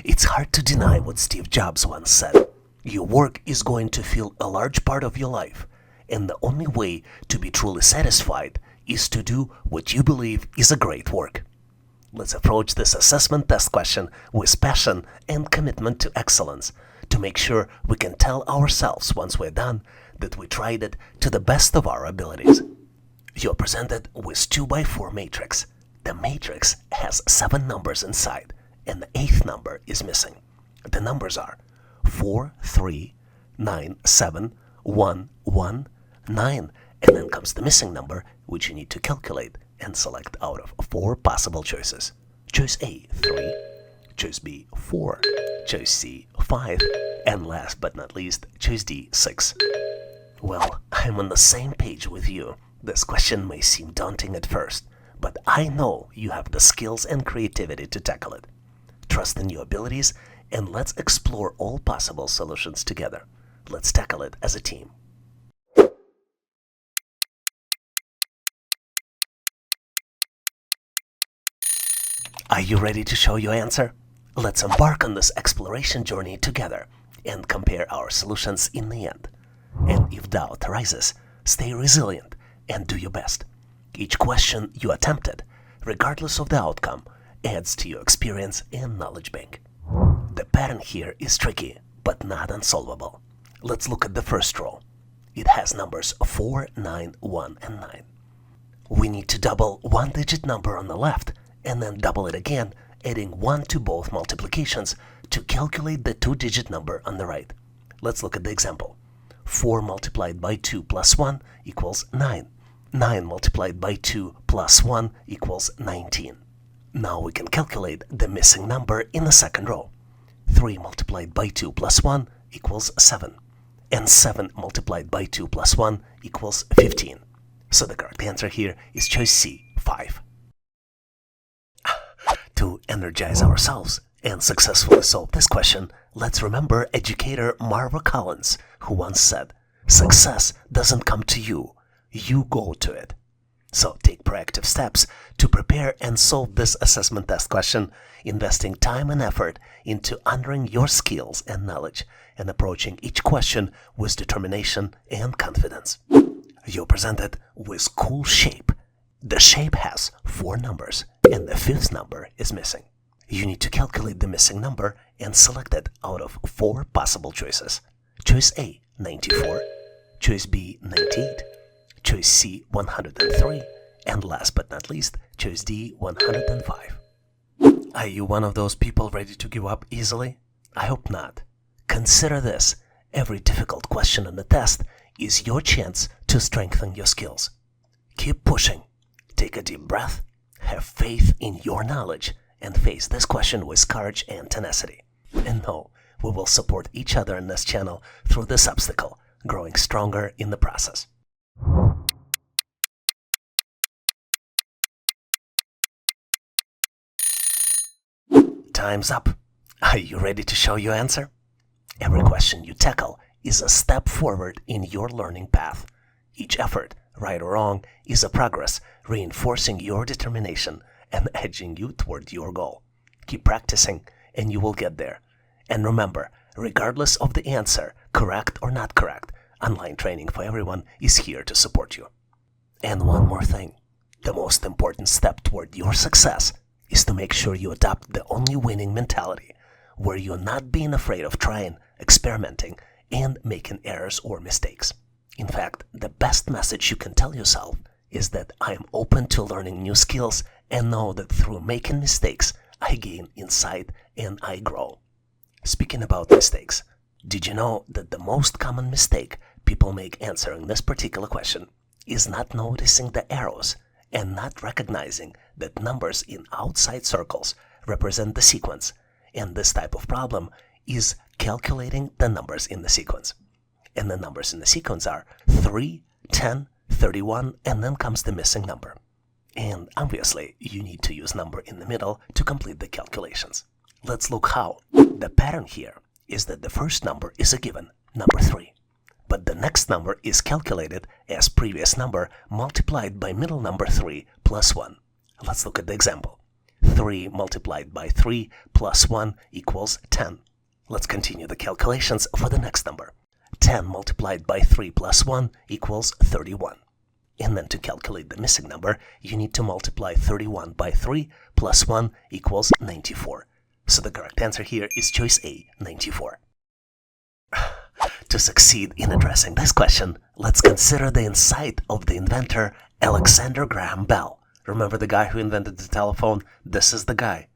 It's hard to deny what Steve Jobs once said. Your work is going to fill a large part of your life, and the only way to be truly satisfied is to do what you believe is a great work. Let's approach this assessment test question with passion and commitment to excellence to make sure we can tell ourselves once we're done that we tried it to the best of our abilities. You're presented with 2x4 matrix. The matrix has 7 numbers inside, and the 8th number is missing. The numbers are 4, 3, 9, 7, 1, 1, 9, and then comes the missing number, which you need to calculate and select out of 4 possible choices. Choice A, 3, choice B, 4, choice C, 5, and last but not least, choice D, 6. Well, I'm on the same page with you. This question may seem daunting at first, but I know you have the skills and creativity to tackle it. Trust in your abilities, and let's explore all possible solutions together. Let's tackle it as a team. Are you ready to show your answer? Let's embark on this exploration journey together and compare our solutions in the end. And if doubt arises, stay resilient and do your best. Each question you attempted, regardless of the outcome, adds to your experience and knowledge bank. The pattern here is tricky, but not unsolvable. Let's look at the first row. It has numbers 4, 9, 1, and 9. We need to double one digit number on the left and then double it again, adding 1 to both multiplications to calculate the 2-digit number on the right. Let's look at the example. 4 multiplied by 2 plus 1 equals 9. 9 multiplied by 2 plus 1 equals 19. Now we can calculate the missing number in the second row. 3 multiplied by 2 plus 1 equals 7. And 7 multiplied by 2 plus 1 equals 15. So the correct answer here is choice C, 5. To energize ourselves and successfully solve this question, let's remember educator Marva Collins, who once said, "Success doesn't come to you, you go to it." So take proactive steps to prepare and solve this assessment test question, investing time and effort into honoring your skills and knowledge and approaching each question with determination and confidence. You're presented with cool shape. The shape has 4 numbers and the 5th number is missing. You need to calculate the missing number and select it out of 4 possible choices. Choice A, 94, choice B, 98, choice C, 103, and last but not least, choice D, 105. Are you one of those people ready to give up easily? I hope not. Consider this: every difficult question on the test is your chance to strengthen your skills. Keep pushing. Take a deep breath, have faith in your knowledge, and face this question with courage and tenacity. And know we will support each other in this channel through this obstacle, growing stronger in the process. Time's up. Are you ready to show your answer? Every question you tackle is a step forward in your learning path. Each effort, right or wrong, is a progress, reinforcing your determination and edging you toward your goal. Keep practicing and you will get there. And remember, regardless of the answer, correct or not correct, online training for everyone is here to support you. And one more thing. The most important step toward your success is to make sure you adopt the only winning mentality, where you're not being afraid of trying, experimenting, and making errors or mistakes. In fact, the best message you can tell yourself is that I am open to learning new skills and know that through making mistakes, I gain insight and I grow. Speaking about mistakes, did you know that the most common mistake people make answering this particular question is not noticing the arrows and not recognizing that numbers in outside circles represent the sequence, and this type of problem is calculating the numbers in the sequence. And the numbers in the sequence are 3, 10, 31, and then comes the missing number. And obviously, you need to use number in the middle to complete the calculations. Let's look how. The pattern here is that the first number is a given, number 3. But the next number is calculated as previous number multiplied by middle number 3 plus 1. Let's look at the example. 3 multiplied by 3 plus 1 equals 10. Let's continue the calculations for the next number. 10 multiplied by 3 plus 1 equals 31. And then to calculate the missing number, you need to multiply 31 by 3 plus 1 equals 94. So the correct answer here is choice A, 94. To succeed in addressing this question, let's consider the insight of the inventor Alexander Graham Bell. Remember the guy who invented the telephone? This is the guy.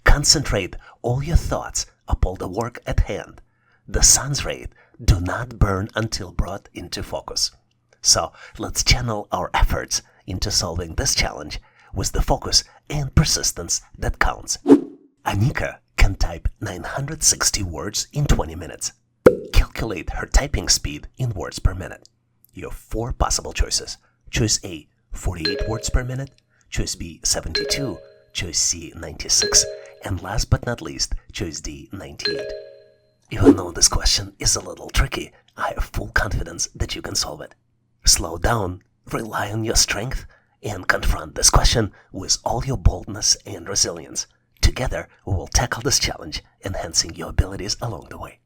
Concentrate all your thoughts upon the work at hand. The sun's rays do not burn until brought into focus. So let's channel our efforts into solving this challenge with the focus and persistence that counts. Anika can type 960 words in 20 minutes. Calculate her typing speed in words per minute. You have 4 possible choices. Choice A, 48 words per minute. Choice B, 72. Choice C, 96. And last but not least, choice D, 98. Even though this question is a little tricky, I have full confidence that you can solve it. Slow down, rely on your strength, and confront this question with all your boldness and resilience. Together, we will tackle this challenge, enhancing your abilities along the way.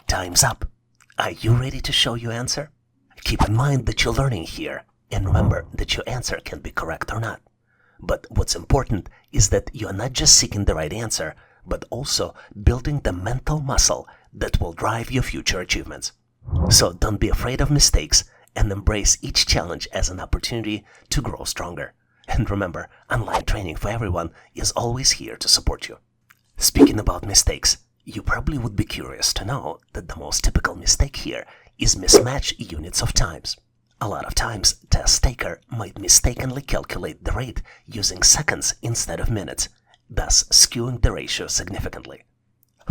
Time's up. Are you ready to show your answer? Keep in mind that you're learning here, and remember that your answer can be correct or not. But what's important is that you're not just seeking the right answer, but also building the mental muscle that will drive your future achievements. So don't be afraid of mistakes and embrace each challenge as an opportunity to grow stronger. And remember, online training for everyone is always here to support you. Speaking about mistakes, you probably would be curious to know that the most typical mistake here is mismatch units of times. A lot of times, test taker might mistakenly calculate the rate using seconds instead of minutes, thus skewing the ratio significantly.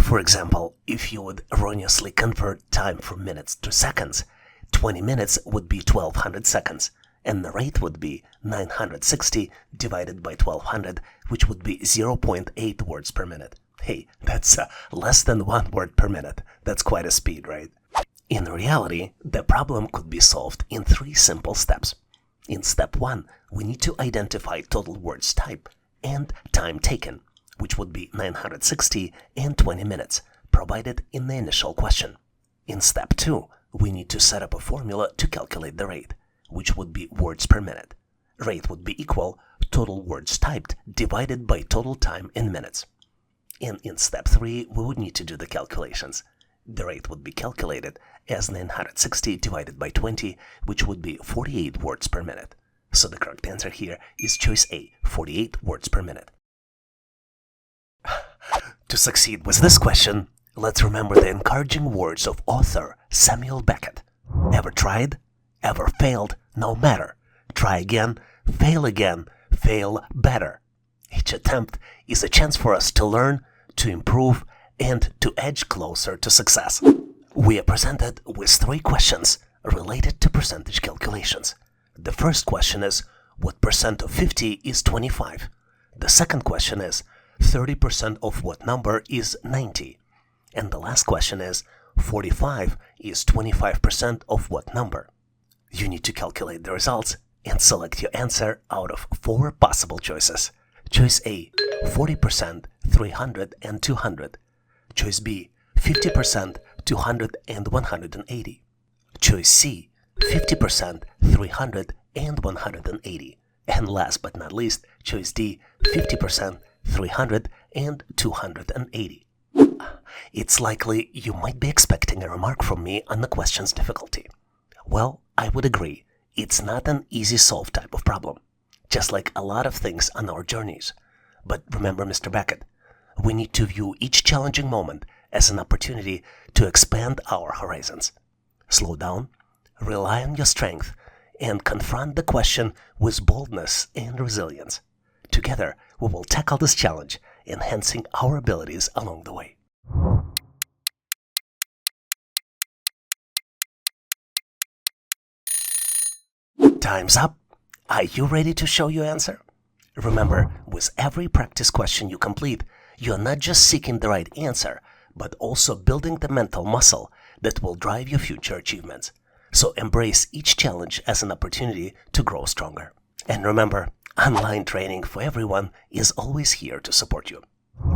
For example, if you would erroneously convert time from minutes to seconds, 20 minutes would be 1200 seconds, and the rate would be 960 divided by 1200, which would be 0.8 words per minute. Hey, that's less than 1 word per minute. That's quite a speed, right? In reality, the problem could be solved in 3 simple steps. In step 1, we need to identify total words type and time taken, which would be 960 and 20 minutes, provided in the initial question. In step 2, we need to set up a formula to calculate the rate, which would be words per minute. Rate would be equal total words typed divided by total time in minutes. And in step 3, we would need to do the calculations. The rate would be calculated as 960 divided by 20, which would be 48 words per minute. So the correct answer here is choice A, 48 words per minute. To succeed with this question, let's remember the encouraging words of author Samuel Beckett. Ever tried? Ever failed? No matter. Try again, fail better. Each attempt is a chance for us to learn, to improve, and to edge closer to success. We are presented with 3 questions related to percentage calculations. The first question is, what percent of 50 is 25? The second question is, 30% of what number is 90? And the last question is, 45 is 25% of what number? You need to calculate the results and select your answer out of 4 possible choices. Choice A, 40%, 300, and 200. Choice B, 50%, 200, and 180. Choice C, 50%, 300, and 180. And last but not least, choice D, 50%, 300, and 280. It's likely you might be expecting a remark from me on the question's difficulty. Well, I would agree. It's not an easy solve type of problem, just like a lot of things on our journeys. But remember, Mr. Beckett, we need to view each challenging moment as an opportunity to expand our horizons. Slow down, rely on your strength, and confront the question with boldness and resilience. Together, we will tackle this challenge, enhancing our abilities along the way. Time's up. Are you ready to show your answer? Remember, with every practice question you complete, you're not just seeking the right answer, but also building the mental muscle that will drive your future achievements. So embrace each challenge as an opportunity to grow stronger. And remember, online training for everyone is always here to support you.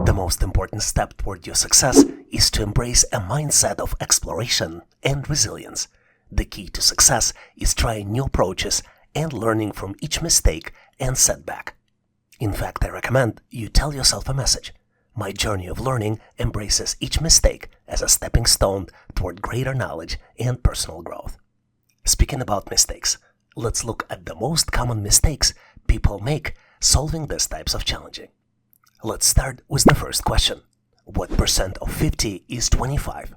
The most important step toward your success is to embrace a mindset of exploration and resilience. The key to success is trying new approaches and learning from each mistake and setback. In fact, I recommend you tell yourself a message. My journey of learning embraces each mistake as a stepping stone toward greater knowledge and personal growth. Speaking about mistakes, let's look at the most common mistakes people make solving these types of challenging. Let's start with the first question. What percent of 50 is 25?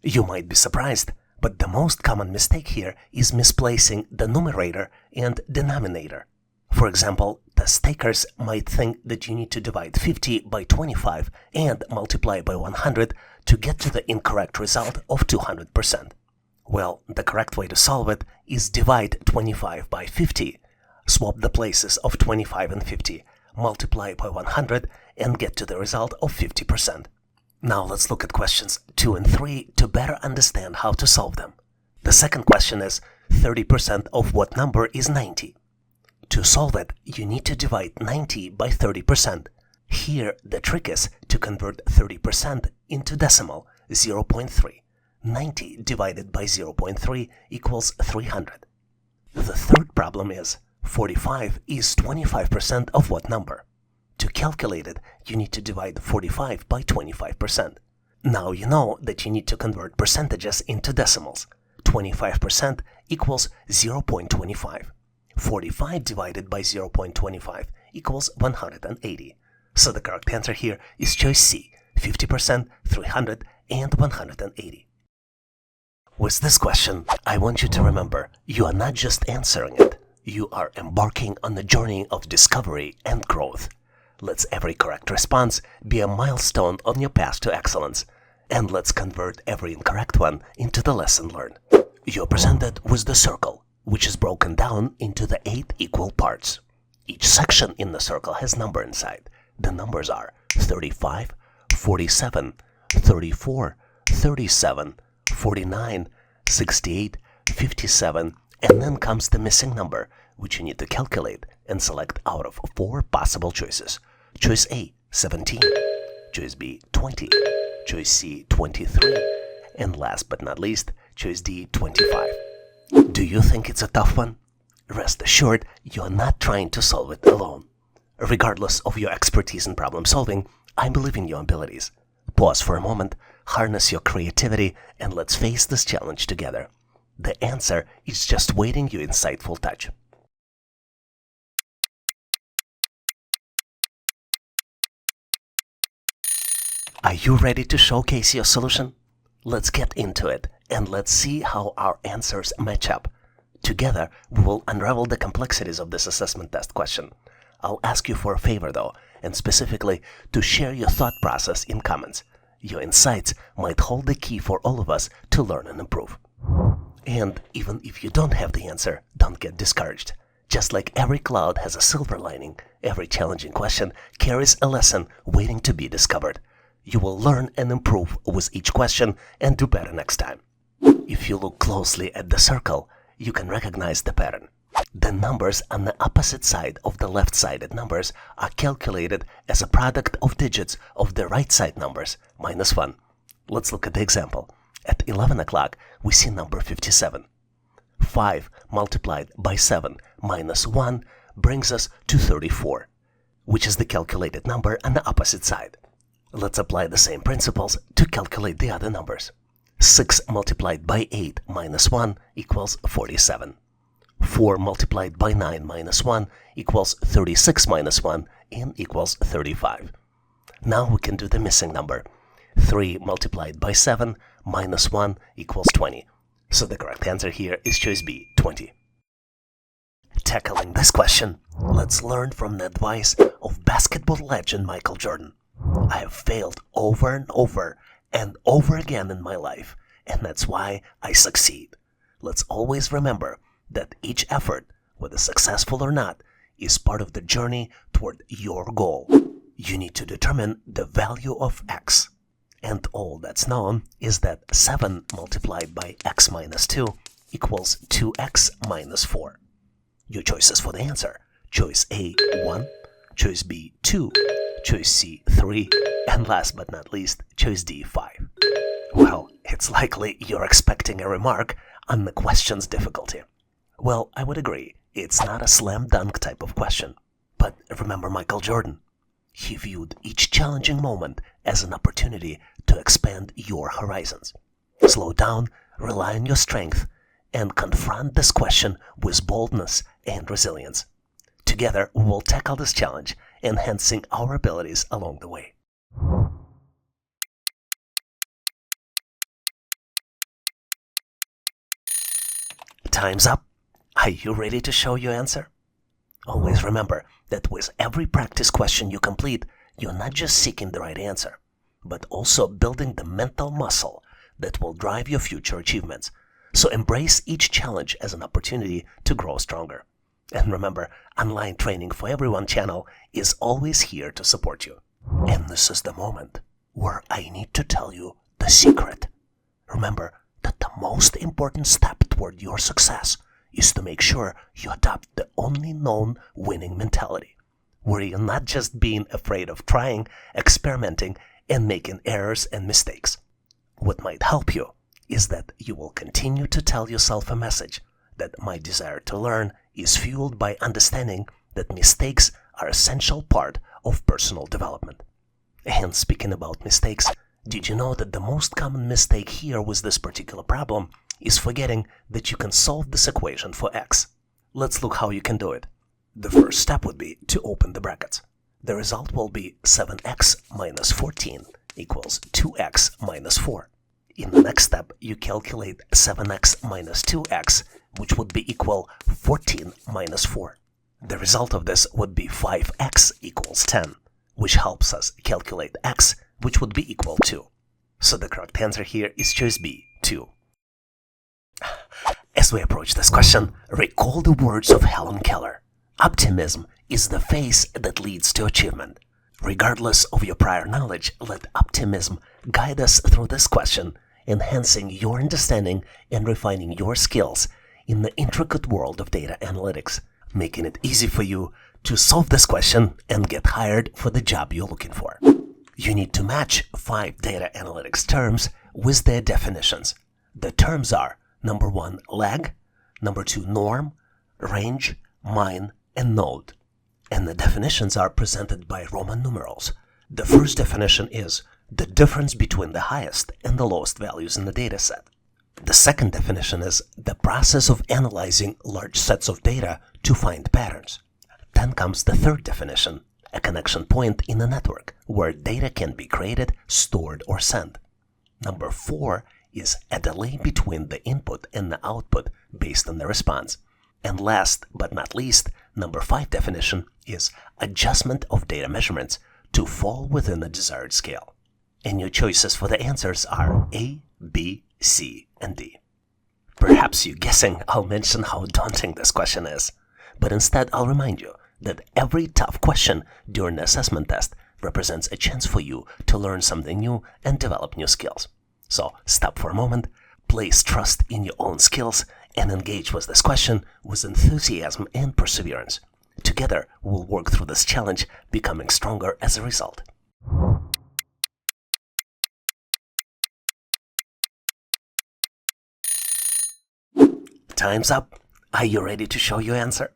You might be surprised, but the most common mistake here is misplacing the numerator and denominator. For example, test takers might think that you need to divide 50 by 25 and multiply by 100 to get to the incorrect result of 200%. Well, the correct way to solve it is divide 25 by 50, swap the places of 25 and 50, multiply by 100, and get to the result of 50%. Now let's look at questions 2 and 3 to better understand how to solve them. The second question is 30% of what number is 90? To solve it, you need to divide 90 by 30%. Here, the trick is to convert 30% into decimal, 0.3. 90 divided by 0.3 equals 300. The third problem is 45 is 25% of what number? To calculate it, you need to divide 45 by 25%. Now you know that you need to convert percentages into decimals. 25% equals 0.25. 45 divided by 0.25 equals 180. So the correct answer here is choice C, 50%, 300, and 180. With this question, I want you to remember, you are not just answering it, you are embarking on a journey of discovery and growth. Let's every correct response be a milestone on your path to excellence, and let's convert every incorrect one into the lesson learned. You're presented with the circle, which is broken down into the 8 equal parts. Each section in the circle has number inside. The numbers are 35, 47, 34, 37, 49, 68, 57, and then comes the missing number, which you need to calculate and select out of 4 possible choices. Choice A, 17, choice B, 20, choice C, 23, and last but not least, choice D, 25. Do you think it's a tough one? Rest assured, you're not trying to solve it alone. Regardless of your expertise in problem solving, I believe in your abilities. Pause for a moment, harness your creativity, and let's face this challenge together. The answer is just waiting your insightful touch. Are you ready to showcase your solution? Let's get into it, and let's see how our answers match up. Together, we will unravel the complexities of this assessment test question. I'll ask you for a favor though, and specifically to share your thought process in comments. Your insights might hold the key for all of us to learn and improve. And even if you don't have the answer, don't get discouraged. Just like every cloud has a silver lining, every challenging question carries a lesson waiting to be discovered. You will learn and improve with each question and do better next time. If you look closely at the circle, you can recognize the pattern. The numbers on the opposite side of the left-sided numbers are calculated as a product of digits of the right-side numbers, minus 1. Let's look at the example. At 11 o'clock, we see number 57. 5 multiplied by 7 minus 1 brings us to 34, which is the calculated number on the opposite side. Let's apply the same principles to calculate the other numbers. 6 multiplied by 8 minus 1 equals 47. 4 multiplied by 9 minus 1 equals 36 minus 1 and equals 35. Now we can do the missing number. 3 multiplied by 7 minus 1 equals 20. So the correct answer here is choice B, 20. Tackling this question, let's learn from the advice of basketball legend Michael Jordan. I have failed over and over again in my life, and that's why I succeed. Let's always remember that each effort, whether successful or not, is part of the journey toward your goal. You need to determine the value of x. And all that's known is that 7 multiplied by x minus 2 equals 2x minus 4. Your choices for the answer: choice A, 1, choice B, 2, choice C, 3, and last but not least, choice D, 5. Well, it's likely you're expecting a remark on the question's difficulty. Well, I would agree, it's not a slam dunk type of question. But remember Michael Jordan? He viewed each challenging moment as an opportunity to expand your horizons. Slow down, rely on your strength, and confront this question with boldness and resilience. Together, we will tackle this challenge, enhancing our abilities along the way. Time's up. Are you ready to show your answer? Always remember that with every practice question you complete, you're not just seeking the right answer, but also building the mental muscle that will drive your future achievements. So embrace each challenge as an opportunity to grow stronger. And remember, Online Training for Everyone channel is always here to support you. And this is the moment where I need to tell you the secret. Remember that the most important step toward your success is to make sure you adopt the only known winning mentality, where you're not just being afraid of trying, experimenting, and making errors and mistakes. What might help you is that you will continue to tell yourself a message that my desire to learn is fueled by understanding that mistakes are an essential part of personal development. And speaking about mistakes, did you know that the most common mistake here with this particular problem is forgetting that you can solve this equation for x? Let's look how you can do it. The first step would be to open the brackets. The result will be 7x minus 14 equals 2x minus 4. In the next step, you calculate 7x minus 2x, which would be equal 14 minus 4. The result of this would be 5x equals 10, which helps us calculate x, which would be equal to. So the correct answer here is choice B, 2. As we approach this question, recall the words of Helen Keller. Optimism is the face that leads to achievement. Regardless of your prior knowledge, let optimism guide us through this question, enhancing your understanding and refining your skills in the intricate world of data analytics, making it easy for you to solve this question and get hired for the job you're looking for. You need to match 5 data analytics terms with their definitions. The terms are: number 1, lag; number 2, norm; range, mean, and node. And the definitions are presented by Roman numerals. The first definition is the difference between the highest and the lowest values in the dataset. The second definition is the process of analyzing large sets of data to find patterns. Then comes the third definition, a connection point in a network where data can be created, stored, or sent. Number 4 is a delay between the input and the output based on the response. And last but not least, number 5 definition is adjustment of data measurements to fall within the desired scale. And your choices for the answers are A, B, C, and D. Perhaps you're guessing I'll mention how daunting this question is, but instead I'll remind you that every tough question during the assessment test represents a chance for you to learn something new and develop new skills. So stop for a moment, place trust in your own skills, and engage with this question with enthusiasm and perseverance. Together, we'll work through this challenge, becoming stronger as a result. Time's up. Are you ready to show your answer?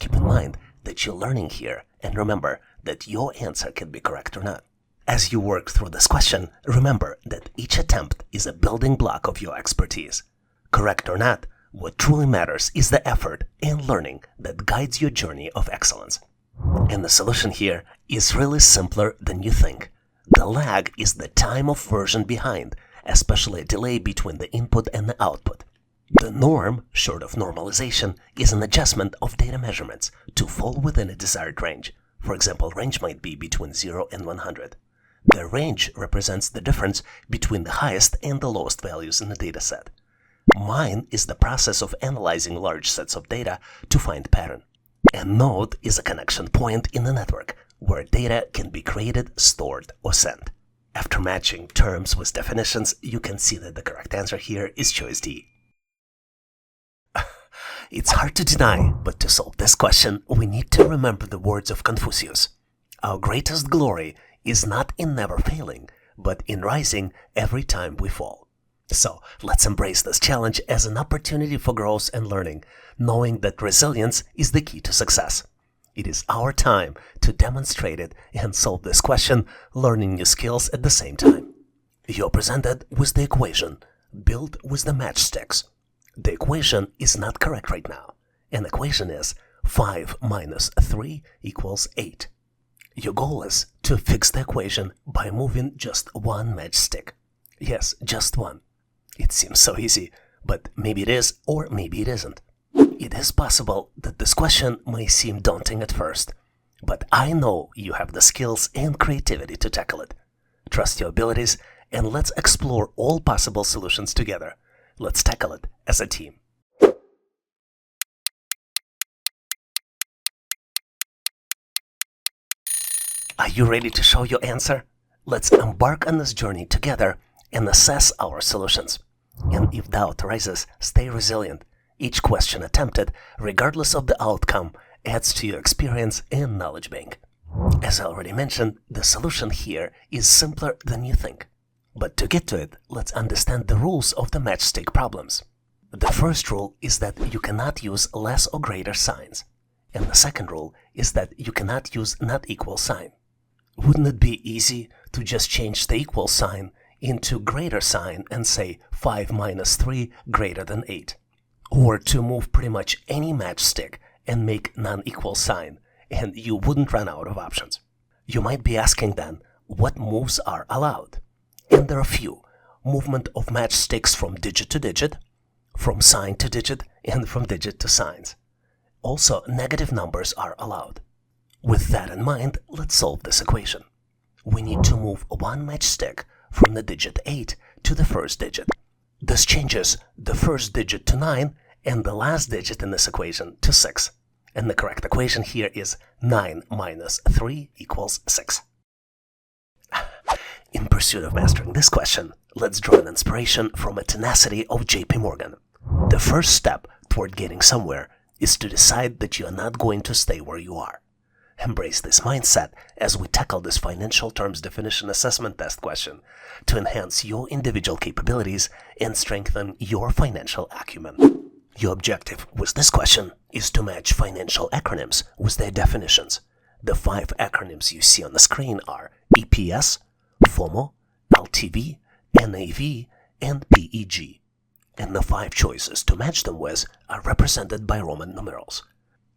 Keep in mind that you're learning here, and remember that your answer can be correct or not. As you work through this question, remember that each attempt is a building block of your expertise. Correct or not, what truly matters is the effort and learning that guides your journey of excellence. And the solution here is really simpler than you think. The lag is the time of version behind, especially a delay between the input and the output. The norm, short of normalization, is an adjustment of data measurements to fall within a desired range. For example, range might be between 0 and 100. The range represents the difference between the highest and the lowest values in the dataset. Mean is the process of analyzing large sets of data to find pattern. And node is a connection point in the network where data can be created, stored, or sent. After matching terms with definitions, you can see that the correct answer here is choice D. It's hard to deny, but to solve this question, we need to remember the words of Confucius. Our greatest glory is not in never failing, but in rising every time we fall. So let's embrace this challenge as an opportunity for growth and learning, knowing that resilience is the key to success. It is our time to demonstrate it and solve this question, learning new skills at the same time. You're presented with the equation, built with the matchsticks. The equation is not correct right now. An equation is 5 minus 3 equals 8. Your goal is to fix the equation by moving just one matchstick. Yes, just one. It seems so easy, but maybe it is or maybe it isn't. It is possible that this question may seem daunting at first, but I know you have the skills and creativity to tackle it. Trust your abilities and let's explore all possible solutions together. Let's tackle it as a team. Are you ready to show your answer? Let's embark on this journey together and assess our solutions. And if doubt arises, stay resilient. Each question attempted, regardless of the outcome, adds to your experience and knowledge bank. As I already mentioned, the solution here is simpler than you think. But to get to it, let's understand the rules of the matchstick problems. The first rule is that you cannot use less or greater signs. And the second rule is that you cannot use not equal sign. Wouldn't it be easy to just change the equal sign into greater sign and say 5 minus 3 greater than 8? Or to move pretty much any matchstick and make non-equal sign, and you wouldn't run out of options. You might be asking then, what moves are allowed? And there are a few. Movement of matchsticks from digit to digit, from sign to digit, and from digit to signs. Also, negative numbers are allowed. With that in mind, let's solve this equation. We need to move one matchstick from the digit 8 to the first digit. This changes the first digit to 9 and the last digit in this equation to 6. And the correct equation here is 9 minus 3 equals 6. In pursuit of mastering this question, let's draw an inspiration from a tenacity of J.P. Morgan. The first step toward getting somewhere is to decide that you are not going to stay where you are. Embrace this mindset as we tackle this financial terms definition assessment test question to enhance your individual capabilities and strengthen your financial acumen. Your objective with this question is to match financial acronyms with their definitions. The 5 acronyms you see on the screen are EPS, FOMO, LTV, NAV, and PEG. And the 5 choices to match them with are represented by Roman numerals.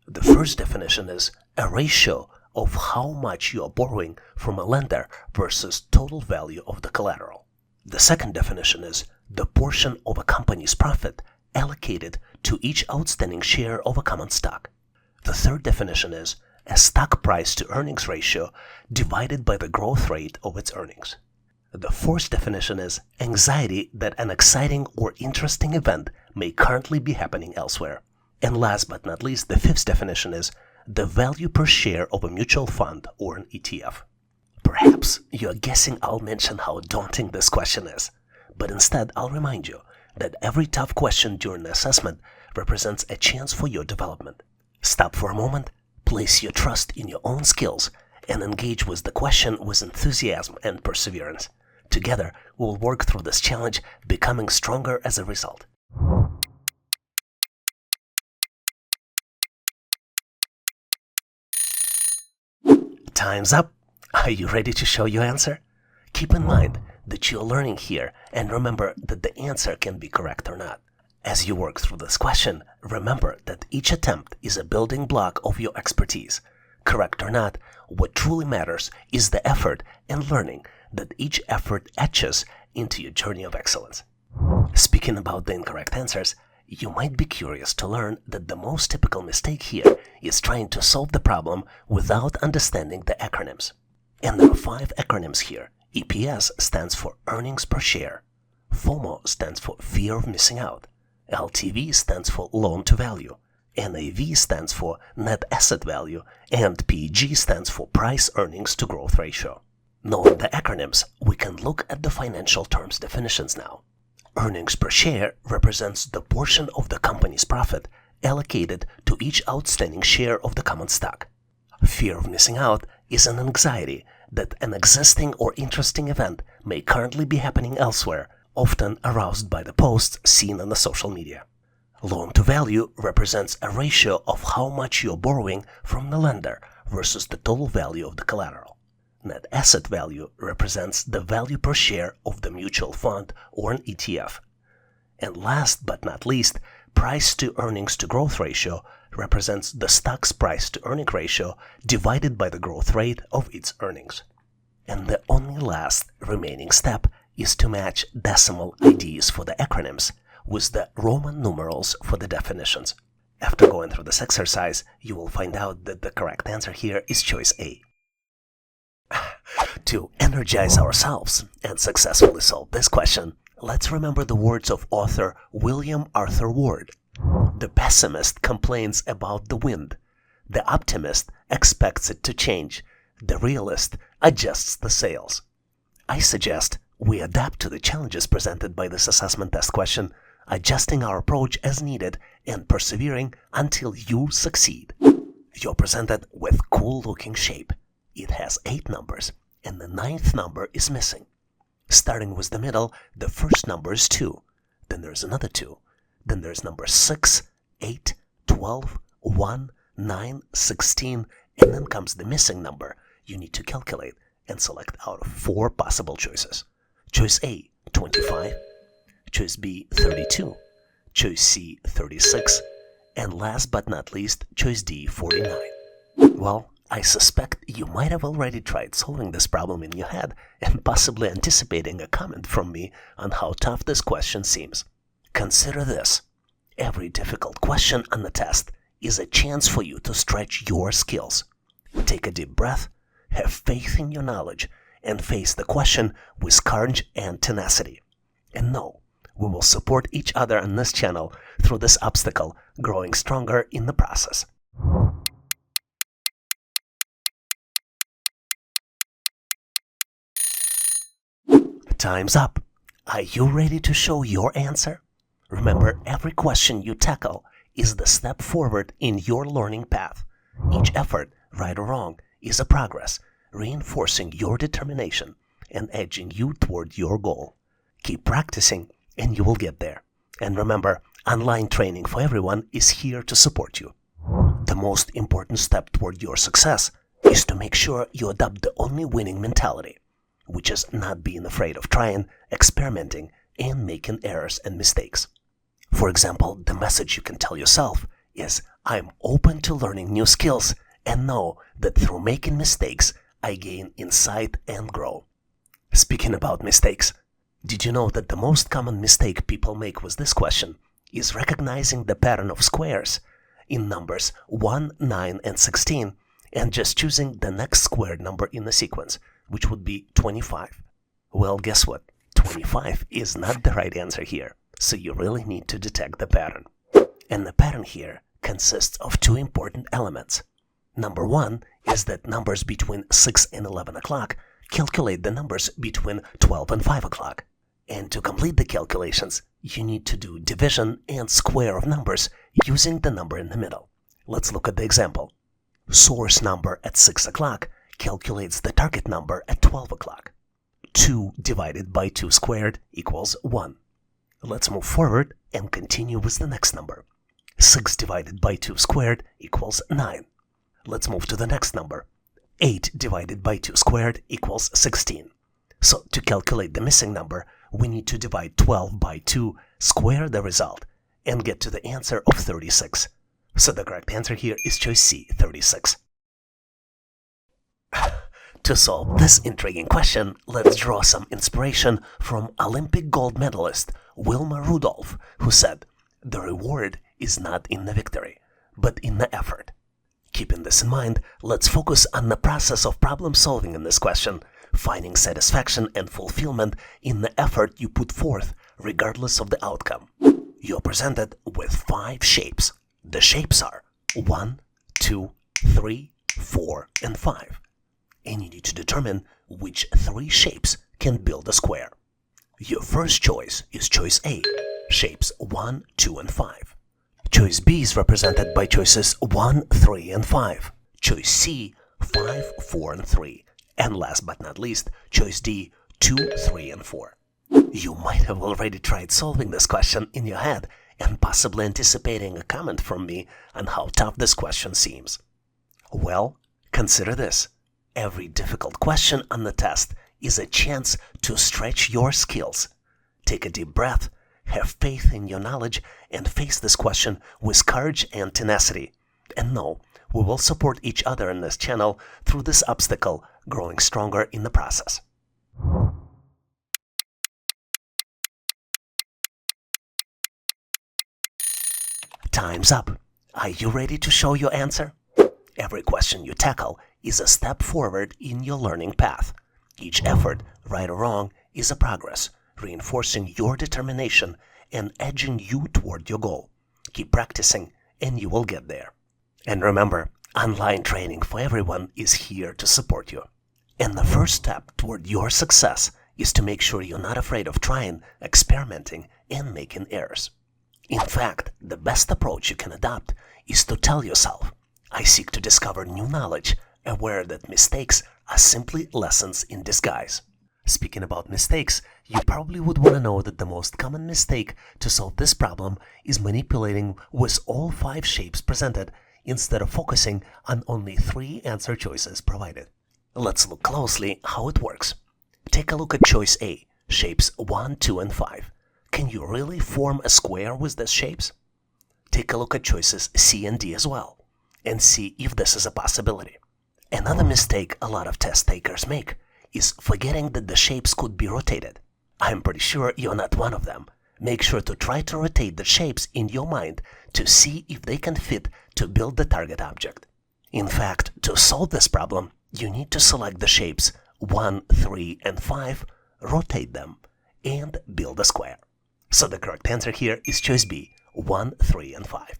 The first definition is a ratio of how much you are borrowing from a lender versus total value of the collateral. The second definition is the portion of a company's profit allocated to each outstanding share of a common stock. The third definition is a stock price to earnings ratio divided by the growth rate of its earnings. The fourth definition is anxiety that an exciting or interesting event may currently be happening elsewhere. And last but not least, the fifth definition is the value per share of a mutual fund or an ETF. Perhaps you're guessing I'll mention how daunting this question is, but instead I'll remind you that every tough question during the assessment represents a chance for your development. Stop for a moment, place your trust in your own skills, and engage with the question with enthusiasm and perseverance. Together, we'll work through this challenge, becoming stronger as a result. Time's up. Are you ready to show your answer? Keep in mind that you're learning here and remember that the answer can be correct or not. As you work through this question, remember that each attempt is a building block of your expertise. Correct or not, what truly matters is the effort and learning that each effort etches into your journey of excellence. Speaking about the incorrect answers, you might be curious to learn that the most typical mistake here is trying to solve the problem without understanding the acronyms. And there are 5 acronyms here. EPS stands for earnings per share. FOMO stands for fear of missing out. LTV stands for loan to value. NAV stands for net asset value. And PEG stands for price earnings to growth ratio. Knowing the acronyms, we can look at the financial terms definitions now. Earnings per share represents the portion of the company's profit allocated to each outstanding share of the common stock. Fear of missing out is an anxiety that an existing or interesting event may currently be happening elsewhere, often aroused by the posts seen on the social media. Loan-to-value represents a ratio of how much you're borrowing from the lender versus the total value of the collateral. Net asset value represents the value per share of the mutual fund or an ETF. And last but not least, price to earnings to growth ratio represents the stock's price to earning ratio divided by the growth rate of its earnings. And the only last remaining step is to match decimal IDs for the acronyms with the Roman numerals for the definitions. After going through this exercise, you will find out that the correct answer here is choice A. To energize ourselves and successfully solve this question, let's remember the words of author William Arthur Ward. The pessimist complains about the wind. The optimist expects it to change. The realist adjusts the sails. I suggest we adapt to the challenges presented by this assessment test question, adjusting our approach as needed and persevering until you succeed. You're presented with cool-looking shape. It has 8 numbers, and the 9th number is missing. Starting with the middle, the first number is 2. Then there's another 2. Then there's number 6, 8, 12, 1, 9, 16, and then comes the missing number. You need to calculate and select out of 4 possible choices. Choice A, 25. Choice B, 32. Choice C, 36. And last but not least, choice D, 49. Well, I suspect you might have already tried solving this problem in your head and possibly anticipating a comment from me on how tough this question seems. Consider this. Every difficult question on the test is a chance for you to stretch your skills. Take a deep breath, have faith in your knowledge, and face the question with courage and tenacity. And know, we will support each other on this channel through this obstacle, growing stronger in the process. Time's up. Are you ready to show your answer? Remember, every question you tackle is the step forward in your learning path. Each effort, right or wrong, is a progress, reinforcing your determination and edging you toward your goal. Keep practicing and you will get there. And remember, online training for everyone is here to support you. The most important step toward your success is to make sure you adopt the only winning mentality, which is not being afraid of trying, experimenting, and making errors and mistakes. For example, the message you can tell yourself is, I'm open to learning new skills and know that through making mistakes, I gain insight and grow. Speaking about mistakes, did you know that the most common mistake people make with this question is recognizing the pattern of squares in numbers 1, 9, and 16 and just choosing the next squared number in the sequence, which would be 25. Well, guess what? 25 is not the right answer here, so you really need to detect the pattern. And the pattern here consists of 2 important elements. Number 1 is that numbers between 6 and 11 o'clock calculate the numbers between 12 and 5 o'clock. And to complete the calculations, you need to do division and square of numbers using the number in the middle. Let's look at the example. Source number at 6 o'clock calculates the target number at 12 o'clock. 2 divided by 2 squared equals 1. Let's move forward and continue with the next number. 6 divided by 2 squared equals 9. Let's move to the next number. 8 divided by 2 squared equals 16. So to calculate the missing number, we need to divide 12 by 2, square the result, and get to the answer of 36. So the correct answer here is choice C, 36. To solve this intriguing question, let's draw some inspiration from Olympic gold medalist Wilma Rudolph, who said, "The reward is not in the victory, but in the effort." Keeping this in mind, let's focus on the process of problem solving in this question, finding satisfaction and fulfillment in the effort you put forth, regardless of the outcome. You're presented with 5 shapes. The shapes are 1, 2, 3, 4, and 5. And you need to determine which 3 shapes can build a square. Your first choice is choice A, shapes 1, 2, and 5. Choice B is represented by choices 1, 3, and 5. Choice C, 5, 4, and 3. And last but not least, choice D, 2, 3, and 4. You might have already tried solving this question in your head and possibly anticipating a comment from me on how tough this question seems. Well, consider this. Every difficult question on the test is a chance to stretch your skills. Take a deep breath, have faith in your knowledge, and face this question with courage and tenacity. And know, we will support each other in this channel through this obstacle, growing stronger in the process. Time's up. Are you ready to show your answer? Every question you tackle is a step forward in your learning path. Each effort, right or wrong, is a progress, reinforcing your determination and edging you toward your goal. Keep practicing and you will get there. And remember, online training for everyone is here to support you. And the first step toward your success is to make sure you're not afraid of trying, experimenting, and making errors. In fact, the best approach you can adopt is to tell yourself, I seek to discover new knowledge, aware that mistakes are simply lessons in disguise. Speaking about mistakes, you probably would want to know that the most common mistake to solve this problem is manipulating with all 5 shapes presented instead of focusing on only 3 answer choices provided. Let's look closely how it works. Take a look at choice A, shapes 1, 2, and 5. Can you really form a square with these shapes? Take a look at choices C and D as well, and see if this is a possibility. Another mistake a lot of test takers make is forgetting that the shapes could be rotated. I'm pretty sure you're not one of them. Make sure to try to rotate the shapes in your mind to see if they can fit to build the target object. In fact, to solve this problem, you need to select the shapes 1, 3, and 5, rotate them, and build a square. So the correct answer here is choice B, 1, 3, and 5.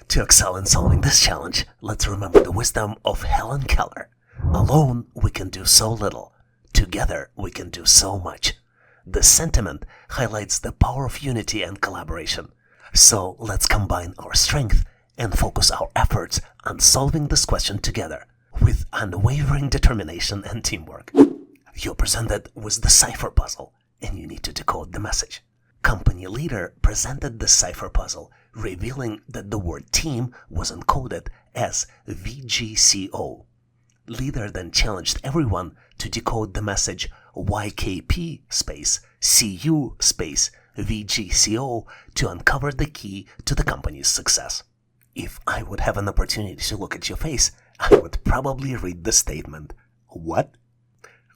To excel in solving this challenge, let's remember the wisdom of Helen Keller. Alone, we can do so little. Together, we can do so much. This sentiment highlights the power of unity and collaboration. So let's combine our strength and focus our efforts on solving this question together with unwavering determination and teamwork. You're presented with the Cipher puzzle, and you need to decode the message. Company leader presented the Cipher puzzle, revealing that the word team was encoded as VGCO. Leader then challenged everyone to decode the message YKP space CU space VGCO to uncover the key to the company's success. If I would have an opportunity to look at your face, I would probably read the statement, "What?"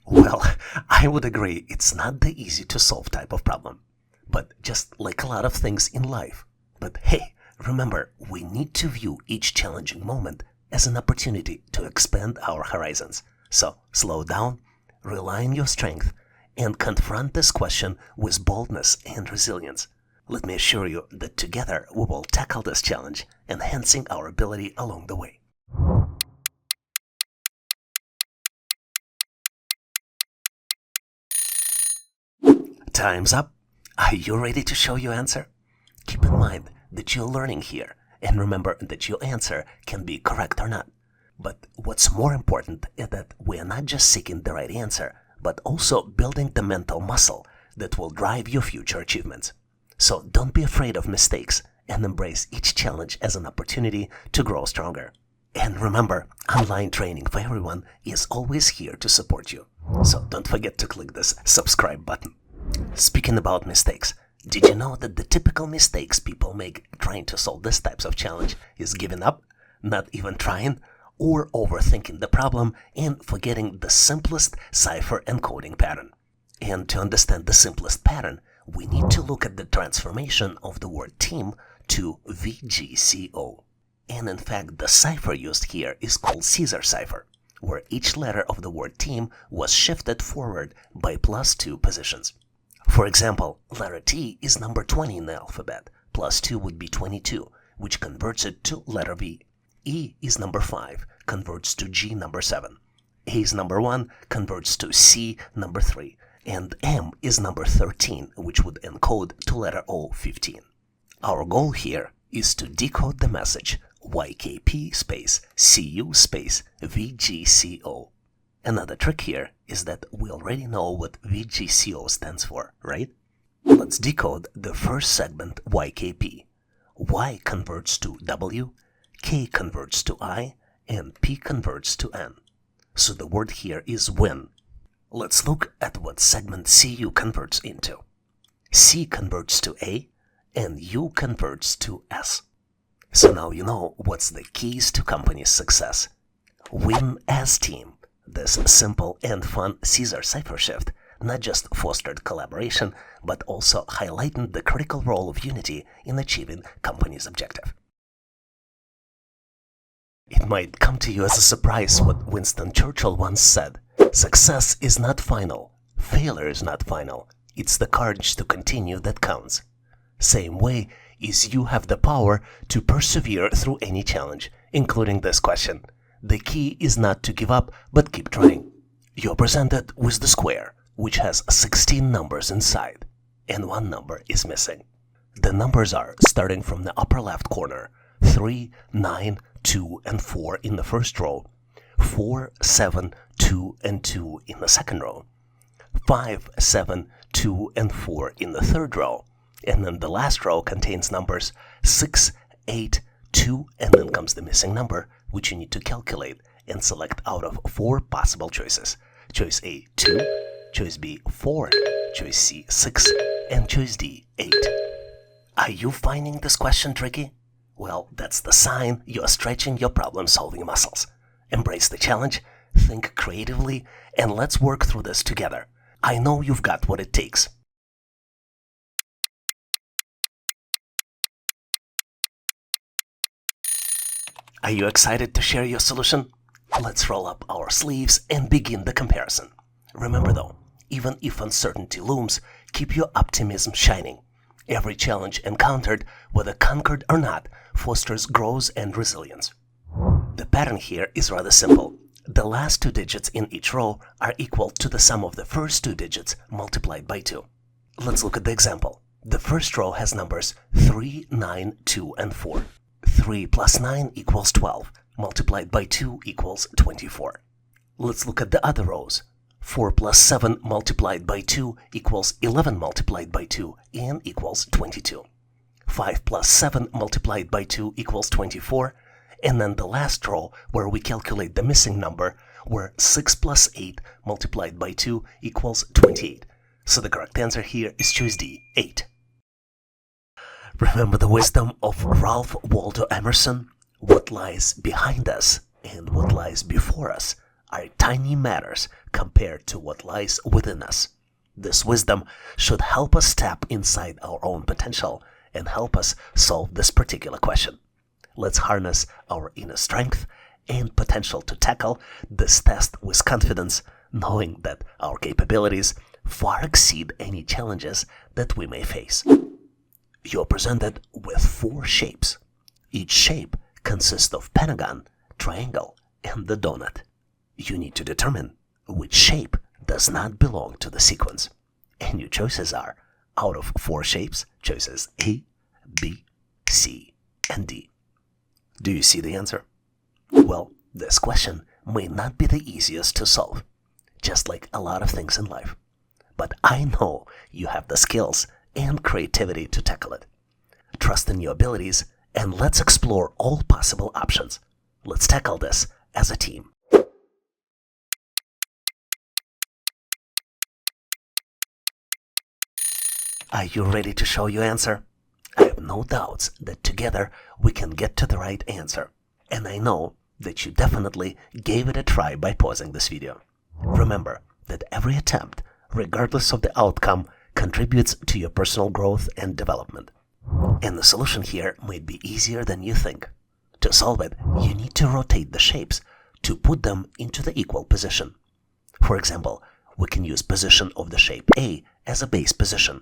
Well, I would agree it's not the easy to solve type of problem, but just like a lot of things in life. But hey, remember, we need to view each challenging moment as an opportunity to expand our horizons. So slow down, rely on your strength, and confront this question with boldness and resilience. Let me assure you that together we will tackle this challenge, enhancing our ability along the way. Time's up. Are you ready to show your answer? Keep in mind that you're learning here, and remember that your answer can be correct or not. But what's more important is that we are not just seeking the right answer, but also building the mental muscle that will drive your future achievements. So don't be afraid of mistakes and embrace each challenge as an opportunity to grow stronger. And remember, online training for everyone is always here to support you. So don't forget to click this subscribe button. Speaking about mistakes, did you know that the typical mistakes people make trying to solve these types of challenge is giving up, not even trying, or overthinking the problem and forgetting the simplest cipher encoding pattern? And to understand the simplest pattern, we need to look at the transformation of the word team to VGCO. And in fact, the cipher used here is called Caesar cipher, where each letter of the word team was shifted forward by +2 positions. For example, letter T is number 20 in the alphabet, +2 would be 22, which converts it to letter V. E is number 5, converts to G number 7. A is number 1, converts to C number 3, and M is number 13, which would encode to letter O 15. Our goal here is to decode the message YKP space CU space VGCO. Another trick here is that we already know what VGCO stands for, right? Let's decode the first segment YKP. Y converts to W, K converts to I, and P converts to N. So the word here is win. Let's look at what segment CU converts into. C converts to A, and U converts to S. So now you know what's the keys to company's success. Win as team. This simple and fun Caesar cipher shift not just fostered collaboration, but also highlighted the critical role of unity in achieving company's objective. It might come to you as a surprise what Winston Churchill once said: "Success is not final, failure is not final, it's the courage to continue that counts." Same way is you have the power to persevere through any challenge, including this question. The key is not to give up, but keep trying. You're presented with the square, which has 16 numbers inside, and one number is missing. The numbers are, starting from the upper left corner, 3, 9, 2, and 4 in the first row, 4, 7, 2, and 2 in the second row, 5, 7, 2, and 4 in the third row, and then the last row contains numbers 6, 8, 2, and then comes the missing number, which you need to calculate and select out of 4 possible choices. Choice A, 2, choice B, 4, choice C, 6, and choice D, 8. Are you finding this question tricky? Well, that's the sign you're stretching your problem-solving muscles. Embrace the challenge, think creatively, and let's work through this together. I know you've got what it takes. Are you excited to share your solution? Let's roll up our sleeves and begin the comparison. Remember though, even if uncertainty looms, keep your optimism shining. Every challenge encountered, whether conquered or not, fosters growth and resilience. The pattern here is rather simple. The last 2 digits in each row are equal to the sum of the first 2 digits multiplied by 2. Let's look at the example. The first row has numbers 3, 9, 2, and 4. 3 plus 9 equals 12, multiplied by 2 equals 24. Let's look at the other rows. 4 plus 7 multiplied by 2 equals 11 multiplied by 2 and equals 22. 5 plus 7 multiplied by 2 equals 24. And then the last row, where we calculate the missing number, where 6 plus 8 multiplied by 2 equals 28. So the correct answer here is choice D, 8. Remember the wisdom of Ralph Waldo Emerson? What lies behind us and what lies before us are tiny matters compared to what lies within us. This wisdom should help us tap inside our own potential and help us solve this particular question. Let's harness our inner strength and potential to tackle this test with confidence, knowing that our capabilities far exceed any challenges that we may face. You're presented with 4 shapes. Each shape consists of pentagon, triangle, and the donut. You need to determine which shape does not belong to the sequence. And your choices are, out of 4 shapes, choices A, B, C, and D. Do you see the answer? Well, this question may not be the easiest to solve, just like a lot of things in life. But I know you have the skills and creativity to tackle it. Trust in your abilities, and let's explore all possible options. Let's tackle this as a team. Are you ready to show your answer? I have no doubts that together we can get to the right answer. And I know that you definitely gave it a try by pausing this video. Remember that every attempt, regardless of the outcome, contributes to your personal growth and development. And the solution here might be easier than you think. To solve it, you need to rotate the shapes to put them into the equal position. For example, we can use position of the shape A as a base position.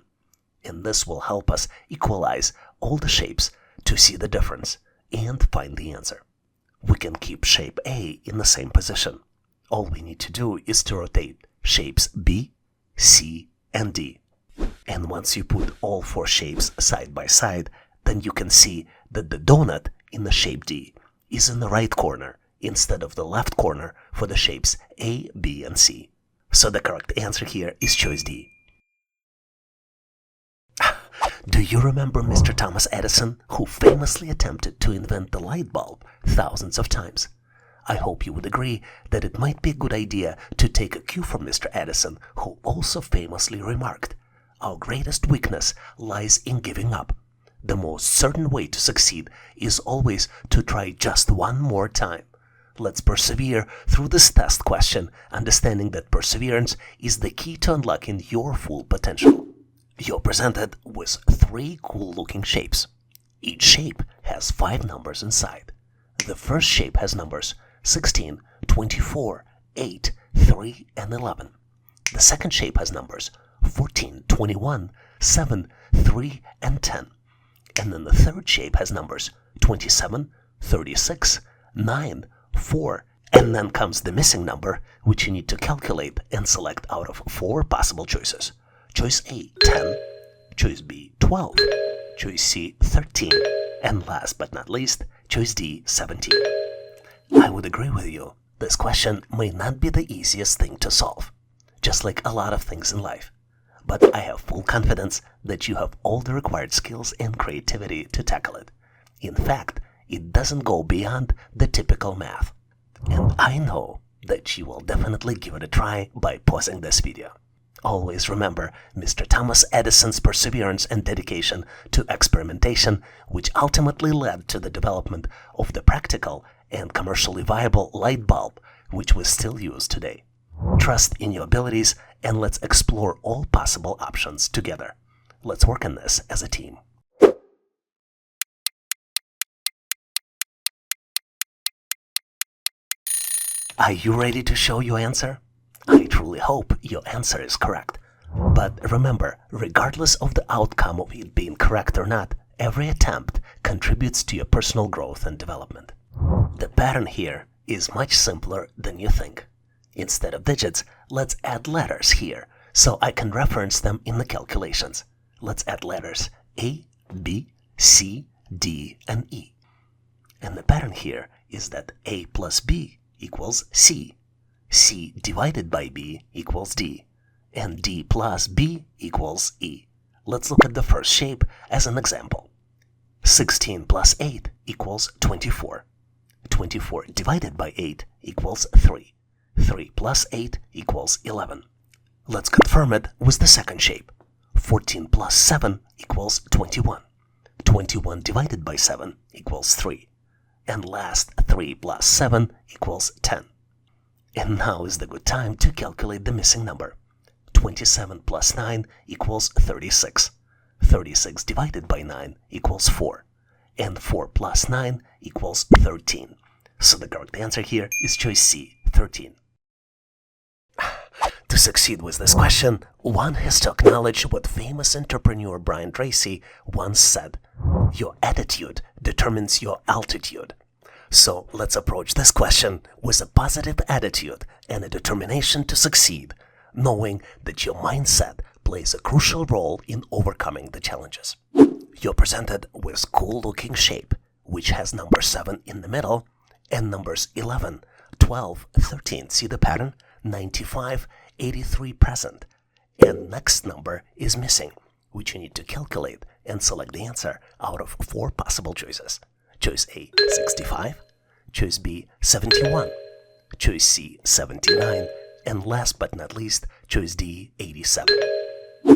And this will help us equalize all the shapes to see the difference and find the answer. We can keep shape A in the same position. All we need to do is to rotate shapes B, C, and D. And once you put all 4 shapes side by side, then you can see that the donut in the shape D is in the right corner instead of the left corner for the shapes A, B, and C. So the correct answer here is choice D. Do you remember Mr. Thomas Edison, who famously attempted to invent the light bulb thousands of times? I hope you would agree that it might be a good idea to take a cue from Mr. Edison, who also famously remarked, "Our greatest weakness lies in giving up. The most certain way to succeed is always to try just one more time." Let's persevere through this test question, understanding that perseverance is the key to unlocking your full potential. You're presented with 3 cool-looking shapes. Each shape has 5 numbers inside. The first shape has numbers 16, 24, 8, 3, and 11. The second shape has numbers 14, 21, 7, 3, and 10. And then the third shape has numbers 27, 36, 9, 4, and then comes the missing number, which you need to calculate and select out of 4 possible choices. Choice A, 10, choice B, 12, choice C, 13, and last but not least, choice D, 17. I would agree with you, this question may not be the easiest thing to solve, just like a lot of things in life. But I have full confidence that you have all the required skills and creativity to tackle it. In fact, it doesn't go beyond the typical math. And I know that you will definitely give it a try by pausing this video. Always remember Mr. Thomas Edison's perseverance and dedication to experimentation, which ultimately led to the development of the practical and commercially viable light bulb, which we still use today. Trust in your abilities and let's explore all possible options together. Let's work on this as a team. Are you ready to show your answer? I truly hope your answer is correct. But remember, regardless of the outcome of it being correct or not, every attempt contributes to your personal growth and development. The pattern here is much simpler than you think. Instead of digits, let's add letters here, so I can reference them in the calculations. Let's add letters A, B, C, D, and E. And the pattern here is that A plus B equals C. C divided by B equals D, and D plus B equals E. Let's look at the first shape as an example. 16 plus 8 equals 24. 24 divided by 8 equals 3. 3 plus 8 equals 11. Let's confirm it with the second shape. 14 plus 7 equals 21. 21 divided by 7 equals 3. And last, 3 plus 7 equals 10. And now is the good time to calculate the missing number. 27 plus 9 equals 36. 36 divided by 9 equals 4. And 4 plus 9 equals 13. So the correct answer here is choice C, 13. To succeed with this question, one has to acknowledge what famous entrepreneur Brian Tracy once said: "Your attitude determines your altitude." So let's approach this question with a positive attitude and a determination to succeed, knowing that your mindset plays a crucial role in overcoming the challenges. You're presented with cool-looking shape, which has number 7 in the middle, and numbers 11, 12, 13, see the pattern? 95, 83 present. And next number is missing, which you need to calculate and select the answer out of 4 possible choices. Choice A, 65, choice B, 71, choice C, 79, and last but not least, choice D, 87.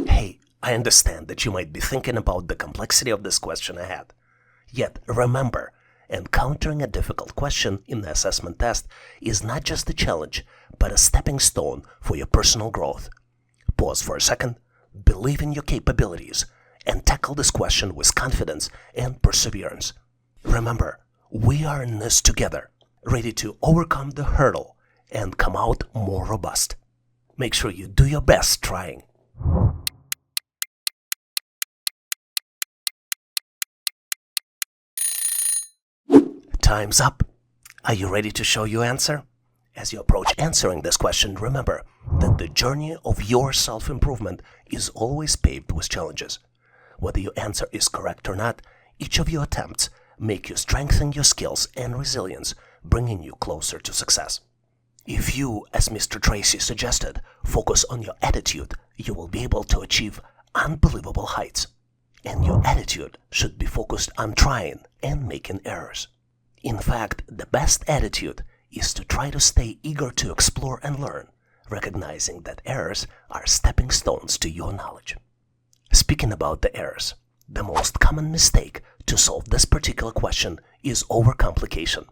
Hey, I understand that you might be thinking about the complexity of this question ahead. Yet remember, encountering a difficult question in the assessment test is not just a challenge, but a stepping stone for your personal growth. Pause for a second, believe in your capabilities, and tackle this question with confidence and perseverance. Remember, we are in this together, ready to overcome the hurdle and come out more robust. Make sure you do your best trying. Time's up. Are you ready to show your answer? As you approach answering this question, remember, that the journey of your self-improvement is always paved with challenges. Whether your answer is correct or not, each of your attempts make you strengthen your skills and resilience, bringing you closer to success. If you, as Mr. Tracy suggested, focus on your attitude, you will be able to achieve unbelievable heights. And your attitude should be focused on trying and making errors. In fact, the best attitude is to try to stay eager to explore and learn, recognizing that errors are stepping stones to your knowledge. Speaking about the errors, the most common mistake to solve this particular question is overcomplication,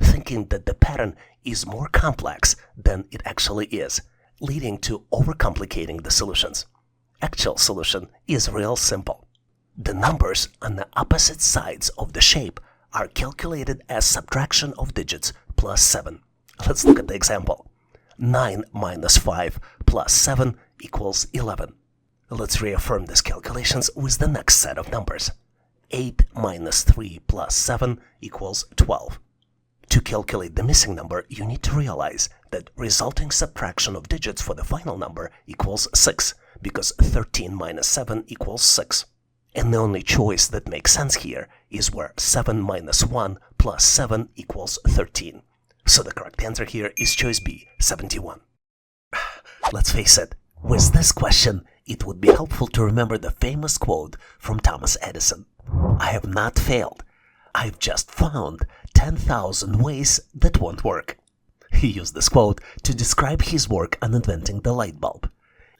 thinking that the pattern is more complex than it actually is, leading to overcomplicating the solutions. Actual solution is real simple. The numbers on the opposite sides of the shape are calculated as subtraction of digits plus 7. Let's look at the example. 9 minus 5 plus 7 equals 11. Let's reaffirm these calculations with the next set of numbers. 8 minus 3 plus 7 equals 12. To calculate the missing number, you need to realize that resulting subtraction of digits for the final number equals 6, because 13 minus 7 equals 6. And the only choice that makes sense here is where 7 minus 1 plus 7 equals 13. So the correct answer here is choice B, 71. Let's face it, with this question, it would be helpful to remember the famous quote from Thomas Edison. I have not failed. I've just found 10,000 ways that won't work. He used this quote to describe his work on inventing the light bulb.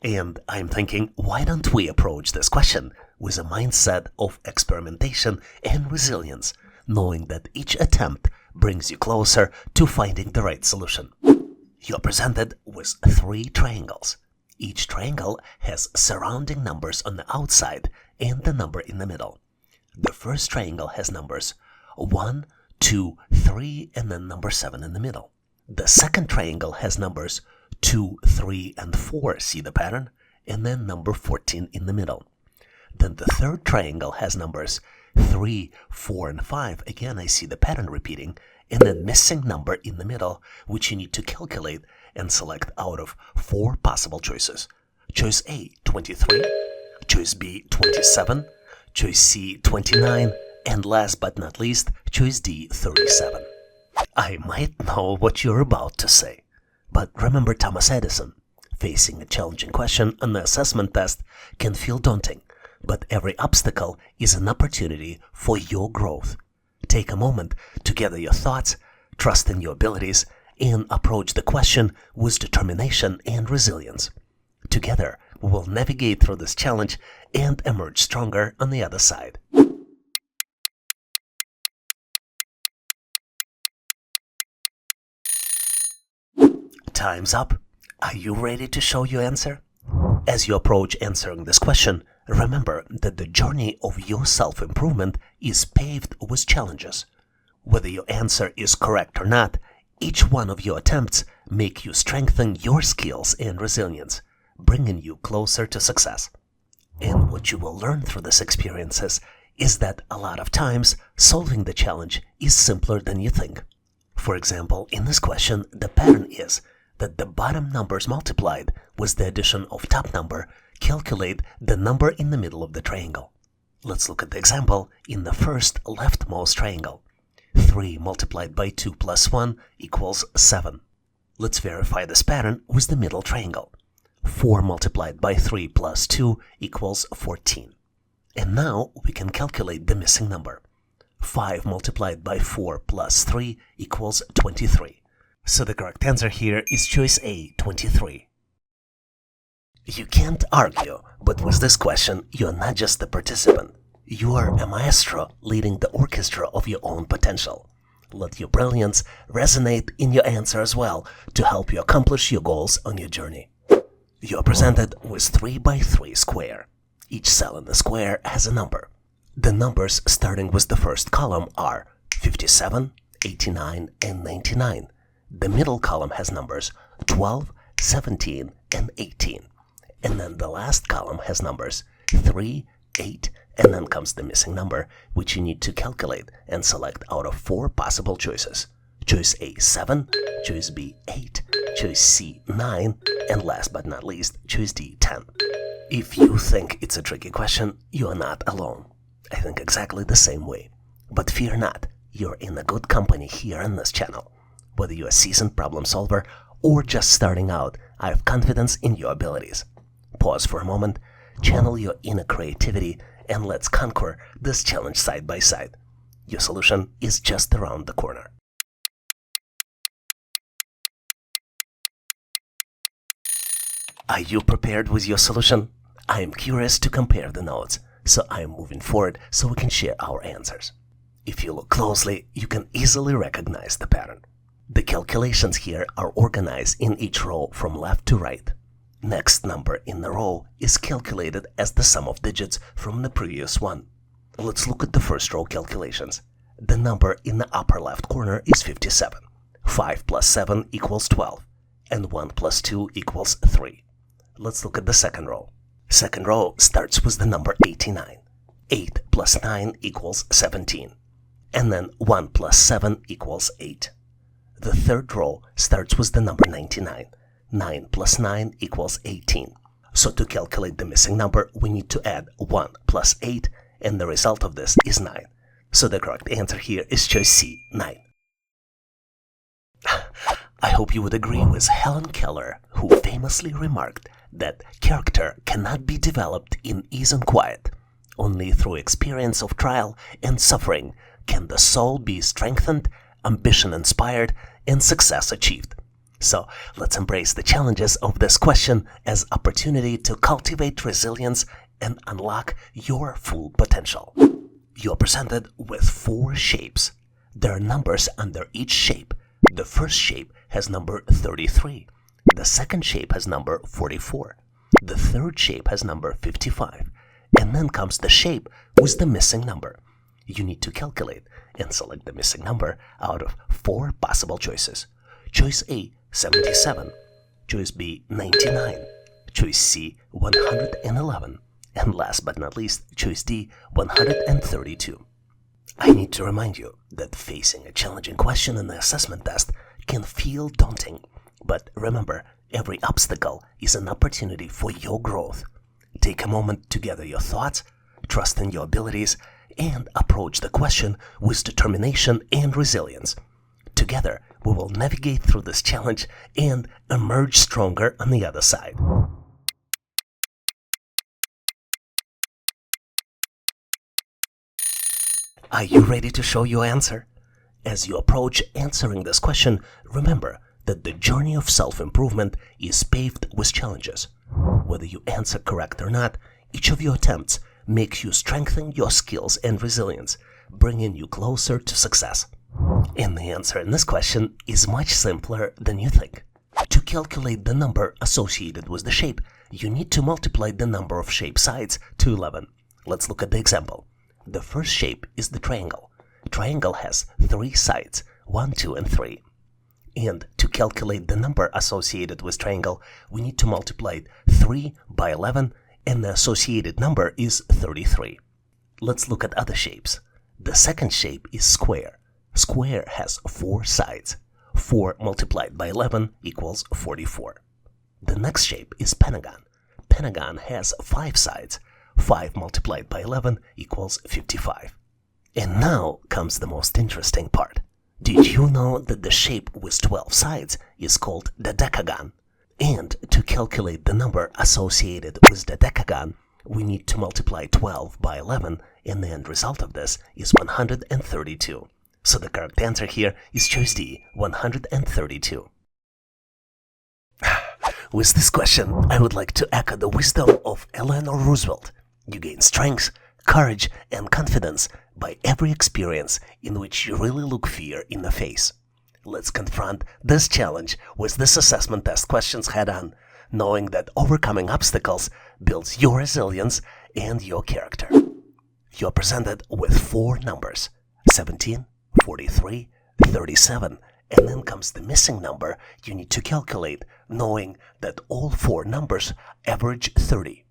And I'm thinking, why don't we approach this question with a mindset of experimentation and resilience, knowing that each attempt brings you closer to finding the right solution. You're presented with 3 triangles. Each triangle has surrounding numbers on the outside and the number in the middle. The first triangle has numbers 1, 2, 3, and then number 7 in the middle. The second triangle has numbers 2, 3, and 4, see the pattern? And then number 14 in the middle. Then the third triangle has numbers 3, 4, and 5. Again, I see the pattern repeating. And then missing number in the middle, which you need to calculate and select out of 4 possible choices. Choice A, 23. Choice B, 27. Choice C, 29. And last but not least, choice D, 37. I might know what you're about to say. But remember Thomas Edison. Facing a challenging question on the assessment test can feel daunting, but every obstacle is an opportunity for your growth. Take a moment to gather your thoughts, trust in your abilities, and approach the question with determination and resilience. Together, we will navigate through this challenge and emerge stronger on the other side. Time's up. Are you ready to show your answer? As you approach answering this question, remember that the journey of your self-improvement is paved with challenges. Whether your answer is correct or not, each one of your attempts make you strengthen your skills and resilience, bringing you closer to success. And what you will learn through these experiences is that a lot of times solving the challenge is simpler than you think. For example, in this question, the pattern is that the bottom numbers multiplied with the addition of top number calculate the number in the middle of the triangle. Let's look at the example in the first leftmost triangle. 3 multiplied by 2 plus 1 equals 7. Let's verify this pattern with the middle triangle. 4 multiplied by 3 plus 2 equals 14. And now we can calculate the missing number. 5 multiplied by 4 plus 3 equals 23. So the correct answer here is choice A, 23. You can't argue, but with this question, you're not just a participant. You are a maestro leading the orchestra of your own potential. Let your brilliance resonate in your answer as well to help you accomplish your goals on your journey. You are presented with 3 by 3 square. Each cell in the square has a number. The numbers starting with the first column are 57, 89, and 99. The middle column has numbers 12, 17, and 18. And then the last column has numbers 3, 8, and then comes the missing number, which you need to calculate and select out of 4 possible choices. Choice A, 7, choice B, 8, choice C, 9, And last but not least, choose D, 10. If you think it's a tricky question, you are not alone. I think exactly the same way. But fear not, you're in a good company here on this channel. Whether you're a seasoned problem solver or just starting out, I have confidence in your abilities. Pause for a moment, channel your inner creativity, and let's conquer this challenge side by side. Your solution is just around the corner. Are you prepared with your solution? I am curious to compare the notes, so I am moving forward so we can share our answers. If you look closely, you can easily recognize the pattern. The calculations here are organized in each row from left to right. Next number in the row is calculated as the sum of digits from the previous one. Let's look at the first row calculations. The number in the upper left corner is 57. 5 plus 7 equals 12, and 1 plus 2 equals 3. Let's look at the second row. Second row starts with the number 89. 8 plus 9 equals 17. And then 1 plus 7 equals 8. The third row starts with the number 99. 9 plus 9 equals 18. So to calculate the missing number, we need to add 1 plus 8, and the result of this is 9. So the correct answer here is choice C, 9. I hope you would agree with Helen Keller, who famously remarked that character cannot be developed in ease and quiet. Only through experience of trial and suffering can the soul be strengthened, ambition inspired, and success achieved. So let's embrace the challenges of this question as opportunity to cultivate resilience and unlock your full potential. You're presented with 4 shapes. There are numbers under each shape. The first shape has number 33. The second shape has number 44. The third shape has number 55. And then comes the shape with the missing number. You need to calculate and select the missing number out of 4 possible choices. Choice A, 77. Choice B, 99. Choice C, 111. And last but not least, choice D, 132. I need to remind you that facing a challenging question in the assessment test can feel daunting. But remember, every obstacle is an opportunity for your growth. Take a moment to gather your thoughts, trust in your abilities, and approach the question with determination and resilience. Together, we will navigate through this challenge and emerge stronger on the other side. Are you ready to show your answer? As you approach answering this question, remember that the journey of self-improvement is paved with challenges. Whether you answer correct or not, each of your attempts makes you strengthen your skills and resilience, bringing you closer to success. And the answer in this question is much simpler than you think. To calculate the number associated with the shape, you need to multiply the number of shape sides to 11. Let's look at the example. The first shape is the triangle. Triangle has 3 sides, 1, 2, and 3. And to calculate the number associated with triangle, we need to multiply 3 by 11, and the associated number is 33. Let's look at other shapes. The second shape is square. Square has 4 sides. 4 multiplied by 11 equals 44. The next shape is pentagon. Pentagon has 5 sides. 5 multiplied by 11 equals 55. And now comes the most interesting part. Did you know that the shape with 12 sides is called the decagon? And to calculate the number associated with the decagon, we need to multiply 12 by 11, and the end result of this is 132. So the correct answer here is choice D, 132. With this question, I would like to echo the wisdom of Eleanor Roosevelt. You gain strength, courage, and confidence by every experience in which you really look fear in the face. Let's confront this challenge with this assessment test questions head on, knowing that overcoming obstacles builds your resilience and your character. You're presented with 4 numbers, 17, 43, 37, and then comes the missing number you need to calculate, knowing that all 4 numbers average 30.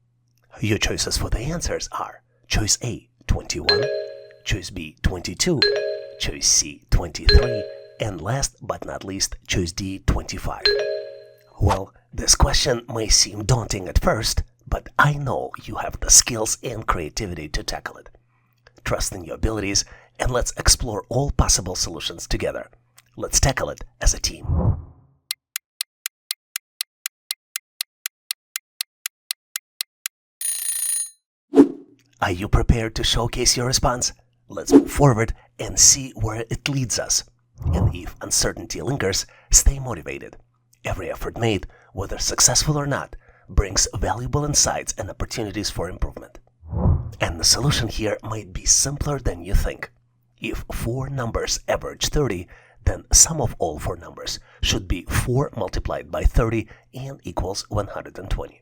Your choices for the answers are choice A, 21, choice B, 22, choice C, 23, and last but not least, choice D, 25. Well, this question may seem daunting at first, but I know you have the skills and creativity to tackle it. Trust in your abilities, and let's explore all possible solutions together. Let's tackle it as a team. Are you prepared to showcase your response? Let's move forward and see where it leads us. And if uncertainty lingers, stay motivated. Every effort made, whether successful or not, brings valuable insights and opportunities for improvement. And the solution here might be simpler than you think. If 4 numbers average 30, then sum of all 4 numbers should be 4 multiplied by 30 and equals 120.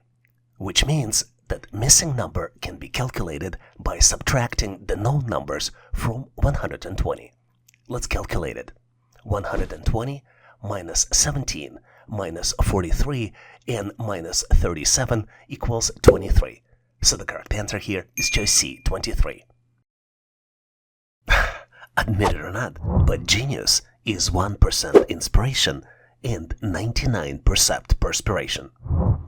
Which means that missing number can be calculated by subtracting the known numbers from 120. Let's calculate it. 120 minus 17 minus 43 and minus 37 equals 23. So the correct answer here is choice C, 23. Admit it or not, but genius is 1% inspiration and 99% perspiration.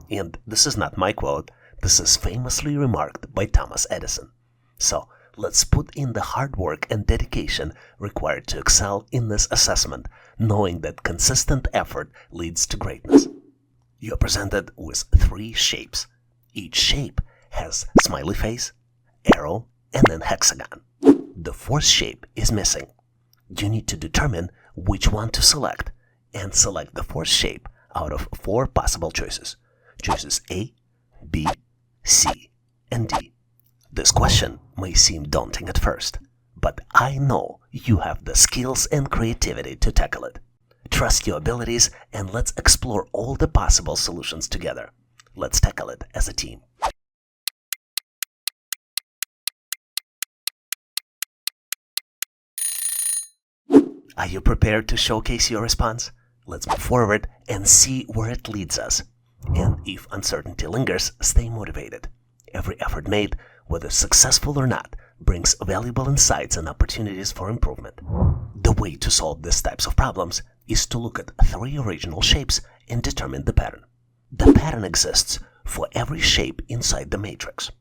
And this is not my quote, this is famously remarked by Thomas Edison. So let's put in the hard work and dedication required to excel in this assessment, knowing that consistent effort leads to greatness. You're presented with 3 shapes. Each shape has smiley face, arrow, and then hexagon. The 4th shape is missing. You need to determine which one to select, and select the 4th shape out of 4 possible choices. Choices A, B, C, and D. This question may seem daunting at first, but I know you have the skills and creativity to tackle it. Trust your abilities and let's explore all the possible solutions together. Let's tackle it as a team. Are you prepared to showcase your response? Let's move forward and see where it leads us. And if uncertainty lingers, stay motivated. Every effort made, whether successful or not, brings valuable insights and opportunities for improvement. The way to solve these types of problems is to look at 3 original shapes and determine the pattern. The pattern exists for every shape inside the matrix.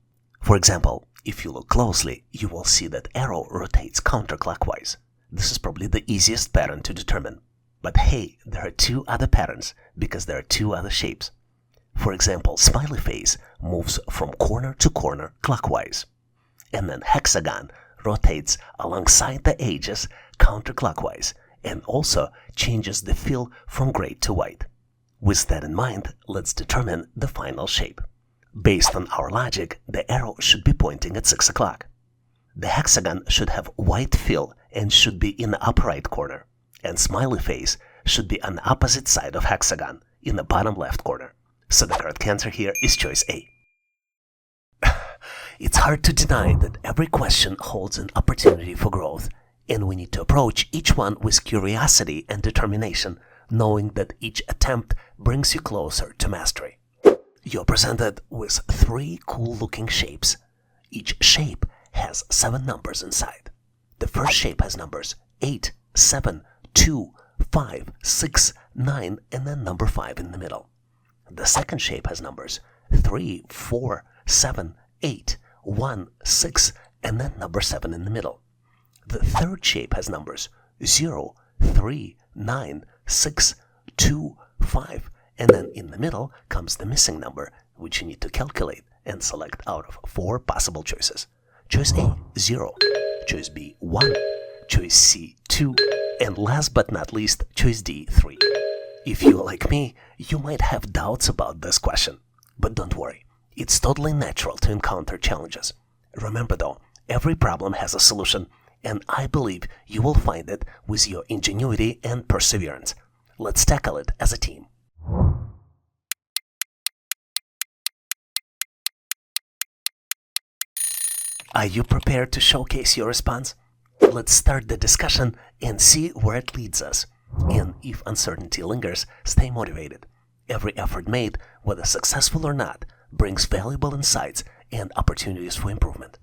For example, if you look closely, you will see that arrow rotates counterclockwise. This is probably the easiest pattern to determine. But hey, there are 2 other patterns because there are 2 other shapes. For example, smiley face moves from corner to corner clockwise. And then hexagon rotates alongside the edges counterclockwise and also changes the fill from gray to white. With that in mind, let's determine the final shape. Based on our logic, the arrow should be pointing at 6 o'clock. The hexagon should have white fill and should be in the upper right corner. And smiley face should be on the opposite side of hexagon in the bottom left corner. So the correct answer here is choice A. It's hard to deny that every question holds an opportunity for growth, and we need to approach each one with curiosity and determination, knowing that each attempt brings you closer to mastery. You're presented with 3 cool-looking shapes. Each shape has 7 numbers inside. The first shape has numbers 8, 7, 2, 5, 6, 9, and then number 5 in the middle. The second shape has numbers 3, 4, 7, 8, 1, 6, and then number 7 in the middle. The third shape has numbers 0, 3, 9, 6, 2, 5, and then in the middle comes the missing number, which you need to calculate and select out of 4 possible choices. Choice A, 0. Choice B, 1. Choice C, 2. And last but not least, choice D, 3. If you're like me, you might have doubts about this question. But don't worry, it's totally natural to encounter challenges. Remember though, every problem has a solution, and I believe you will find it with your ingenuity and perseverance. Let's tackle it as a team. Are you prepared to showcase your response? Let's start the discussion and see where it leads us. And if uncertainty lingers, stay motivated. Every effort made, whether successful or not, brings valuable insights and opportunities for improvement.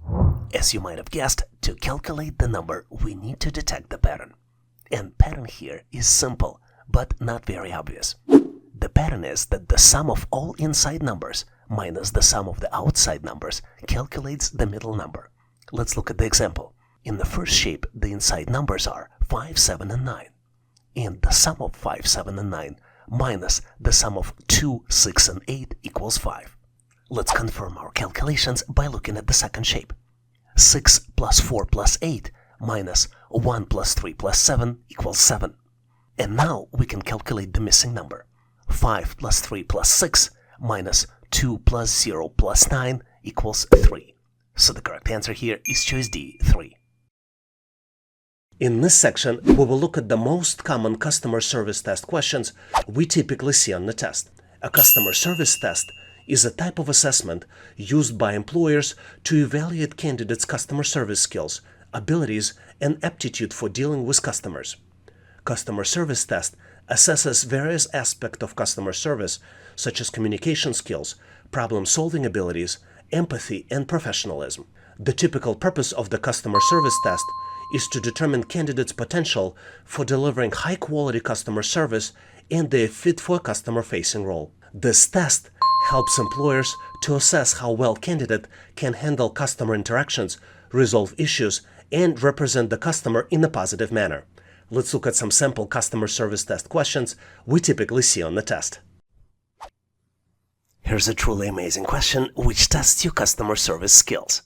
As you might have guessed, to calculate the number, we need to detect the pattern. And pattern here is simple, but not very obvious. The pattern is that the sum of all inside numbers minus the sum of the outside numbers calculates the middle number. Let's look at the example. In the first shape, the inside numbers are 5, 7, and 9. And the sum of 5, 7, and 9 minus the sum of 2, 6, and 8 equals 5. Let's confirm our calculations by looking at the second shape. 6 plus 4 plus 8 minus 1 plus 3 plus 7 equals 7. And now we can calculate the missing number. 5 plus 3 plus 6 minus 2 plus 0 plus 9 equals 3. So the correct answer here is choice D, 3. In this section, we will look at the most common customer service test questions we typically see on the test. A customer service test is a type of assessment used by employers to evaluate candidates' customer service skills, abilities, and aptitude for dealing with customers. Customer service test assesses various aspects of customer service, such as communication skills, problem-solving abilities, empathy, and professionalism. The typical purpose of the customer service test is to determine candidates' potential for delivering high-quality customer service and their fit for a customer-facing role. This test helps employers to assess how well a candidate can handle customer interactions, resolve issues, and represent the customer in a positive manner. Let's look at some sample customer service test questions we typically see on the test. Here's a truly amazing question which tests your customer service skills.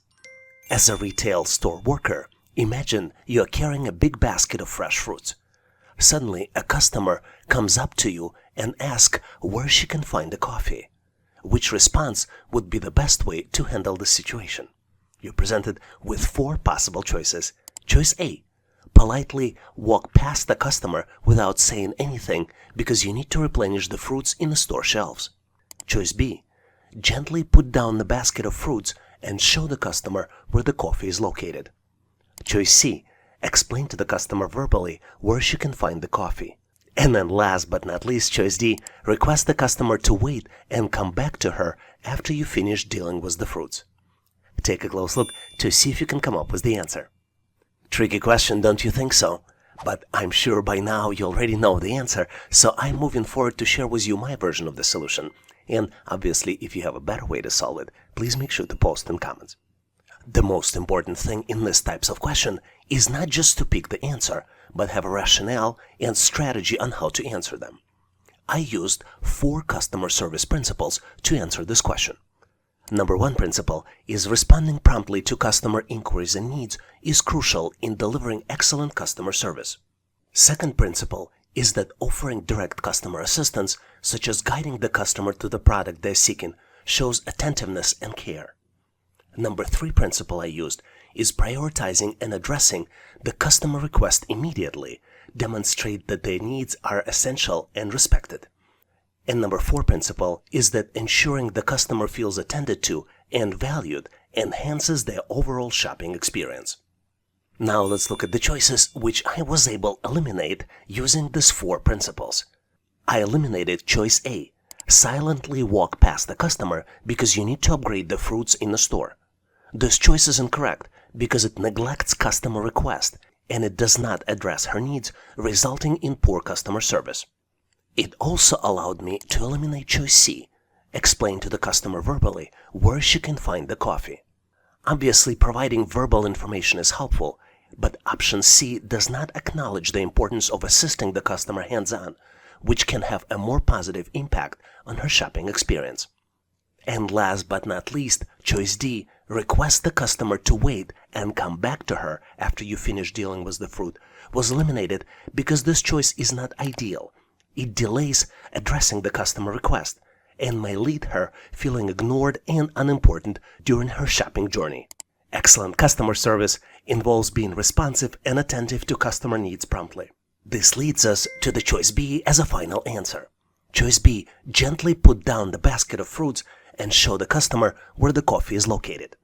As a retail store worker, imagine you're carrying a big basket of fresh fruits. Suddenly, a customer comes up to you and asks where she can find a coffee. Which response would be the best way to handle the situation? You're presented with 4 possible choices. Choice A: politely walk past the customer without saying anything because you need to replenish the fruits in the store shelves. Choice B: gently put down the basket of fruits and show the customer where the coffee is located. Choice C: explain to the customer verbally where she can find the coffee. And then last but not least, choice D: request the customer to wait and come back to her after you finish dealing with the fruits. Take a close look to see if you can come up with the answer. Tricky question, don't you think so? But I'm sure by now you already know the answer, so I'm moving forward to share with you my version of the solution. And obviously, if you have a better way to solve it, please make sure to post in comments. The most important thing in these types of question is not just to pick the answer, but have a rationale and strategy on how to answer them. I used 4 customer service principles to answer this question. Number 1 principle is responding promptly to customer inquiries and needs is crucial in delivering excellent customer service. Second principle is that offering direct customer assistance, such as guiding the customer to the product they're seeking, shows attentiveness and care. Number 3 principle I used is prioritizing and addressing the customer request immediately, demonstrate that their needs are essential and respected. And number 4 principle is that ensuring the customer feels attended to and valued enhances their overall shopping experience. Now let's look at the choices which I was able to eliminate using these 4 principles. I eliminated choice A: silently walk past the customer because you need to upgrade the fruits in the store. This choice is incorrect because it neglects customer request and it does not address her needs, resulting in poor customer service. It also allowed me to eliminate choice C: explain to the customer verbally where she can find the coffee. Obviously, providing verbal information is helpful, but option C does not acknowledge the importance of assisting the customer hands-on, which can have a more positive impact on her shopping experience. And last but not least, choice D: request the customer to wait and come back to her after you finish dealing with the fruit, was eliminated because this choice is not ideal. It delays addressing the customer request and may lead her feeling ignored and unimportant during her shopping journey. Excellent customer service involves being responsive and attentive to customer needs promptly. This leads us to the choice B as a final answer. Choice B: gently put down the basket of fruits and show the customer where the coffee is located.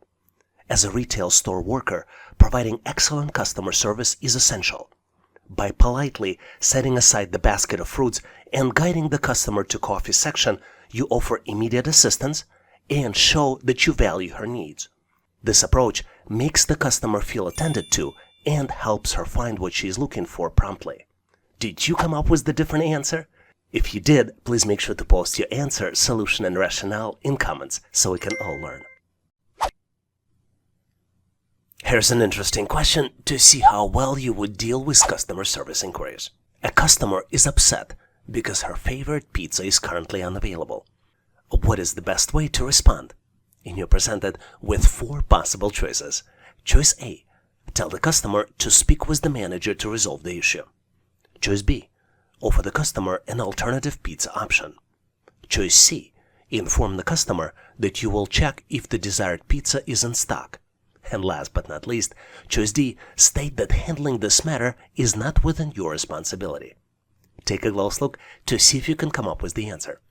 As a retail store worker, providing excellent customer service is essential. By politely setting aside the basket of fruits and guiding the customer to coffee section, you offer immediate assistance and show that you value her needs. This approach makes the customer feel attended to and helps her find what she is looking for promptly. Did you come up with the different answer? If you did, please make sure to post your answer, solution, and rationale in comments so we can all learn. Here's an interesting question to see how well you would deal with customer service inquiries. A customer is upset because her favorite pizza is currently unavailable. What is the best way to respond? And you're presented with 4 possible choices. Choice A. Tell the customer to speak with the manager to resolve the issue. Choice B. Offer the customer an alternative pizza option. Choice C. Inform the customer that you will check if the desired pizza is in stock. And last but not least, choice D. State that handling this matter is not within your responsibility. Take a close look to see if you can come up with the answer.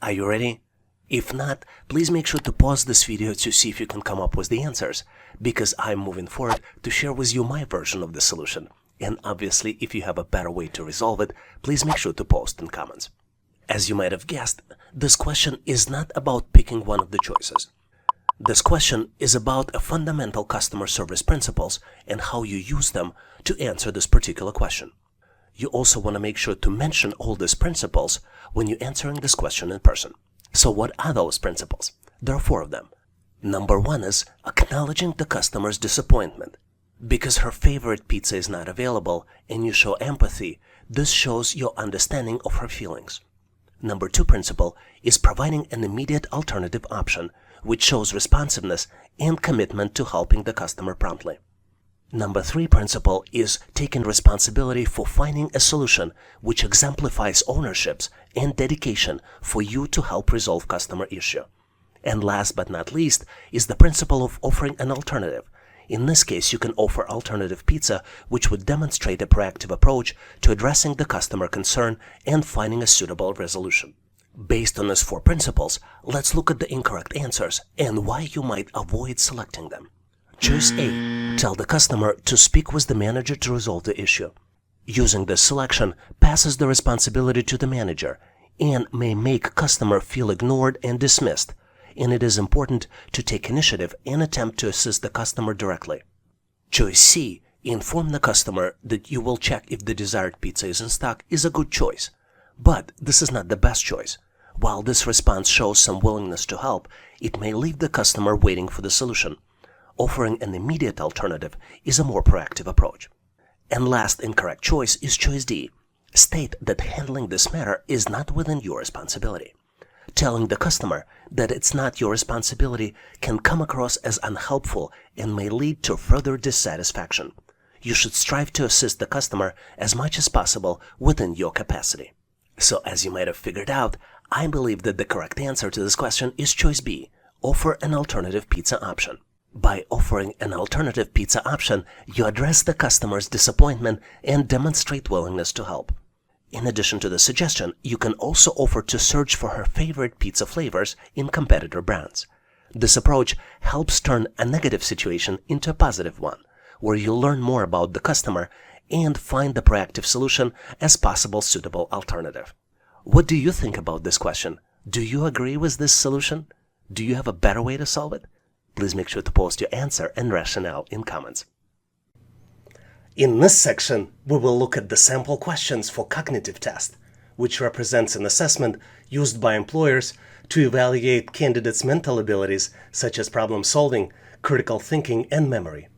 Are you ready? If not, please make sure to pause this video to see if you can come up with the answers, because I'm moving forward to share with you my version of the solution. And obviously, if you have a better way to resolve it, please make sure to post in comments. As you might have guessed, this question is not about picking one of the choices. This question is about a fundamental customer service principles and how you use them to answer this particular question. You also want to make sure to mention all these principles when you're answering this question in person. So what are those principles? There are 4 of them. Number 1 is acknowledging the customer's disappointment. Because her favorite pizza is not available and you show empathy, this shows your understanding of her feelings. Number 2 principle is providing an immediate alternative option, which shows responsiveness and commitment to helping the customer promptly. Number 3 principle is taking responsibility for finding a solution, which exemplifies ownerships and dedication for you to help resolve customer issue. And last but not least is the principle of offering an alternative. In this case, you can offer alternative pizza, which would demonstrate a proactive approach to addressing the customer concern and finding a suitable resolution. Based on these 4 principles, let's look at the incorrect answers and why you might avoid selecting them. Choice A. Tell the customer to speak with the manager to resolve the issue. Using this selection passes the responsibility to the manager and may make customer feel ignored and dismissed, and it is important to take initiative and attempt to assist the customer directly. Choice C. Inform the customer that you will check if the desired pizza is in stock is a good choice. But this is not the best choice. While this response shows some willingness to help, it may leave the customer waiting for the solution. Offering an immediate alternative is a more proactive approach. And last incorrect choice is choice D. State that handling this matter is not within your responsibility. Telling the customer that it's not your responsibility can come across as unhelpful and may lead to further dissatisfaction. You should strive to assist the customer as much as possible within your capacity. So as you might have figured out, I believe that the correct answer to this question is choice B. Offer an alternative pizza option. By offering an alternative pizza option, you address the customer's disappointment and demonstrate willingness to help. In addition to the suggestion, you can also offer to search for her favorite pizza flavors in competitor brands. This approach helps turn a negative situation into a positive one, where you learn more about the customer and find the proactive solution as possible suitable alternative. What do you think about this question? Do you agree with this solution? Do you have a better way to solve it? Please make sure to post your answer and rationale in comments. In this section, we will look at the sample questions for cognitive test, which represents an assessment used by employers to evaluate candidates' mental abilities such as problem solving, critical thinking, and memory.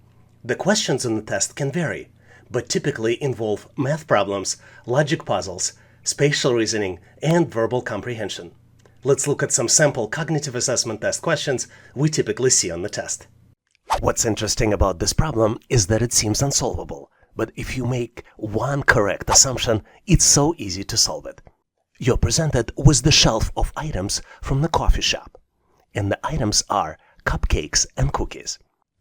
The questions in the test can vary, but typically involve math problems, logic puzzles, spatial reasoning, and verbal comprehension. Let's look at some sample cognitive assessment test questions we typically see on the test. What's interesting about this problem is that it seems unsolvable, but if you make one correct assumption, it's so easy to solve it. You're presented with the shelf of items from the coffee shop, and the items are cupcakes and cookies.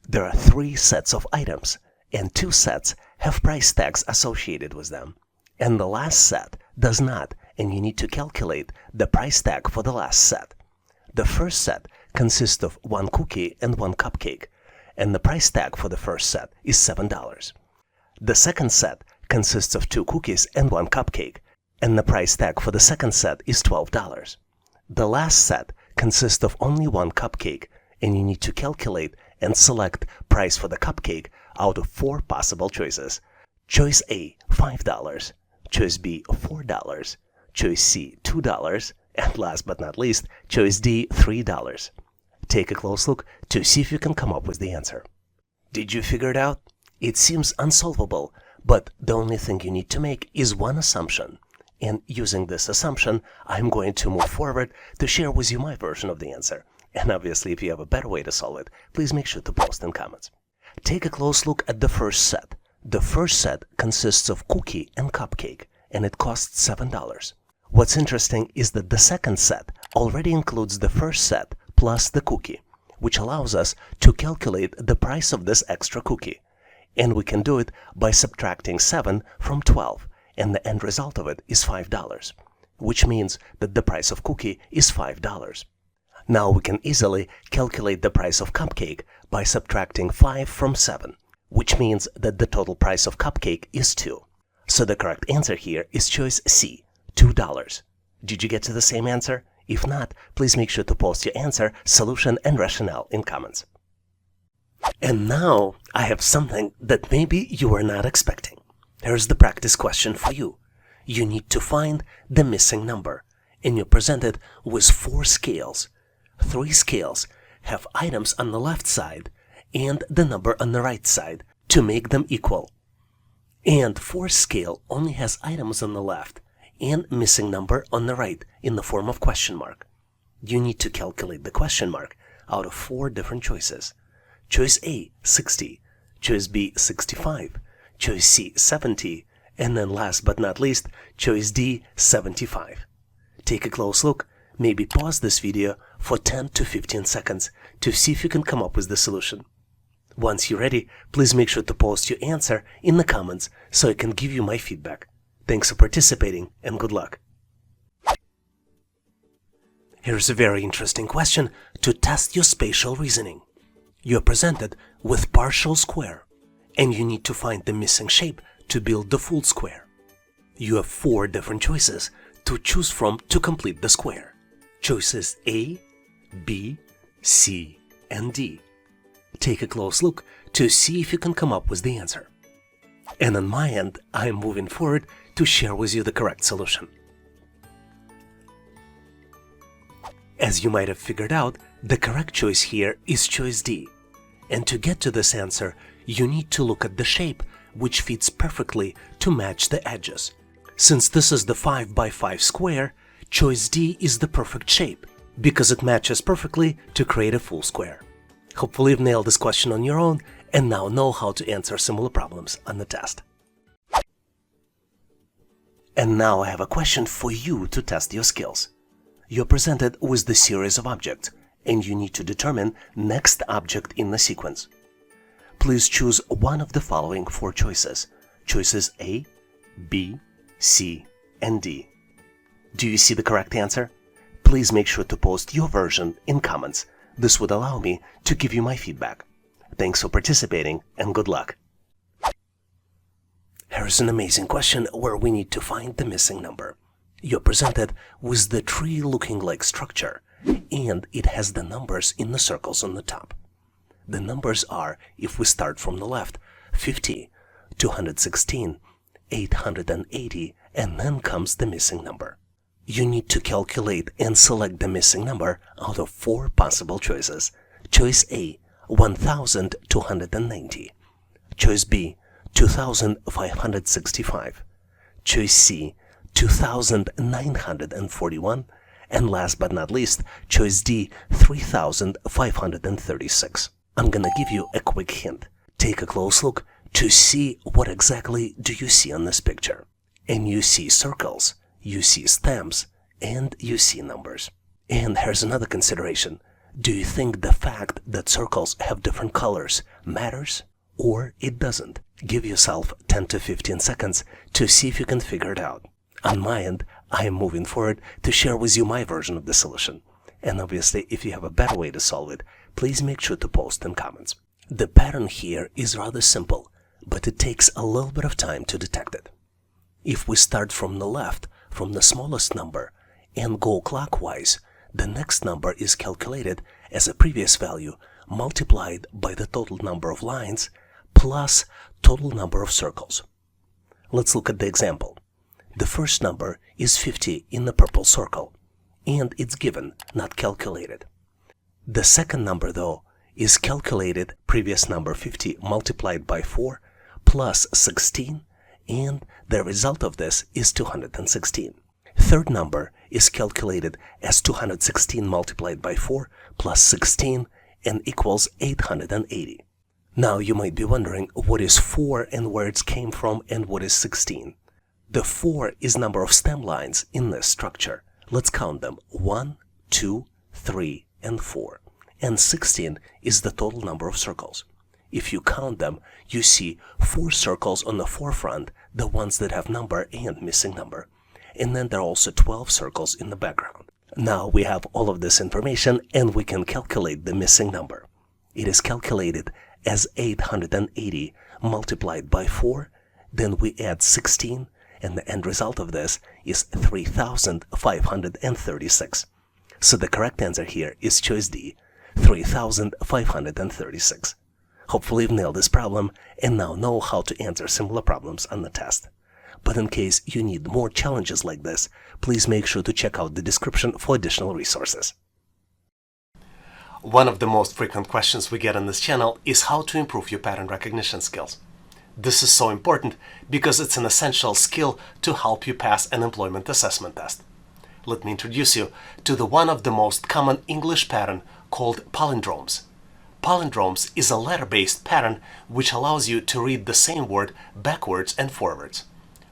There are 3 sets of items, and 2 sets have price tags associated with them, and the last set does not, and you need to calculate the price tag for the last set. The first set consists of 1 cookie and 1 cupcake, and the price tag for the first set is $7. The second set consists of 2 cookies and 1 cupcake, and the price tag for the second set is $12. The last set consists of only 1 cupcake, and you need to calculate and select price for the cupcake out of 4 possible choices. Choice A, $5. Choice B, $4. choice C, $2, and last but not least, choice D, $3. Take a close look to see if you can come up with the answer. Did you figure it out? It seems unsolvable, but the only thing you need to make is one assumption. And using this assumption, I'm going to move forward to share with you my version of the answer. And obviously, if you have a better way to solve it, please make sure to post in comments. Take a close look at the first set. The first set consists of cookie and cupcake, and it costs $7. What's interesting is that the second set already includes the first set plus the cookie, which allows us to calculate the price of this extra cookie. And we can do it by subtracting 7 from 12, and the end result of it is $5, which means that the price of cookie is $5. Now we can easily calculate the price of cupcake by subtracting 5 from 7, which means that the total price of cupcake is 2. So the correct answer here is choice C, $2. Did you get to the same answer? If not, please make sure to post your answer, solution, and rationale in comments. And now I have something that maybe you were not expecting. Here's the practice question for you. You need to find the missing number, and you're presented with 4 scales. 3 scales have items on the left side and the number on the right side to make them equal. And 4th scale only has items on the left and missing number on the right in the form of question mark. You need to calculate the question mark out of 4 different choices. Choice A, 60, choice B, 65, choice C, 70, and then last but not least, choice D, 75. Take a close look, maybe pause this video for 10 to 15 seconds to see if you can come up with the solution. Once you're ready, please make sure to post your answer in the comments so I can give you my feedback. Thanks for participating and good luck. Here's a very interesting question to test your spatial reasoning. You're presented with partial square, and you need to find the missing shape to build the full square. You have 4 different choices to choose from to complete the square. Choices A, B, C, and D. Take a close look to see if you can come up with the answer. And on my end, I'm moving forward to share with you the correct solution. As you might have figured out, the correct choice here is choice D. And to get to this answer, you need to look at the shape, which fits perfectly to match the edges. Since this is the 5 by 5 square, choice D is the perfect shape, because it matches perfectly to create a full square. Hopefully you've nailed this question on your own and now know how to answer similar problems on the test. And now I have a question for you to test your skills. You're presented with the series of objects, and you need to determine next object in the sequence. Please choose one of the following 4 choices. Choices A, B, C, and D. Do you see the correct answer? Please make sure to post your version in comments. This would allow me to give you my feedback. Thanks for participating and good luck. Here's an amazing question where we need to find the missing number. You're presented with the tree-looking like structure, and it has the numbers in the circles on the top. The numbers are, if we start from the left, 50, 216, 880, and then comes the missing number. You need to calculate and select the missing number out of 4 possible choices. Choice A, 1290. Choice B, 2565. Choice C, 2941. And last but not least, choice D, 3536. I'm gonna give you a quick hint. Take a close look to see what exactly do you see on this picture. And you see circles, you see stems, and you see numbers. And here's another consideration. Do you think the fact that circles have different colors matters? Or it doesn't? Give yourself 10 to 15 seconds to see if you can figure it out. On my end, I am moving forward to share with you my version of the solution. And obviously, if you have a better way to solve it, please make sure to post in comments. The pattern here is rather simple, but it takes a little bit of time to detect it. If we start from the left, from the smallest number, and go clockwise, the next number is calculated as a previous value multiplied by the total number of lines plus total number of circles. Let's look at the example. The first number is 50 in the purple circle, and it's given, not calculated. The second number, though, is calculated previous number 50 multiplied by 4 plus 16, and the result of this is 216. Third number is calculated as 216 multiplied by 4 plus 16 and equals 880. Now you might be wondering what is 4 and where it came from and what is 16. The 4 is number of stem lines in this structure. Let's count them. 1, 2, 3, and 4. And 16 is the total number of circles. If you count them, you see 4 circles on the forefront, the ones that have number and missing number. And then there are also 12 circles in the background. Now we have all of this information and we can calculate the missing number. It is calculated as 880 multiplied by 4, then we add 16, and the end result of this is 3,536. So the correct answer here is choice D, 3,536. Hopefully you've nailed this problem and now know how to answer similar problems on the test. But in case you need more challenges like this, please make sure to check out the description for additional resources. One of the most frequent questions we get on this channel is how to improve your pattern recognition skills. This is so important because it's an essential skill to help you pass an employment assessment test. Let me introduce you to one of the most common English pattern called palindromes. Palindromes is a letter-based pattern which allows you to read the same word backwards and forwards.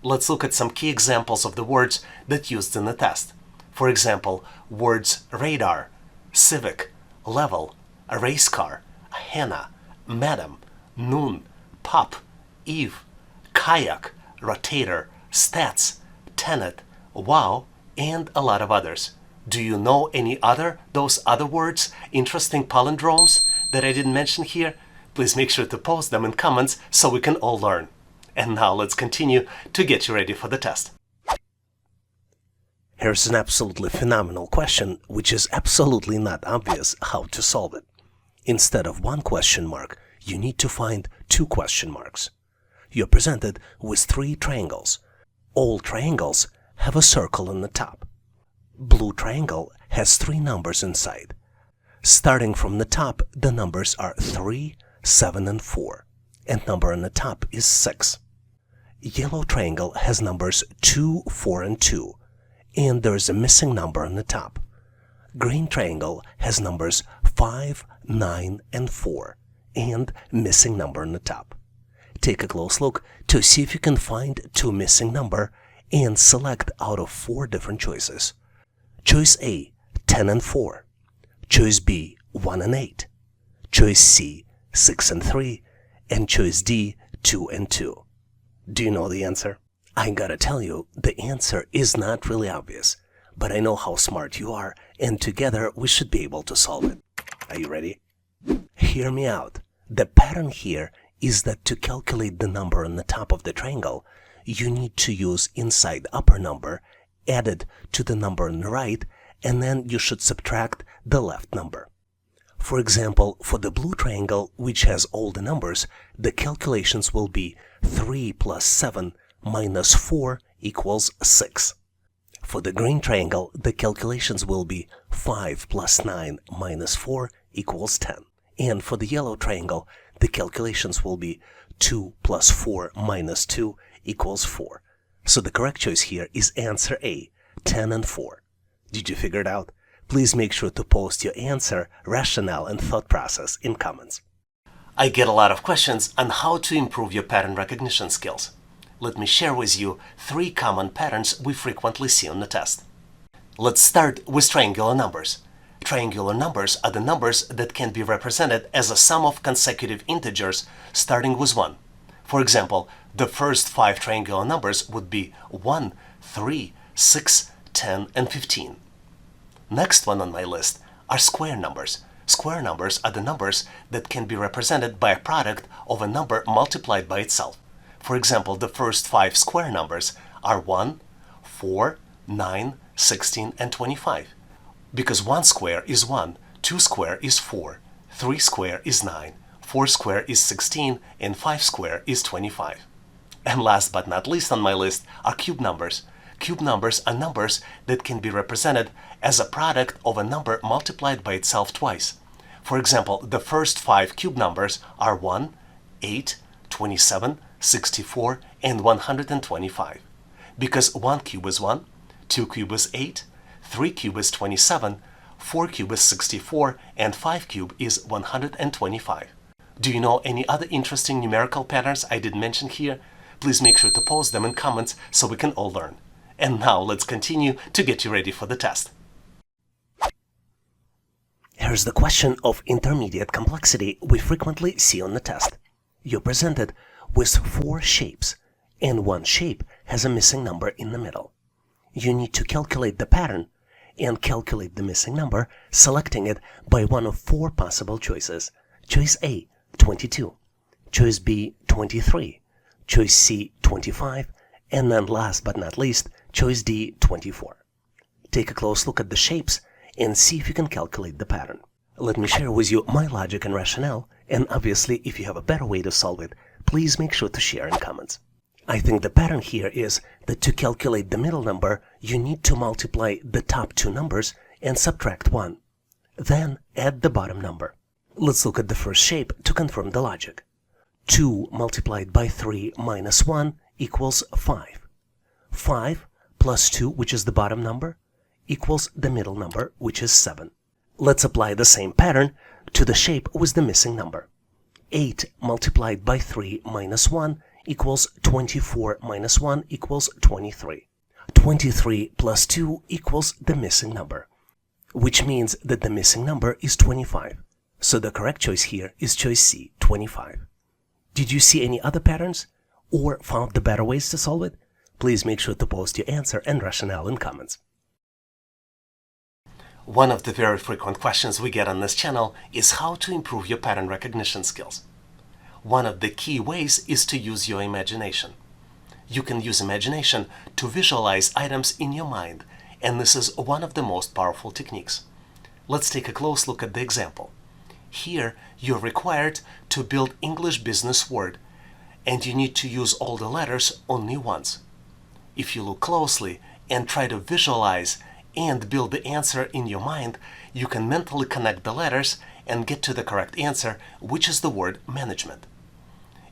Let's look at some key examples of the words that used in the test. For example, words radar, civic, level, a race car, henna, madam, noon, pop, eve, kayak, rotator, stats, tenet, wow, and a lot of others. Do you know any those other words, interesting palindromes that I didn't mention here? Please make sure to post them in comments so we can all learn. And now let's continue to get you ready for the test. Here's an absolutely phenomenal question, which is absolutely not obvious how to solve it. Instead of one question mark, you need to find 2 question marks. You're presented with 3 triangles. All triangles have a circle on the top. Blue triangle has 3 numbers inside. Starting from the top, the numbers are 3, 7, and 4, and number on the top is 6. Yellow triangle has numbers 2, 4, and 2. And there is a missing number on the top. Green triangle has numbers 5, 9, and 4, and missing number on the top. Take a close look to see if you can find 2 missing number and select out of 4 different choices. Choice A, 10 and 4. Choice B, 1 and 8. Choice C, 6 and 3. And choice D, 2 and 2. Do you know the answer? I gotta tell you, the answer is not really obvious, but I know how smart you are, and together we should be able to solve it. Are you ready? Hear me out. The pattern here is that to calculate the number on the top of the triangle, you need to use inside upper number added to the number on the right, and then you should subtract the left number. For example, for the blue triangle, which has all the numbers, the calculations will be 3 plus 7 minus 4 equals 6. For the green triangle, the calculations will be 5 plus 9 minus 4 equals 10. And for the yellow triangle, the calculations will be 2 plus 4 minus 2 equals 4. So the correct choice here is answer A, 10 and 4. Did you figure it out? Please make sure to post your answer, rationale, and thought process in comments. I get a lot of questions on how to improve your pattern recognition skills. Let me share with you 3 common patterns we frequently see on the test. Let's start with triangular numbers. Triangular numbers are the numbers that can be represented as a sum of consecutive integers starting with 1. For example, the first 5 triangular numbers would be 1, 3, 6, 10, and 15. Next one on my list are square numbers. Square numbers are the numbers that can be represented by a product of a number multiplied by itself. For example, the first 5 square numbers are 1, 4, 9, 16, and 25. Because 1 square is 1, 2 square is 4, 3 square is 9, 4 square is 16, and 5 square is 25. And last but not least on my list are cube numbers. Cube numbers are numbers that can be represented as a product of a number multiplied by itself twice. For example, the first 5 cube numbers are 1, 8, 27, 64, and 125. Because 1 cube is 1, 2 cube is 8, 3 cube is 27, 4 cube is 64, and 5 cube is 125. Do you know any other interesting numerical patterns I didn't mention here? Please make sure to post them in comments so we can all learn. And now let's continue to get you ready for the test. Here's the question of intermediate complexity we frequently see on the test. You're presented with 4 shapes, and one shape has a missing number in the middle. You need to calculate the pattern and calculate the missing number, selecting it by one of 4 possible choices. Choice A, 22. Choice B, 23. Choice C, 25. And then last but not least, choice D, 24. Take a close look at the shapes and see if you can calculate the pattern. Let me share with you my logic and rationale, and obviously if you have a better way to solve it, please make sure to share in comments. I think the pattern here is that to calculate the middle number, you need to multiply the top 2 numbers and subtract 1. Then add the bottom number. Let's look at the first shape to confirm the logic. 2 multiplied by 3 minus 1 equals 5. 5 plus 2, which is the bottom number, equals the middle number, which is 7. Let's apply the same pattern to the shape with the missing number. 8 multiplied by 3 minus 1 equals 24 minus 1 equals 23. 23 plus 2 equals the missing number, which means that the missing number is 25. So the correct choice here is choice C, 25. Did you see any other patterns or found the better ways to solve it? Please make sure to post your answer and rationale in comments. One of the very frequent questions we get on this channel is how to improve your pattern recognition skills. One of the key ways is to use your imagination. You can use imagination to visualize items in your mind, and this is one of the most powerful techniques. Let's take a close look at the example. Here, you're required to build English business word, and you need to use all the letters only once. If you look closely and try to visualize and build the answer in your mind, you can mentally connect the letters and get to the correct answer, which is the word management.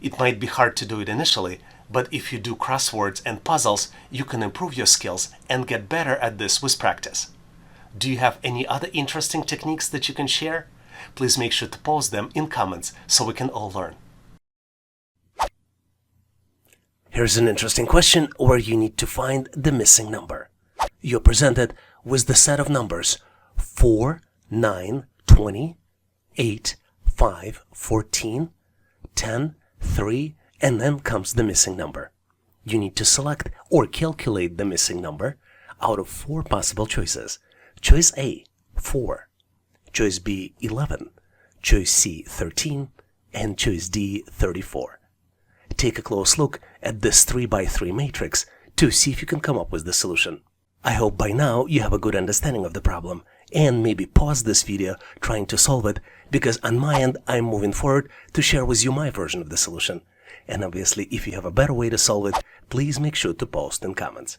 It might be hard to do it initially, but if you do crosswords and puzzles, you can improve your skills and get better at this with practice. Do you have any other interesting techniques that you can share? Please make sure to post them in comments so we can all learn. Here's an interesting question where you need to find the missing number. You're presented with the set of numbers 4, 9, 20, 8, 5, 14, 10, 3, and then comes the missing number. You need to select or calculate the missing number out of 4 possible choices. Choice A, 4. Choice B, 11. Choice C, 13. And choice D, 34. Take a close look at this 3x3 matrix to see if you can come up with the solution. I hope by now you have a good understanding of the problem, and maybe pause this video trying to solve it, because on my end I'm moving forward to share with you my version of the solution. And obviously if you have a better way to solve it, please make sure to post in comments.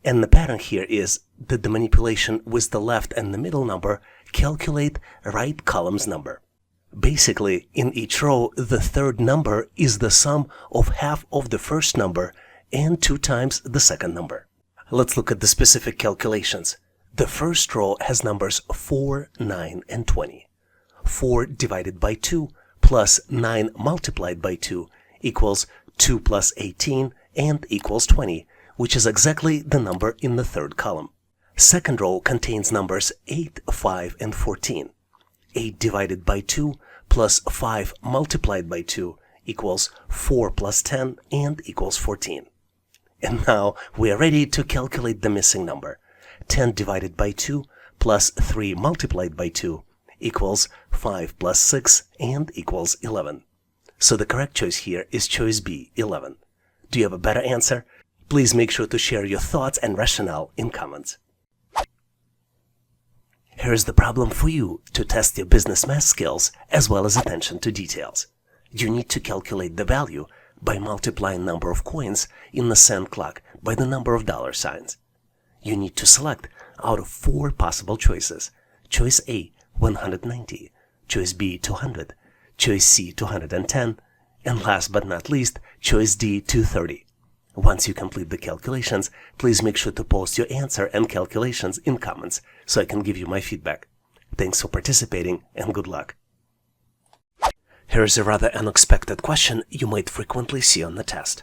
And the pattern here is that the manipulation with the left and the middle number calculate right column's number. Basically, in each row, the third number is the sum of half of the first number and 2 times the second number. Let's look at the specific calculations. The first row has numbers 4, 9, and 20. 4 divided by 2 plus 9 multiplied by 2 equals 2 plus 18 and equals 20, which is exactly the number in the third column. Second row contains numbers 8, 5, and 14. 8 divided by 2 plus 5 multiplied by 2 equals 4 plus 10 and equals 14. And now we are ready to calculate the missing number. 10 divided by 2 plus 3 multiplied by 2 equals 5 plus 6 and equals 11. So the correct choice here is choice B, 11. Do you have a better answer? Please make sure to share your thoughts and rationale in comments. Here's the problem for you to test your business math skills as well as attention to details. You need to calculate the value by multiplying number of coins in the cent clock by the number of dollar signs. You need to select out of 4 possible choices. Choice A, 190. Choice B, 200. Choice C, 210. And last but not least, choice D, 230. Once you complete the calculations, please make sure to post your answer and calculations in comments so I can give you my feedback. Thanks for participating and good luck. Here's a rather unexpected question you might frequently see on the test.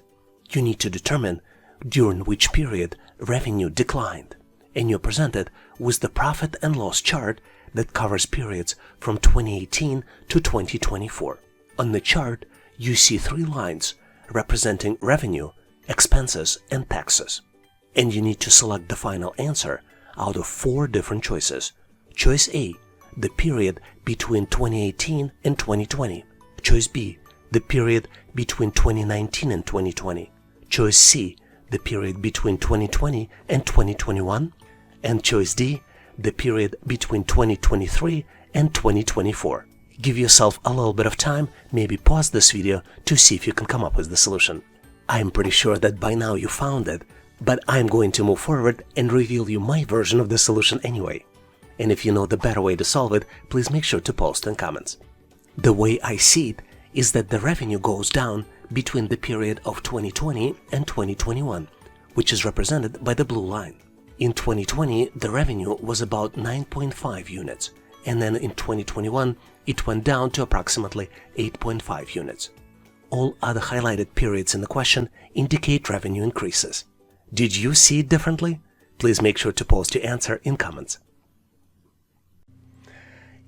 You need to determine during which period revenue declined, and you're presented with the profit and loss chart that covers periods from 2018 to 2024. On the chart, you see 3 lines representing revenue, expenses, and taxes. And you need to select the final answer out of 4 different choices. Choice A, the period between 2018 and 2020. Choice B, the period between 2019 and 2020. Choice C, the period between 2020 and 2021. And choice D, the period between 2023 and 2024. Give yourself a little bit of time, maybe pause this video to see if you can come up with the solution. I'm pretty sure that by now you found it, but I'm going to move forward and reveal you my version of the solution anyway. And if you know the better way to solve it, please make sure to post in comments. The way I see it is that the revenue goes down between the period of 2020 and 2021, which is represented by the blue line. In 2020, the revenue was about 9.5 units, and then in 2021, it went down to approximately 8.5 units. All other highlighted periods in the question indicate revenue increases. Did you see it differently? Please make sure to post your answer in comments.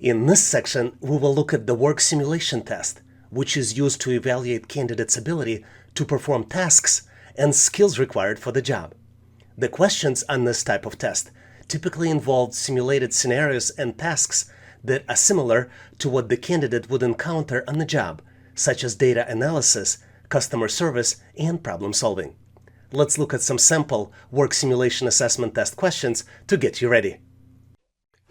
In this section, we will look at the work simulation test, which is used to evaluate candidates' ability to perform tasks and skills required for the job. The questions on this type of test typically involve simulated scenarios and tasks that are similar to what the candidate would encounter on the job, such as data analysis, customer service, and problem solving. Let's look at some sample work simulation assessment test questions to get you ready.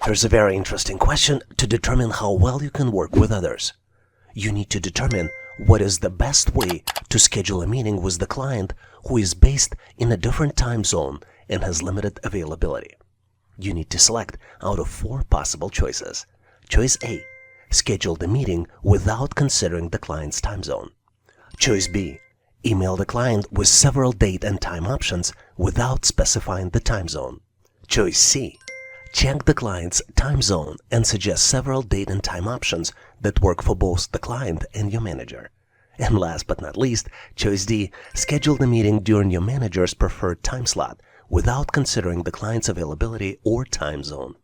Here's a very interesting question to determine how well you can work with others. You need to determine what is the best way to schedule a meeting with the client who is based in a different time zone and has limited availability. You need to select out of 4 possible choices. Choice A, schedule the meeting without considering the client's time zone. Choice B, email the client with several date and time options without specifying the time zone. Choice C, check the client's time zone and suggest several date and time options that work for both the client and your manager. And last but not least, choice D, schedule the meeting during your manager's preferred time slot without considering the client's availability or time zone.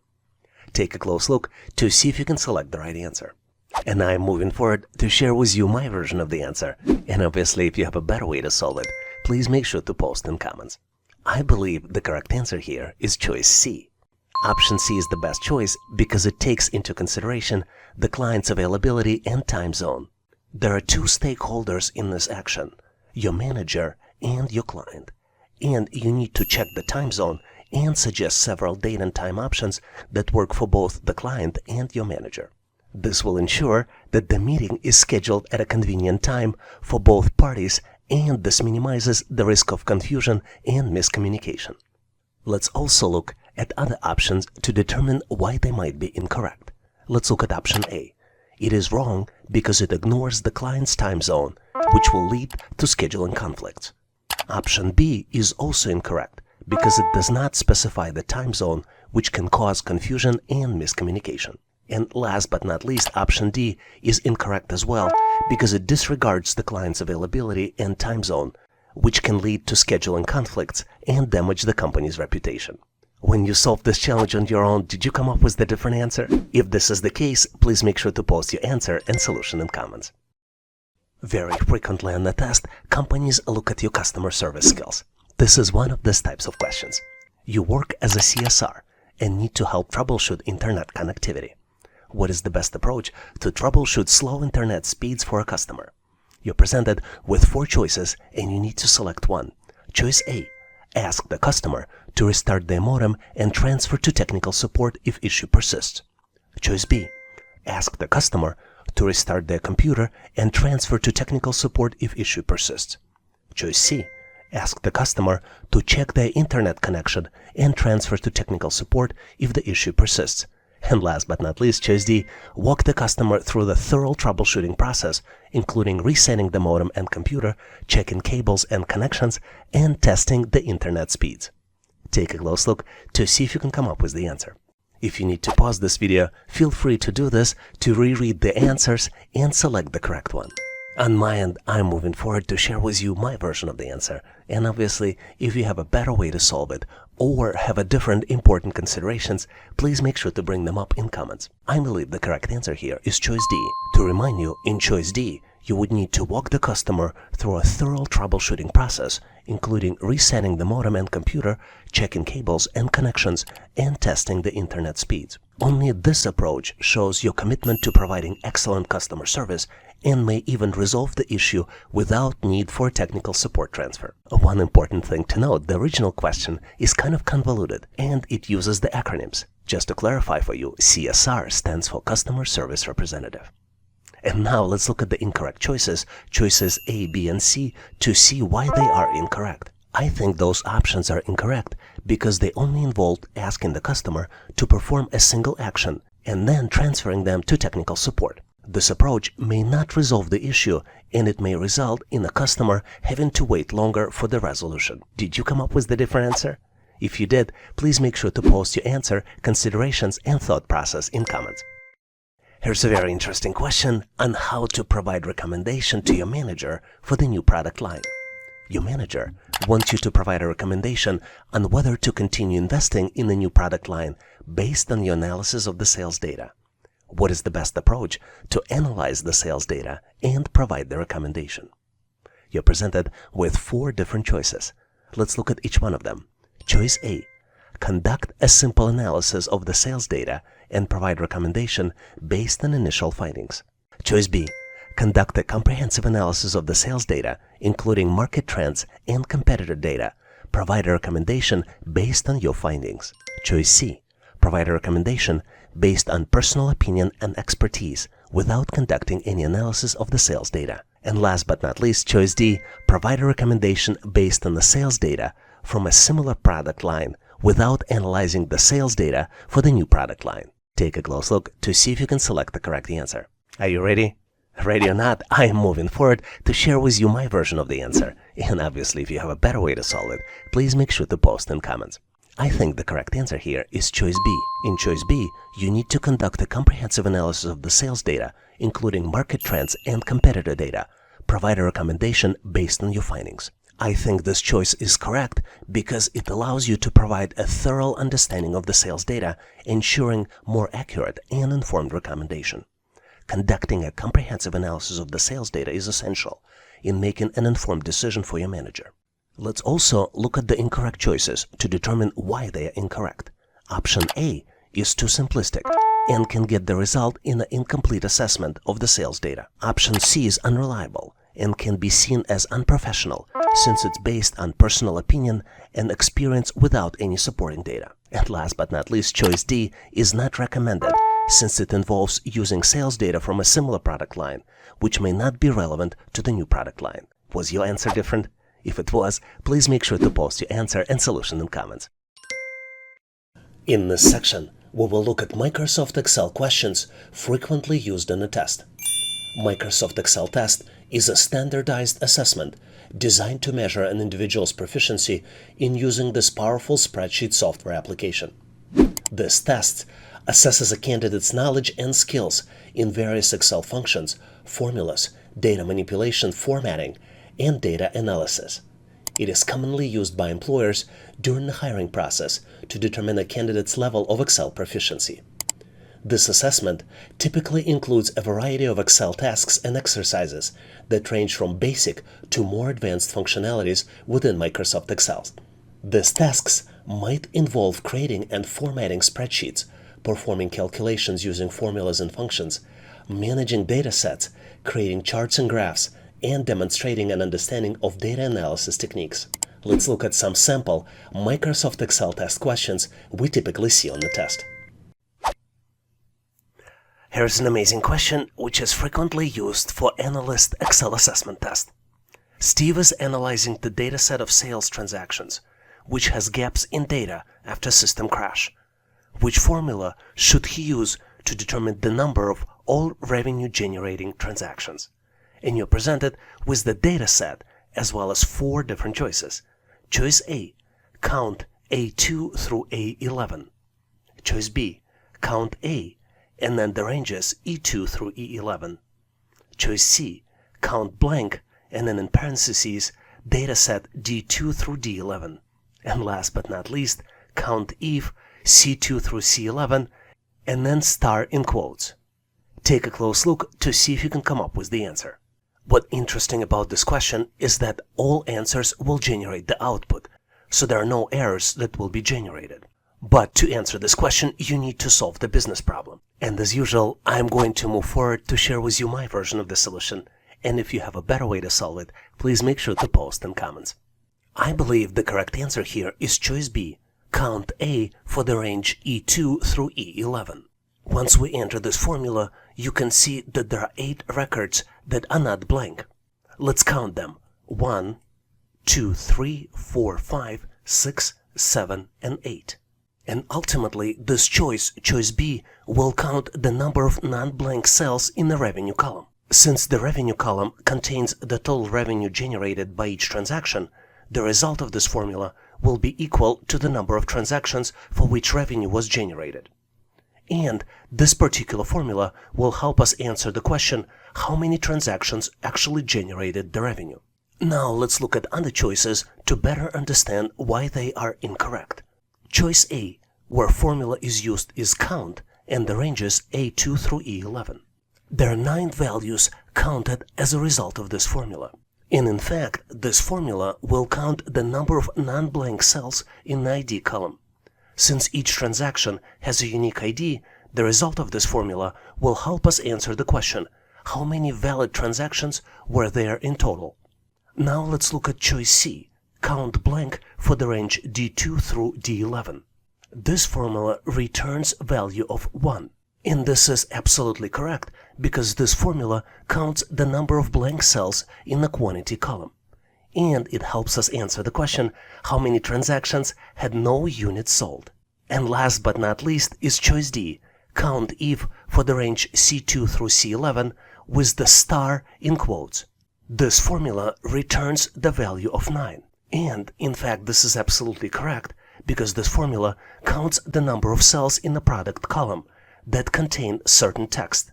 Take a close look to see if you can select the right answer. And I'm moving forward to share with you my version of the answer. And obviously, if you have a better way to solve it, please make sure to post in comments. I believe the correct answer here is choice C. Option C is the best choice because it takes into consideration the client's availability and time zone. There are 2 stakeholders in this action, your manager and your client. And you need to check the time zone and suggest several date and time options that work for both the client and your manager. This will ensure that the meeting is scheduled at a convenient time for both parties, and this minimizes the risk of confusion and miscommunication. Let's also look at other options to determine why they might be incorrect. Let's look at option A. It is wrong because it ignores the client's time zone, which will lead to scheduling conflicts. Option B is also incorrect because it does not specify the time zone, which can cause confusion and miscommunication. And last but not least, option D is incorrect as well because it disregards the client's availability and time zone, which can lead to scheduling conflicts and damage the company's reputation. When you solved this challenge on your own, did you come up with a different answer? If this is the case, please make sure to post your answer and solution in comments. Very frequently on the test, companies look at your customer service skills. This is one of these types of questions. You work as a CSR and need to help troubleshoot internet connectivity. What is the best approach to troubleshoot slow internet speeds for a customer? You're presented with 4 choices and you need to select one. Choice A, ask the customer to restart their modem and transfer to technical support if issue persists. Choice B, ask the customer to restart their computer and transfer to technical support if issue persists. Choice C, Ask the customer to check their internet connection and transfer to technical support if the issue persists. And last but not least, choice D, walk the customer through the thorough troubleshooting process, including resetting the modem and computer, checking cables and connections, and testing the internet speeds. Take a close look to see if you can come up with the answer. If you need to pause this video, feel free to do this to reread the answers and select the correct one. On my end, I'm moving forward to share with you my version of the answer. And obviously, if you have a better way to solve it or have a different important considerations, please make sure to bring them up in comments. I believe the correct answer here is choice D. To remind you, in choice D, you would need to walk the customer through a thorough troubleshooting process, including resetting the modem and computer, checking cables and connections, and testing the internet speeds. Only this approach shows your commitment to providing excellent customer service and may even resolve the issue without need for technical support transfer. One important thing to note, the original question is kind of convoluted and it uses the acronyms. Just to clarify for you, CSR stands for Customer Service Representative. And now let's look at the incorrect choices A, B, and C, to see why they are incorrect. I think those options are incorrect because they only involved asking the customer to perform a single action and then transferring them to technical support. This approach may not resolve the issue and it may result in a customer having to wait longer for the resolution. Did you come up with the different answer? If you did, please make sure to post your answer, considerations, and thought process in comments. Here's a very interesting question on how to provide recommendation to your manager for the new product line. Your manager wants you to provide a recommendation on whether to continue investing in the new product line based on your analysis of the sales data. What is the best approach to analyze the sales data and provide the recommendation? You're presented with 4 different choices. Let's look at each one of them. Choice A. Conduct a simple analysis of the sales data and provide recommendation based on initial findings. Choice B. Conduct a comprehensive analysis of the sales data, including market trends and competitor data. Provide a recommendation based on your findings. Choice C. Provide a recommendation based on personal opinion and expertise without conducting any analysis of the sales data. And last but not least, choice D. Provide a recommendation based on the sales data from a similar product line without analyzing the sales data for the new product line. Take a close look to see if you can select the correct answer. Are you ready? Ready or not, I am moving forward to share with you my version of the answer. And obviously, if you have a better way to solve it, please make sure to post in comments. I think the correct answer here is choice B. In choice B, you need to conduct a comprehensive analysis of the sales data, including market trends and competitor data. Provide a recommendation based on your findings. I think this choice is correct because it allows you to provide a thorough understanding of the sales data, ensuring more accurate and informed recommendation. Conducting a comprehensive analysis of the sales data is essential in making an informed decision for your manager. Let's also look at the incorrect choices to determine why they are incorrect. Option A is too simplistic and can get the result in an incomplete assessment of the sales data. Option C is unreliable and can be seen as unprofessional since it's based on personal opinion and experience without any supporting data. And last but not least, choice D is not recommended since it involves using sales data from a similar product line, which may not be relevant to the new product line. Was your answer different? If it was, please make sure to post your answer and solution in comments. In this section, we will look at Microsoft Excel questions frequently used in a test. Microsoft Excel test is a standardized assessment designed to measure an individual's proficiency in using this powerful spreadsheet software application. This test assesses a candidate's knowledge and skills in various Excel functions, formulas, data manipulation, formatting, and data analysis. It is commonly used by employers during the hiring process to determine a candidate's level of Excel proficiency. This assessment typically includes a variety of Excel tasks and exercises that range from basic to more advanced functionalities within Microsoft Excel. These tasks might involve creating and formatting spreadsheets, performing calculations using formulas and functions, managing data sets, creating charts and graphs, and demonstrating an understanding of data analysis techniques. Let's look at some sample Microsoft Excel test questions we typically see on the test. Here's an amazing question which is frequently used for analyst Excel assessment test. Steve is analyzing the dataset of sales transactions, which has gaps in data after system crash. Which formula should he use to determine the number of all revenue-generating transactions? And you're presented with the dataset as well as 4 different choices. Choice A, count A2 through A11. Choice B, count A, and then the ranges E2 through E11. Choice C, count blank, and then in parentheses, dataset D2 through D11. And last but not least, count if C2 through C11, and then star in quotes. Take a close look to see if you can come up with the answer. What's interesting about this question is that all answers will generate the output, so there are no errors that will be generated. But to answer this question, you need to solve the business problem. And as usual, I'm going to move forward to share with you my version of the solution. And if you have a better way to solve it, please make sure to post in comments. I believe the correct answer here is choice B, count A for the range E2 through E11. Once we enter this formula, you can see that there are 8 records that are not blank. Let's count them. 1, 2, 3, 4, 5, 6, 7, and 8. And ultimately, this choice B, will count the number of non-blank cells in the revenue column. Since the revenue column contains the total revenue generated by each transaction, the result of this formula will be equal to the number of transactions for which revenue was generated. And this particular formula will help us answer the question, how many transactions actually generated the revenue? Now let's look at other choices to better understand why they are incorrect. Choice A, where formula is used, is count, and the ranges A2 through E11. There are 9 values counted as a result of this formula. And in fact, this formula will count the number of non-blank cells in the ID column. Since each transaction has a unique ID, the result of this formula will help us answer the question, how many valid transactions were there in total? Now let's look at choice C, count blank for the range D2 through D11. This formula returns value of 1. And this is absolutely correct, because this formula counts the number of blank cells in the quantity column. And it helps us answer the question, how many transactions had no units sold? And last but not least is choice D, count if for the range C2 through C11 with the star in quotes. This formula returns the value of 9. And in fact, this is absolutely correct, because this formula counts the number of cells in the product column that contain certain text.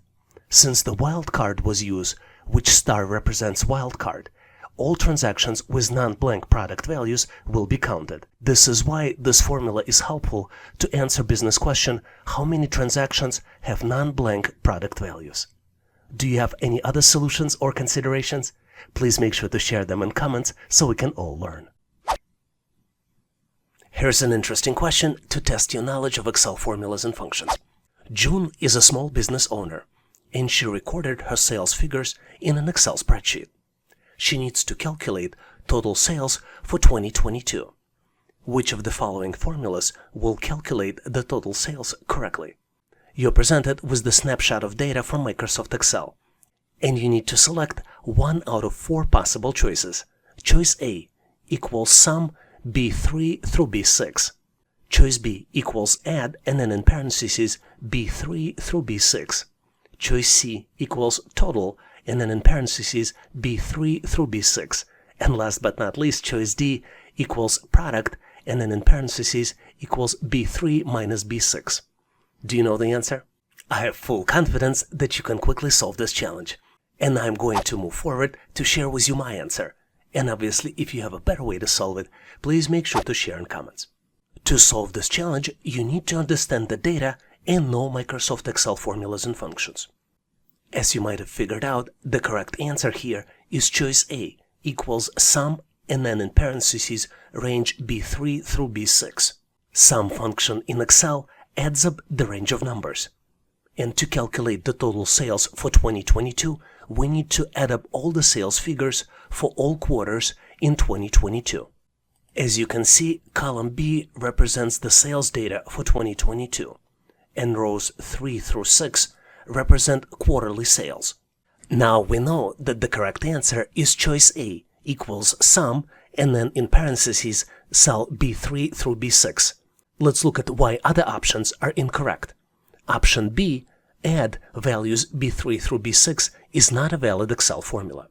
Since the wildcard was used, which star represents wildcard, all transactions with non-blank product values will be counted. This is why this formula is helpful to answer business question, how many transactions have non-blank product values? Do you have any other solutions or considerations? Please make sure to share them in comments so we can all learn. Here's an interesting question to test your knowledge of Excel formulas and functions. June is a small business owner, and she recorded her sales figures in an Excel spreadsheet. She needs to calculate total sales for 2022. Which of the following formulas will calculate the total sales correctly? You're presented with the snapshot of data from Microsoft Excel, and you need to select one out of 4 possible choices. Choice A equals sum B3 through B6. Choice B equals add, and then in parentheses B3 through B6. Choice C equals total, and then in parentheses B3 through B6. And last but not least, choice D equals product, and then in parentheses equals B3 minus B6. Do you know the answer? I have full confidence that you can quickly solve this challenge. And I'm going to move forward to share with you my answer. And obviously, if you have a better way to solve it, please make sure to share in comments. To solve this challenge, you need to understand the data and know Microsoft Excel formulas and functions. As you might have figured out, the correct answer here is choice A equals sum, and then in parentheses range B3 through B6. Sum function in Excel adds up the range of numbers. And to calculate the total sales for 2022, we need to add up all the sales figures for all quarters in 2022. As you can see, column B represents the sales data for 2022, and rows 3 through 6 represent quarterly sales. Now we know that the correct answer is choice A equals sum, and then in parentheses, cell B3 through B6. Let's look at why other options are incorrect. Option B, add values B3 through B6, is not a valid Excel formula.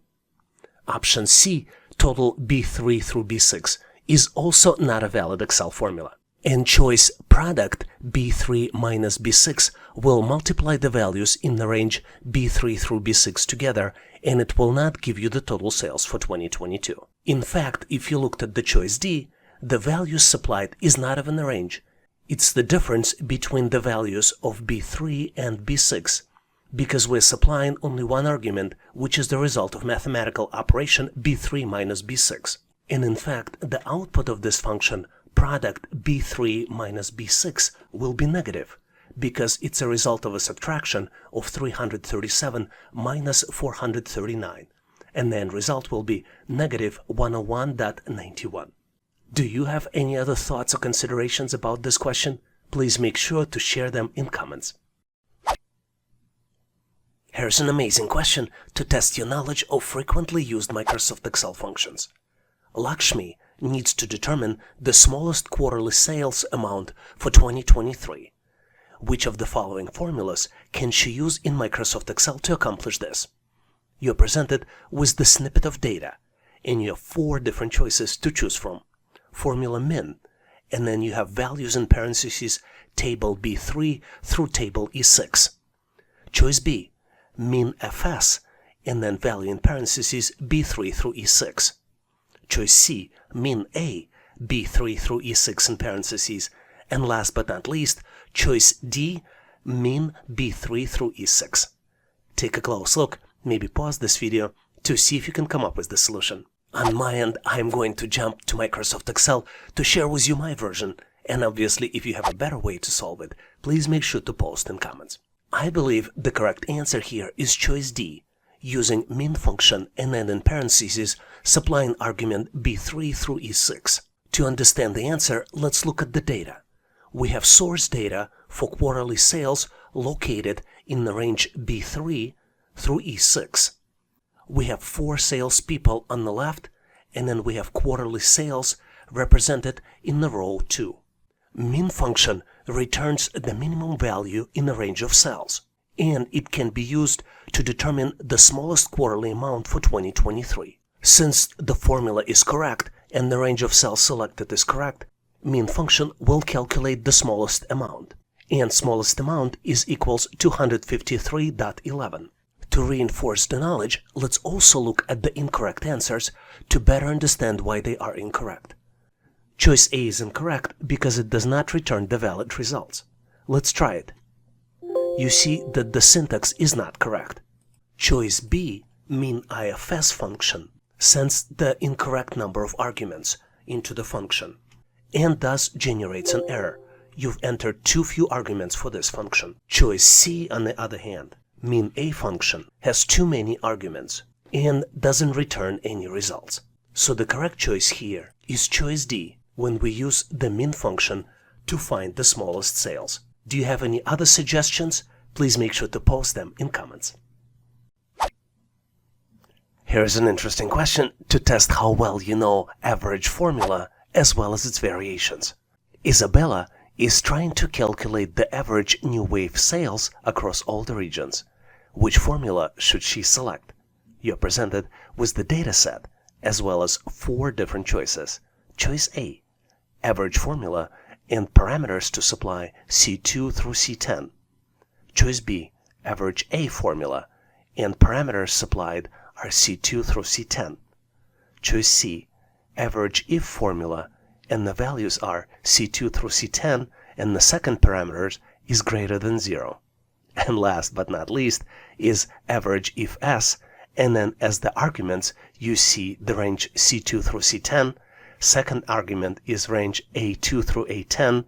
Option C, total B3 through B6, is also not a valid Excel formula. And choice product B3 minus B6 will multiply the values in the range B3 through B6 together, and it will not give you the total sales for 2022. In fact, if you looked at the choice D, the values supplied is not even a range. It's the difference between the values of B3 and B6, because we're supplying only one argument, which is the result of mathematical operation B3 minus B6. And in fact, the output of this function, product B3 minus B6, will be negative, because it's a result of a subtraction of 337 minus 439, and the end result will be negative 101.91. Do you have any other thoughts or considerations about this question? Please make sure to share them in comments. Here's an amazing question to test your knowledge of frequently used Microsoft Excel functions. Lakshmi needs to determine the smallest quarterly sales amount for 2023. Which of the following formulas can she use in Microsoft Excel to accomplish this? You're presented with the snippet of data, and you have 4 different choices to choose from. Formula min, and then you have values in parentheses, table B3 through table E6. Choice B, min fs, and then value in parentheses, B3 through E6. Choice C, min a, B3 through E6 in parentheses, and last but not least, choice D, min B3 through E6. Take a close look, maybe pause this video to see if you can come up with the solution. On my end, I'm going to jump to Microsoft Excel to share with you my version, and obviously if you have a better way to solve it, please make sure to post in comments. I believe the correct answer here is choice D, using min function and then in parentheses supplying argument B3 through E6. To understand the answer, let's look at the data. We have source data for quarterly sales located in the range B3 through E6. We have 4 salespeople on the left, and then we have quarterly sales represented in the row 2. Min function returns the minimum value in the range of cells, and it can be used to determine the smallest quarterly amount for 2023. Since the formula is correct and the range of cells selected is correct, min function will calculate the smallest amount, and smallest amount is equals 253.11. To reinforce the knowledge, let's also look at the incorrect answers to better understand why they are incorrect. Choice A is incorrect because it does not return the valid results. Let's try it. You see that the syntax is not correct. Choice B, min ifs function, sends the incorrect number of arguments into the function and thus generates an error. You've entered too few arguments for this function. Choice C, on the other hand, min a function, has too many arguments and doesn't return any results. So the correct choice here is choice D, when we use the min function to find the smallest sales. Do you have any other suggestions? Please make sure to post them in comments. Here's an interesting question to test how well you know average formula as well as its variations. Isabella is trying to calculate the average new wave sales across all the regions. Which formula should she select? You're presented with the data set as well as 4 different choices. Choice A, average formula and parameters to supply C2 through C10. Choice B, average A formula and parameters supplied are C2 through C10. Choice C, average if formula and the values are C2 through C10 and the second parameters is greater than 0. And last but not least is average if S, and then as the arguments you see the range C2 through C10, second argument is range A2 through A10,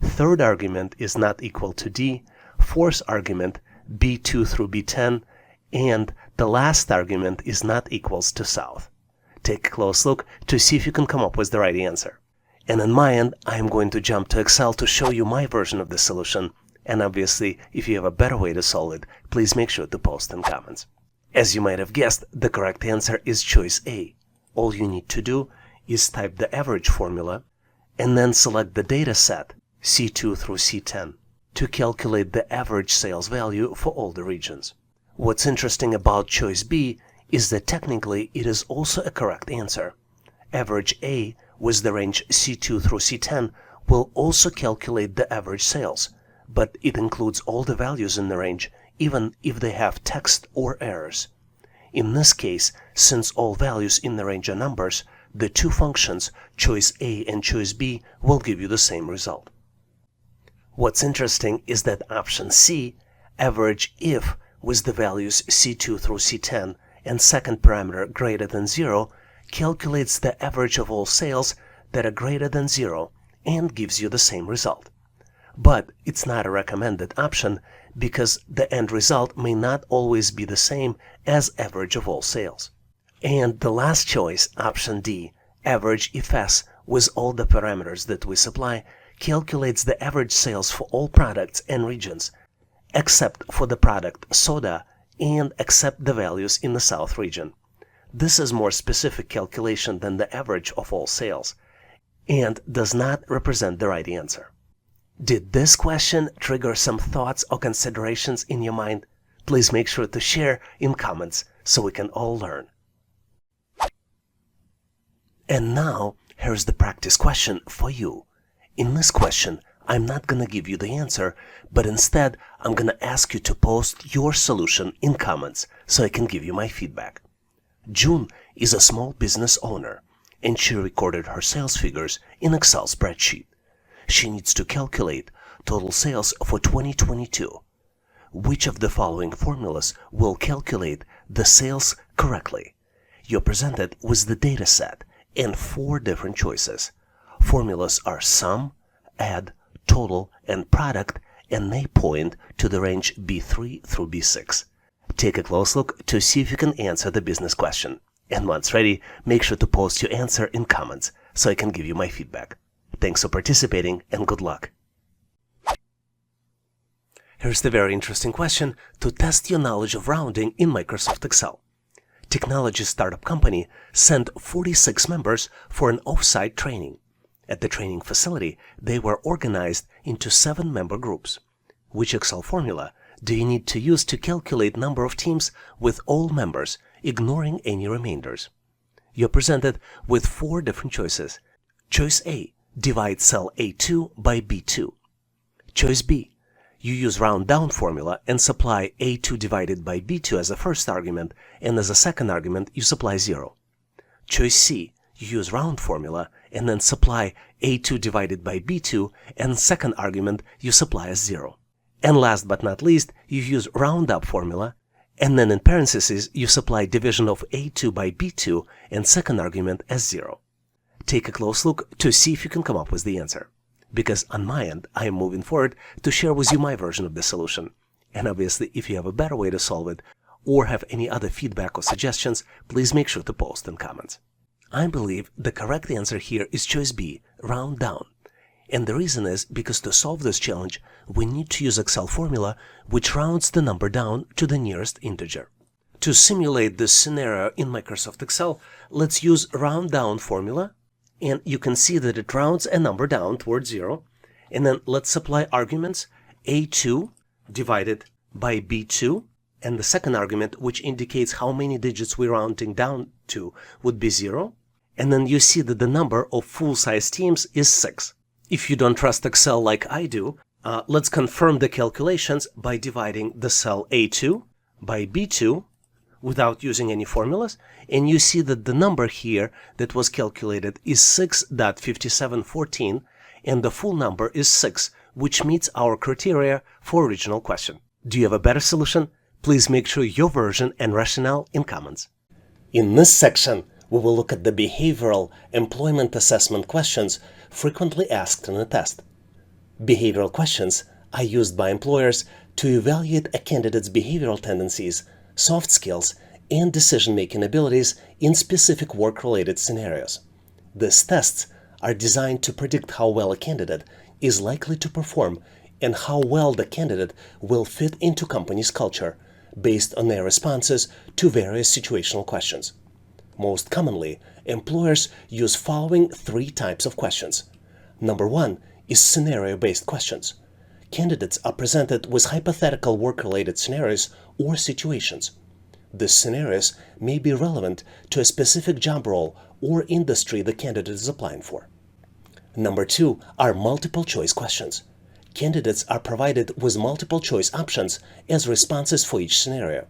third argument is not equal to D, fourth argument B2 through B10, and the last argument is not equals to south. Take a close look to see if you can come up with the right answer. And on my end, I am going to jump to Excel to show you my version of the solution. And obviously, if you have a better way to solve it, please make sure to post in comments. As you might have guessed, the correct answer is choice A, all you need to do is type the average formula and then select the data set C2 through C10 to calculate the average sales value for all the regions. What's interesting about choice B is that technically it is also a correct answer. Average A with the range C2 through C10 will also calculate the average sales, but it includes all the values in the range, even if they have text or errors. In this case, since all values in the range are numbers, the two functions, choice A and choice B, will give you the same result. What's interesting is that option C, average if with the values C2 through C10 and second parameter greater than 0, calculates the average of all sales that are greater than 0 and gives you the same result. But it's not a recommended option because the end result may not always be the same as average of all sales. And the last choice, option D, average if S with all the parameters that we supply, calculates the average sales for all products and regions, except for the product soda and except the values in the South region. This is more specific calculation than the average of all sales and does not represent the right answer. Did this question trigger some thoughts or considerations in your mind? Please make sure to share in comments so we can all learn. And now, here's the practice question for you. In this question, I'm not going to give you the answer, but instead, I'm going to ask you to post your solution in comments so I can give you my feedback. June is a small business owner, and she recorded her sales figures in Excel spreadsheet. She needs to calculate total sales for 2022. Which of the following formulas will calculate the sales correctly? You're presented with the data set and 4 different choices. Formulas are sum, add, total, and product, and they point to the range B3 through B6. Take a close look to see if you can answer the business question. And once ready, make sure to post your answer in comments so I can give you my feedback. Thanks for participating and good luck. Here's the very interesting question to test your knowledge of rounding in Microsoft Excel. Technology startup company sent 46 members for an off-site training. At the training facility, they were organized into 7 member groups. Which Excel formula do you need to use to calculate number of teams with all members, ignoring any remainders? You're presented with 4 different choices. Choice A, divide cell A2 by B2. Choice B, you use round down formula and supply A2 divided by B2 as a first argument, and as a second argument you supply 0. Choice C, you use round formula and then supply A2 divided by B2, and second argument you supply as 0. And last but not least, you use round up formula, and then in parentheses you supply division of A2 by B2 and second argument as 0. Take a close look to see if you can come up with the answer. Because on my end, I am moving forward to share with you my version of the solution. And obviously, if you have a better way to solve it, or have any other feedback or suggestions, please make sure to post in comments. I believe the correct answer here is choice B, round down. And the reason is because to solve this challenge, we need to use Excel formula which rounds the number down to the nearest integer. To simulate this scenario in Microsoft Excel, let's use round down formula. And you can see that it rounds a number down towards 0. And then let's supply arguments A2 divided by B2. And the second argument, which indicates how many digits we're rounding down to, would be 0. And then you see that the number of full-size teams is 6. If you don't trust Excel like I do, let's confirm the calculations by dividing the cell A2 by B2 without using any formulas, and you see that the number here that was calculated is 6.5714, and the full number is 6, which meets our criteria for original question. Do you have a better solution? Please make sure your version and rationale in comments. In this section, we will look at the behavioral employment assessment questions frequently asked in a test. Behavioral questions are used by employers to evaluate a candidate's behavioral tendencies, soft skills, and decision-making abilities in specific work-related scenarios. These tests are designed to predict how well a candidate is likely to perform and how well the candidate will fit into company's culture based on their responses to various situational questions. Most commonly, employers use following 3 types of questions. Number 1 is scenario-based questions. Candidates are presented with hypothetical work-related scenarios or situations. These scenarios may be relevant to a specific job role or industry the candidate is applying for. Number 2 are multiple-choice questions. Candidates are provided with multiple-choice options as responses for each scenario.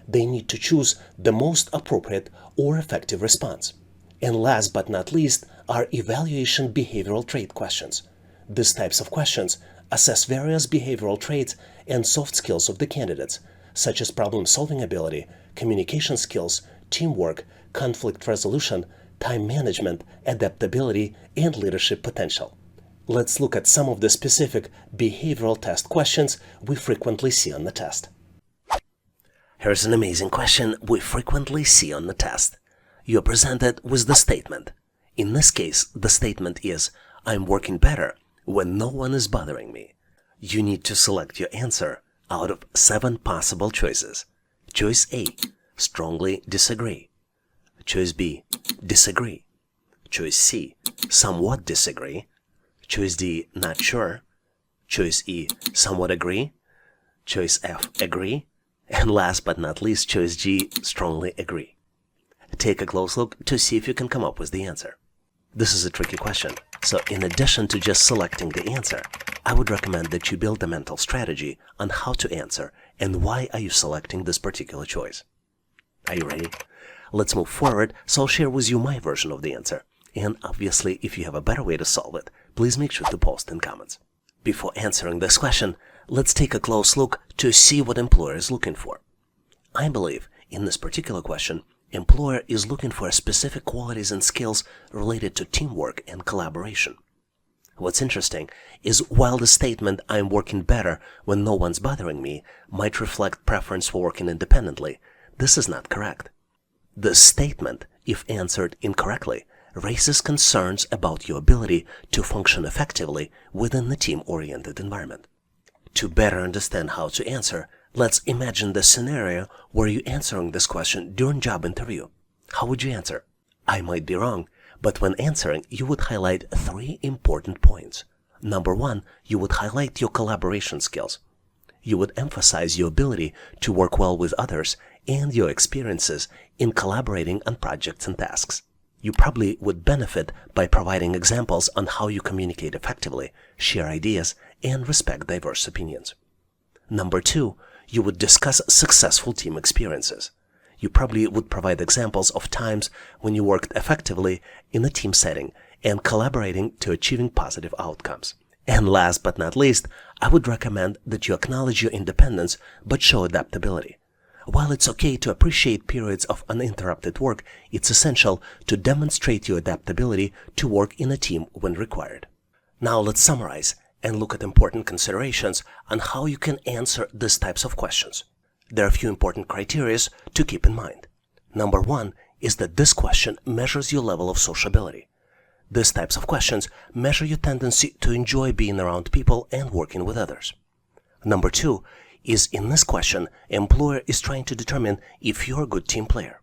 They need to choose the most appropriate or effective response. And last but not least are evaluation behavioral trait questions. These types of questions assess various behavioral traits and soft skills of the candidates, such as problem-solving ability, communication skills, teamwork, conflict resolution, time management, adaptability, and leadership potential. Let's look at some of the specific behavioral test questions we frequently see on the test. Here's an amazing question we frequently see on the test. You're presented with the statement. In this case, the statement is, I'm working better when no one is bothering me. You need to select your answer out of 7 possible choices. Choice A, strongly disagree. Choice B, disagree. Choice C, somewhat disagree. Choice D, not sure. Choice E, somewhat agree. Choice F, agree. And last but not least, choice G, strongly agree. Take a close look to see if you can come up with the answer. This is a tricky question, so in addition to just selecting the answer, I would recommend that you build a mental strategy on how to answer and why are you selecting this particular choice. Are you ready? Let's move forward, so I'll share with you my version of the answer. And obviously, if you have a better way to solve it, please make sure to post in comments. Before answering this question, let's take a close look to see what employer is looking for. I believe in this particular question, employer is looking for specific qualities and skills related to teamwork and collaboration. What's interesting is while the statement, I'm working better when no one's bothering me, might reflect preference for working independently, this is not correct. This statement, if answered incorrectly, raises concerns about your ability to function effectively within the team-oriented environment. To better understand how to answer, let's imagine the scenario where you're answering this question during job interview. How would you answer? I might be wrong, but when answering, you would highlight 3 important points. Number 1, you would highlight your collaboration skills. You would emphasize your ability to work well with others and your experiences in collaborating on projects and tasks. You probably would benefit by providing examples on how you communicate effectively, share ideas, and respect diverse opinions. Number 2, you would discuss successful team experiences. You probably would provide examples of times when you worked effectively in a team setting and collaborating to achieving positive outcomes. And last but not least, I would recommend that you acknowledge your independence but show adaptability. While it's okay to appreciate periods of uninterrupted work, it's essential to demonstrate your adaptability to work in a team when required. Now let's summarize and look at important considerations on how you can answer these types of questions. There are a few important criteria to keep in mind. Number 1 is that this question measures your level of sociability. These types of questions measure your tendency to enjoy being around people and working with others. Number 2 is in this question, employer is trying to determine if you're a good team player.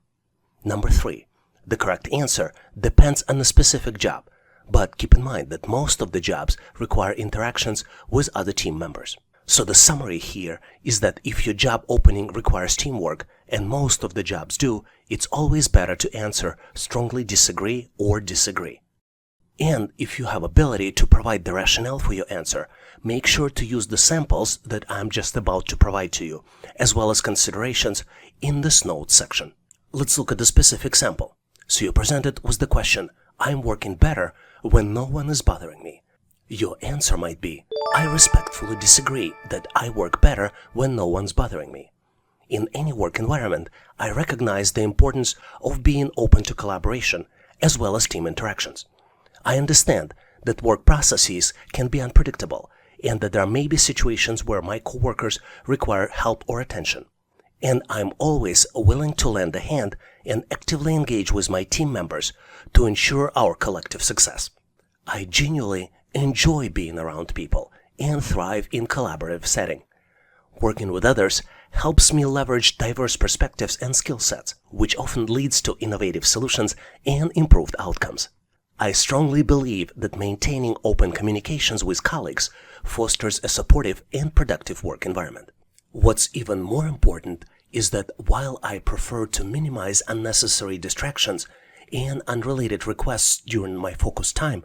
Number 3, the correct answer depends on a specific job, but keep in mind that most of the jobs require interactions with other team members. So the summary here is that if your job opening requires teamwork, and most of the jobs do, it's always better to answer strongly disagree or disagree. And if you have ability to provide the rationale for your answer, make sure to use the samples that I'm just about to provide to you, as well as considerations in this notes section. Let's look at the specific sample. So you're presented with the question, I'm working better when no one is bothering me. Your answer might be, I respectfully disagree that I work better when no one's bothering me. In any work environment, I recognize the importance of being open to collaboration, as well as team interactions. I understand that work processes can be unpredictable and that there may be situations where my coworkers require help or attention. And I'm always willing to lend a hand and actively engage with my team members to ensure our collective success. I genuinely enjoy being around people and thrive in collaborative setting. Working with others helps me leverage diverse perspectives and skill sets, which often leads to innovative solutions and improved outcomes. I strongly believe that maintaining open communications with colleagues fosters a supportive and productive work environment. What's even more important is that while I prefer to minimize unnecessary distractions and unrelated requests during my focused time,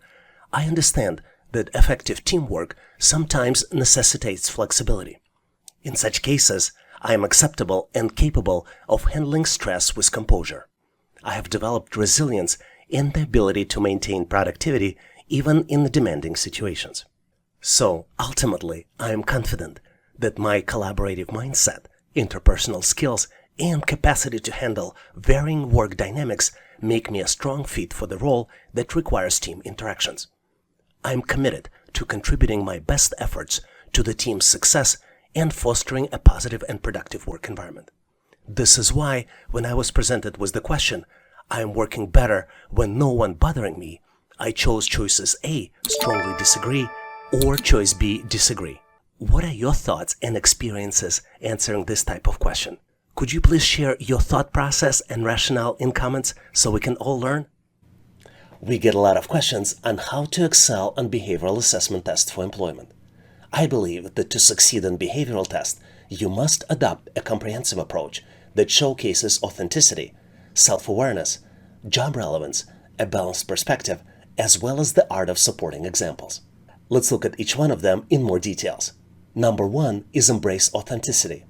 I understand that effective teamwork sometimes necessitates flexibility. In such cases, I am acceptable and capable of handling stress with composure. I have developed resilience and the ability to maintain productivity even in demanding situations. So, ultimately, I am confident that my collaborative mindset, interpersonal skills, and capacity to handle varying work dynamics make me a strong fit for the role that requires team interactions. I am committed to contributing my best efforts to the team's success and fostering a positive and productive work environment. This is why, when I was presented with the question, I am working better when no one bothering me, I chose choices A, strongly disagree, or choice B, disagree. What are your thoughts and experiences answering this type of question? Could you please share your thought process and rationale in comments so we can all learn? We get a lot of questions on how to excel on behavioral assessment tests for employment. I believe that to succeed in behavioral tests, you must adopt a comprehensive approach that showcases authenticity, self-awareness, job relevance, a balanced perspective, as well as the art of supporting examples. Let's look at each one of them in more details. Number 1 is embrace authenticity.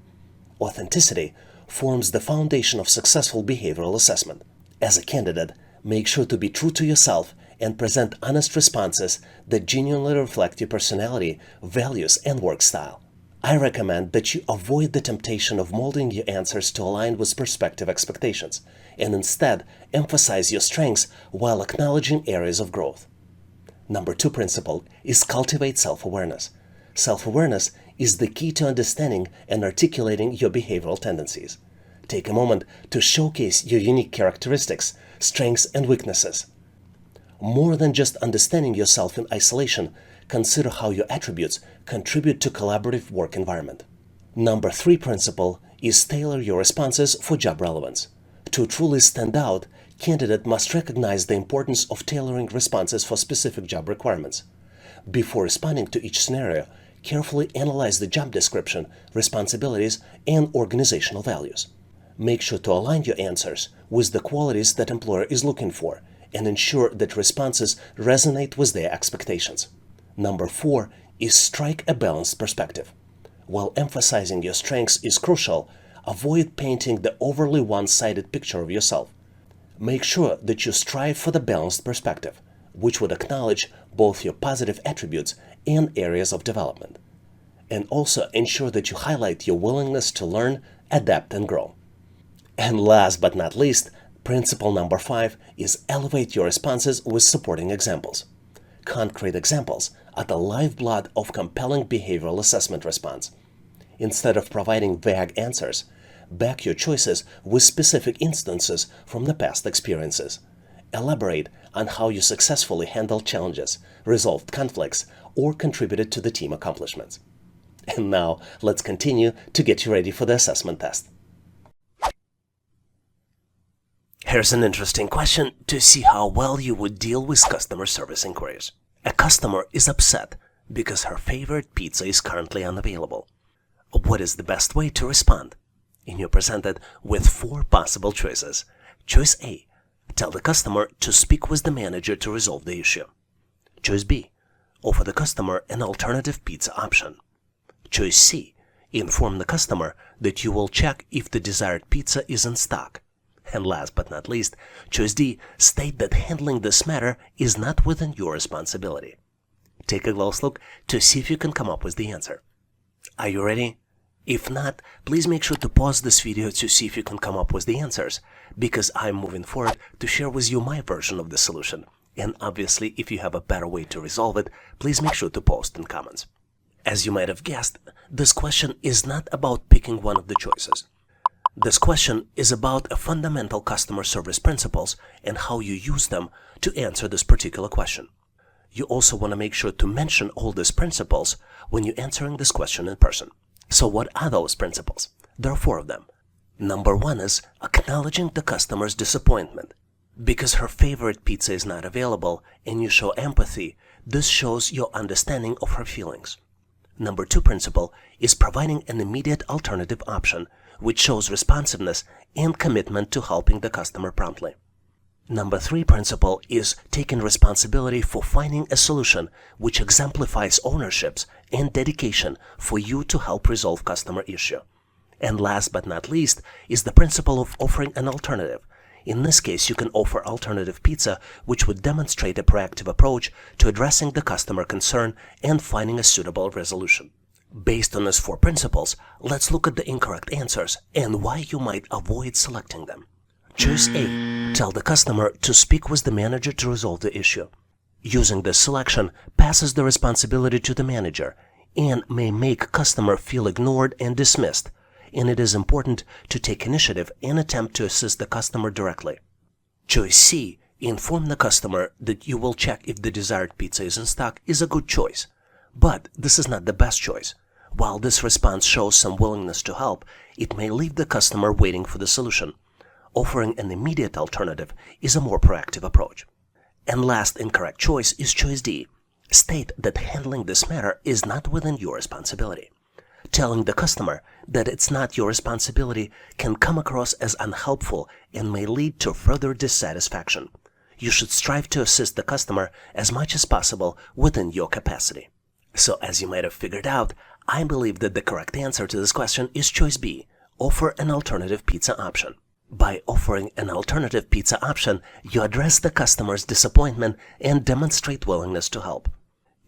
Authenticity forms the foundation of successful behavioral assessment. As a candidate, make sure to be true to yourself and present honest responses that genuinely reflect your personality, values, and work style. I recommend that you avoid the temptation of molding your answers to align with prospective expectations, and instead emphasize your strengths while acknowledging areas of growth. Number 2 principle is cultivate self-awareness. Self-awareness is the key to understanding and articulating your behavioral tendencies. Take a moment to showcase your unique characteristics, strengths, and weaknesses. More than just understanding yourself in isolation, consider how your attributes contribute to collaborative work environment. Number 3 principle is tailor your responses for job relevance. To truly stand out, candidate must recognize the importance of tailoring responses for specific job requirements. Before responding to each scenario, carefully analyze the job description, responsibilities, and organizational values. Make sure to align your answers with the qualities that employer is looking for and ensure that responses resonate with their expectations. Number 4 is strike a balanced perspective. While emphasizing your strengths is crucial, avoid painting the overly one-sided picture of yourself. Make sure that you strive for the balanced perspective, which would acknowledge both your positive attributes and areas of development. And also ensure that you highlight your willingness to learn, adapt, and grow. And last but not least, principle number 5 is elevate your responses with supporting examples. Concrete examples are the lifeblood of compelling behavioral assessment response. Instead of providing vague answers, back your choices with specific instances from the past experiences. Elaborate on how you successfully handled challenges, resolved conflicts, or contributed to the team accomplishments. And now, let's continue to get you ready for the assessment test. Here's an interesting question to see how well you would deal with customer service inquiries. A customer is upset because her favorite pizza is currently unavailable. What is the best way to respond? And you're presented with 4 possible choices. Choice A. Tell the customer to speak with the manager to resolve the issue. Choice B. Offer the customer an alternative pizza option. Choice C. Inform the customer that you will check if the desired pizza is in stock. And last but not least, choice D, state that handling this matter is not within your responsibility. Take a close look to see if you can come up with the answer. Are you ready? If not, please make sure to pause this video to see if you can come up with the answers, because I'm moving forward to share with you my version of the solution. And obviously, if you have a better way to resolve it, please make sure to post in comments. As you might have guessed, this question is not about picking one of the choices. This question is about a fundamental customer service principles and how you use them to answer this particular question. You also want to make sure to mention all these principles when you're answering this question in person. So what are those principles? There are 4 of them. Number 1 is acknowledging the customer's disappointment. Because her favorite pizza is not available and you show empathy, this shows your understanding of her feelings. Number 2 principle is providing an immediate alternative option, which shows responsiveness and commitment to helping the customer promptly. Number 3 principle is taking responsibility for finding a solution, which exemplifies ownerships and dedication for you to help resolve customer issue. And last but not least is the principle of offering an alternative. In this case, you can offer alternative pizza, which would demonstrate a proactive approach to addressing the customer concern and finding a suitable resolution. Based on these 4 principles, let's look at the incorrect answers and why you might avoid selecting them. Choice A. Tell the customer to speak with the manager to resolve the issue. Using this selection passes the responsibility to the manager and may make customer feel ignored and dismissed, and it is important to take initiative and attempt to assist the customer directly. Choice C. Inform the customer that you will check if the desired pizza is in stock is a good choice. But this is not the best choice. While this response shows some willingness to help, it may leave the customer waiting for the solution. Offering an immediate alternative is a more proactive approach. And last incorrect choice is choice D. State that handling this matter is not within your responsibility. Telling the customer that it's not your responsibility can come across as unhelpful and may lead to further dissatisfaction. You should strive to assist the customer as much as possible within your capacity. So as you might have figured out, I believe that the correct answer to this question is choice B. Offer an alternative pizza option. By offering an alternative pizza option, you address the customer's disappointment and demonstrate willingness to help.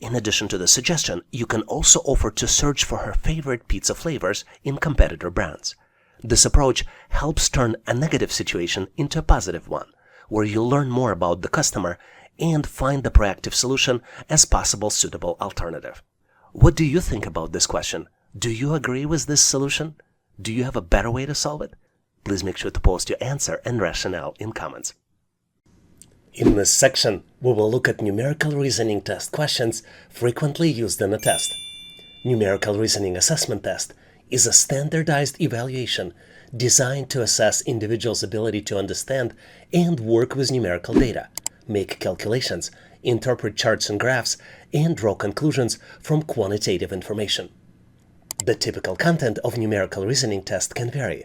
In addition to the suggestion, you can also offer to search for her favorite pizza flavors in competitor brands. This approach helps turn a negative situation into a positive one, where you learn more about the customer and find the proactive solution as possible suitable alternative. What do you think about this question? Do you agree with this solution? Do you have a better way to solve it? Please make sure to post your answer and rationale in comments. In this section, we will look at numerical reasoning test questions frequently used in a test. Numerical reasoning assessment test is a standardized evaluation designed to assess individuals' ability to understand and work with numerical data, make calculations, interpret charts and graphs, and draw conclusions from quantitative information. The typical content of numerical reasoning test can vary,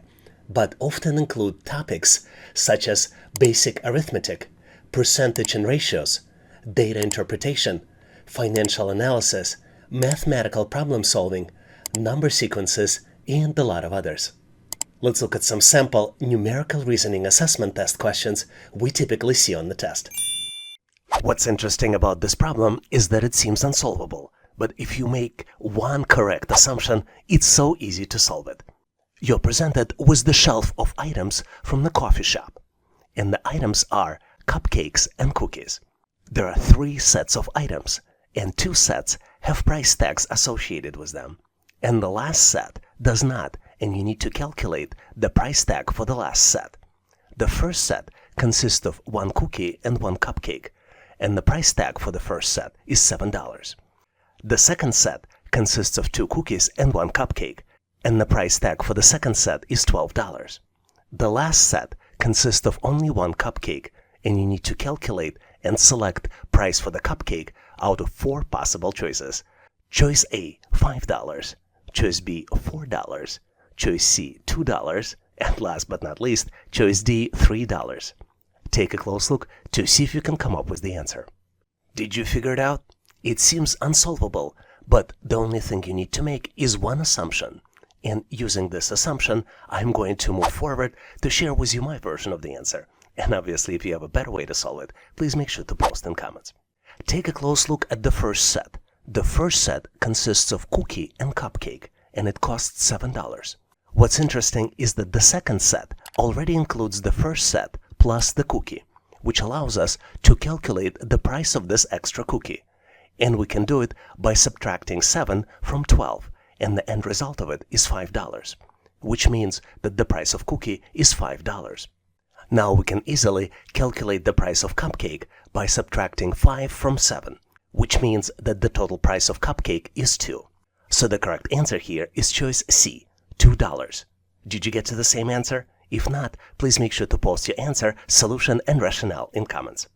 but often include topics such as basic arithmetic, percentage and ratios, data interpretation, financial analysis, mathematical problem solving, number sequences, and a lot of others. Let's look at some sample numerical reasoning assessment test questions we typically see on the test. What's interesting about this problem is that it seems unsolvable, but if you make one correct assumption, it's so easy to solve it. You're presented with the shelf of items from the coffee shop, and the items are cupcakes and cookies. There are 3 sets of items, and 2 sets have price tags associated with them, and the last set does not, and you need to calculate the price tag for the last set. The first set consists of 1 cookie and 1 cupcake, and the price tag for the first set is $7. The second set consists of 2 cookies and 1 cupcake, and the price tag for the second set is $12. The last set consists of only 1 cupcake, and you need to calculate and select price for the cupcake out of 4 possible choices. Choice A, $5. Choice B, $4. Choice C, $2. And last but not least, choice D, $3. Take a close look to see if you can come up with the answer. Did you figure it out? It seems unsolvable, but the only thing you need to make is one assumption. And using this assumption, I'm going to move forward to share with you my version of the answer. And obviously, if you have a better way to solve it, please make sure to post in comments. Take a close look at the first set. The first set consists of cookie and cupcake, and it costs $7. What's interesting is that the second set already includes the first set plus the cookie, which allows us to calculate the price of this extra cookie. And we can do it by subtracting 7 from 12, and the end result of it is $5, which means that the price of cookie is $5. Now we can easily calculate the price of cupcake by subtracting 5 from 7, which means that the total price of cupcake is $2. So the correct answer here is choice C, $2. Did you get to the same answer? If not, please make sure to post your answer, solution, and rationale in comments.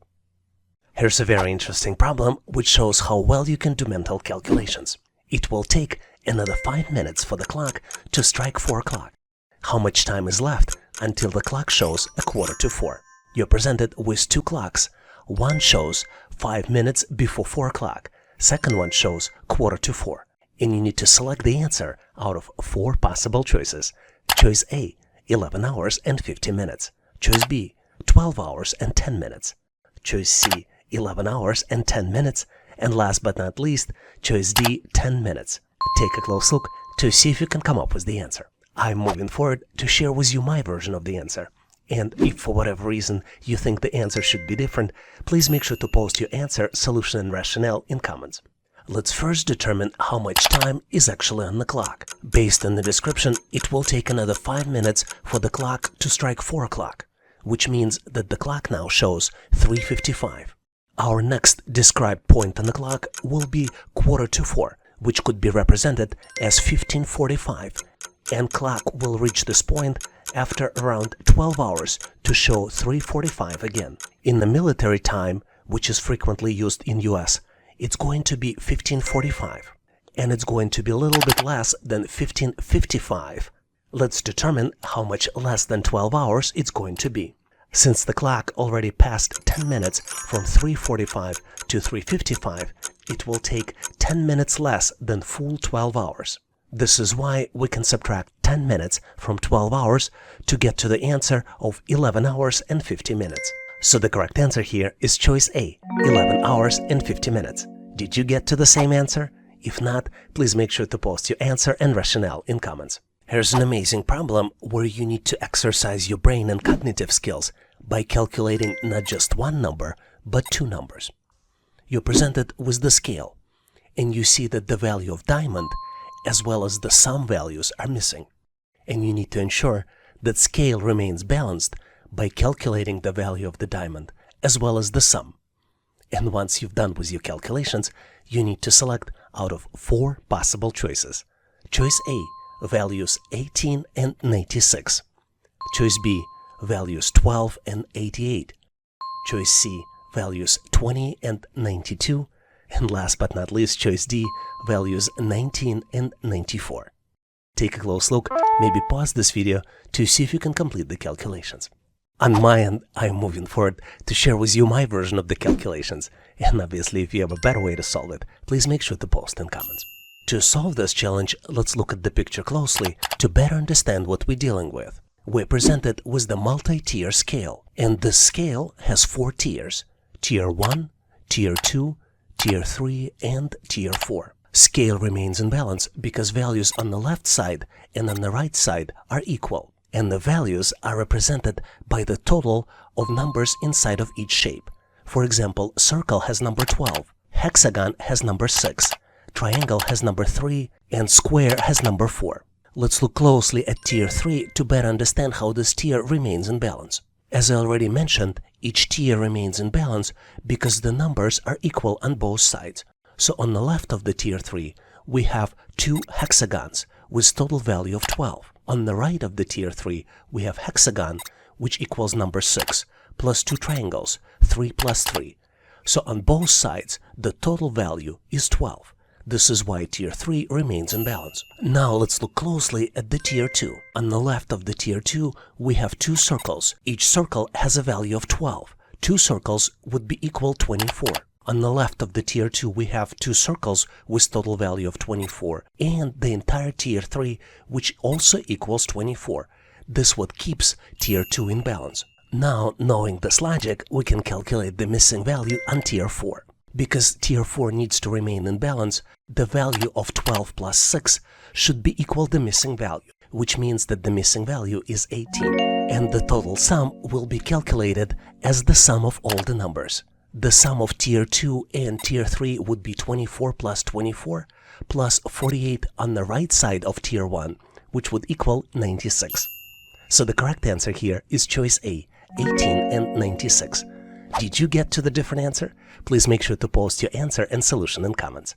Here's a very interesting problem which shows how well you can do mental calculations. It will take another 5 minutes for the clock to strike 4 o'clock. How much time is left until the clock shows 4:15? You're presented with 2 clocks. One shows 5 minutes before 4 o'clock. Second one shows 4:15. And you need to select the answer out of 4 possible choices. Choice A, 11 hours and 50 minutes. Choice B, 12 hours and 10 minutes. Choice C, 11 hours and 10 minutes. And last but not least, choice D, 10 minutes. Take a close look to see if you can come up with the answer. I'm moving forward to share with you my version of the answer. And if for whatever reason you think the answer should be different, please make sure to post your answer, solution, and rationale in comments. Let's first determine how much time is actually on the clock. Based on the description, it will take another 5 minutes for the clock to strike 4 o'clock, which means that the clock now shows 3:55. Our next described point on the clock will be 4:15, which could be represented as 15:45, and clock will reach this point after around 12 hours to show 3:45 again. In the military time, which is frequently used in US, it's going to be 15:45, and it's going to be a little bit less than 15:55. Let's determine how much less than 12 hours it's going to be. Since the clock already passed 10 minutes from 3:45 to 3:55, it will take 10 minutes less than full 12 hours. This is why we can subtract 10 minutes from 12 hours to get to the answer of 11 hours and 50 minutes. So the correct answer here is choice A, 11 hours and 50 minutes. Did you get to the same answer? If not, please make sure to post your answer and rationale in comments. Here's an amazing problem where you need to exercise your brain and cognitive skills by calculating not just one number, but 2 numbers. You're presented with the scale, and you see that the value of diamond as well as the sum values are missing. And you need to ensure that scale remains balanced by calculating the value of the diamond as well as the sum. And once you've done with your calculations, you need to select out of 4 possible choices. Choice A, values 18 and 96. Choice B, values 12 and 88. Choice C, values 20 and 92. And last but not least, choice D, values 19 and 94. Take a close look, maybe pause this video to see if you can complete the calculations. On my end, I'm moving forward to share with you my version of the calculations, and obviously if you have a better way to solve it, please make sure to post in comments. To solve this challenge, let's look at the picture closely to better understand what we're dealing with. We're presented with the multi-tier scale, and this scale has 4 tiers: Tier 1, Tier 2, Tier 3, and Tier 4. Scale remains in balance because values on the left side and on the right side are equal, and the values are represented by the total of numbers inside of each shape. For example, circle has number 12, hexagon has number 6, triangle has number 3, and square has number 4. Let's look closely at Tier 3 to better understand how this tier remains in balance. As I already mentioned, each tier remains in balance because the numbers are equal on both sides. So on the left of the Tier 3, we have 2 hexagons with total value of 12. On the right of the Tier 3, we have hexagon, which equals number 6, plus 2 triangles, 3 plus 3. So on both sides, the total value is 12. This is why Tier 3 remains in balance. Now let's look closely at the Tier 2. On the left of the Tier 2, we have 2 circles. Each circle has a value of 12. 2 circles would be equal 24. On the left of the Tier 2, we have 2 circles with total value of 24, and the entire Tier 3, which also equals 24. This what keeps Tier 2 in balance. Now, knowing this logic, we can calculate the missing value on Tier 4. Because Tier 4 needs to remain in balance, the value of 12 plus 6 should be equal to the missing value, which means that the missing value is 18. And the total sum will be calculated as the sum of all the numbers. The sum of Tier 2 and Tier 3 would be 24 plus 24 plus 48 on the right side of Tier 1, which would equal 96. So the correct answer here is choice A, 18 and 96. Did you get to the different answer? Please make sure to post your answer and solution in comments.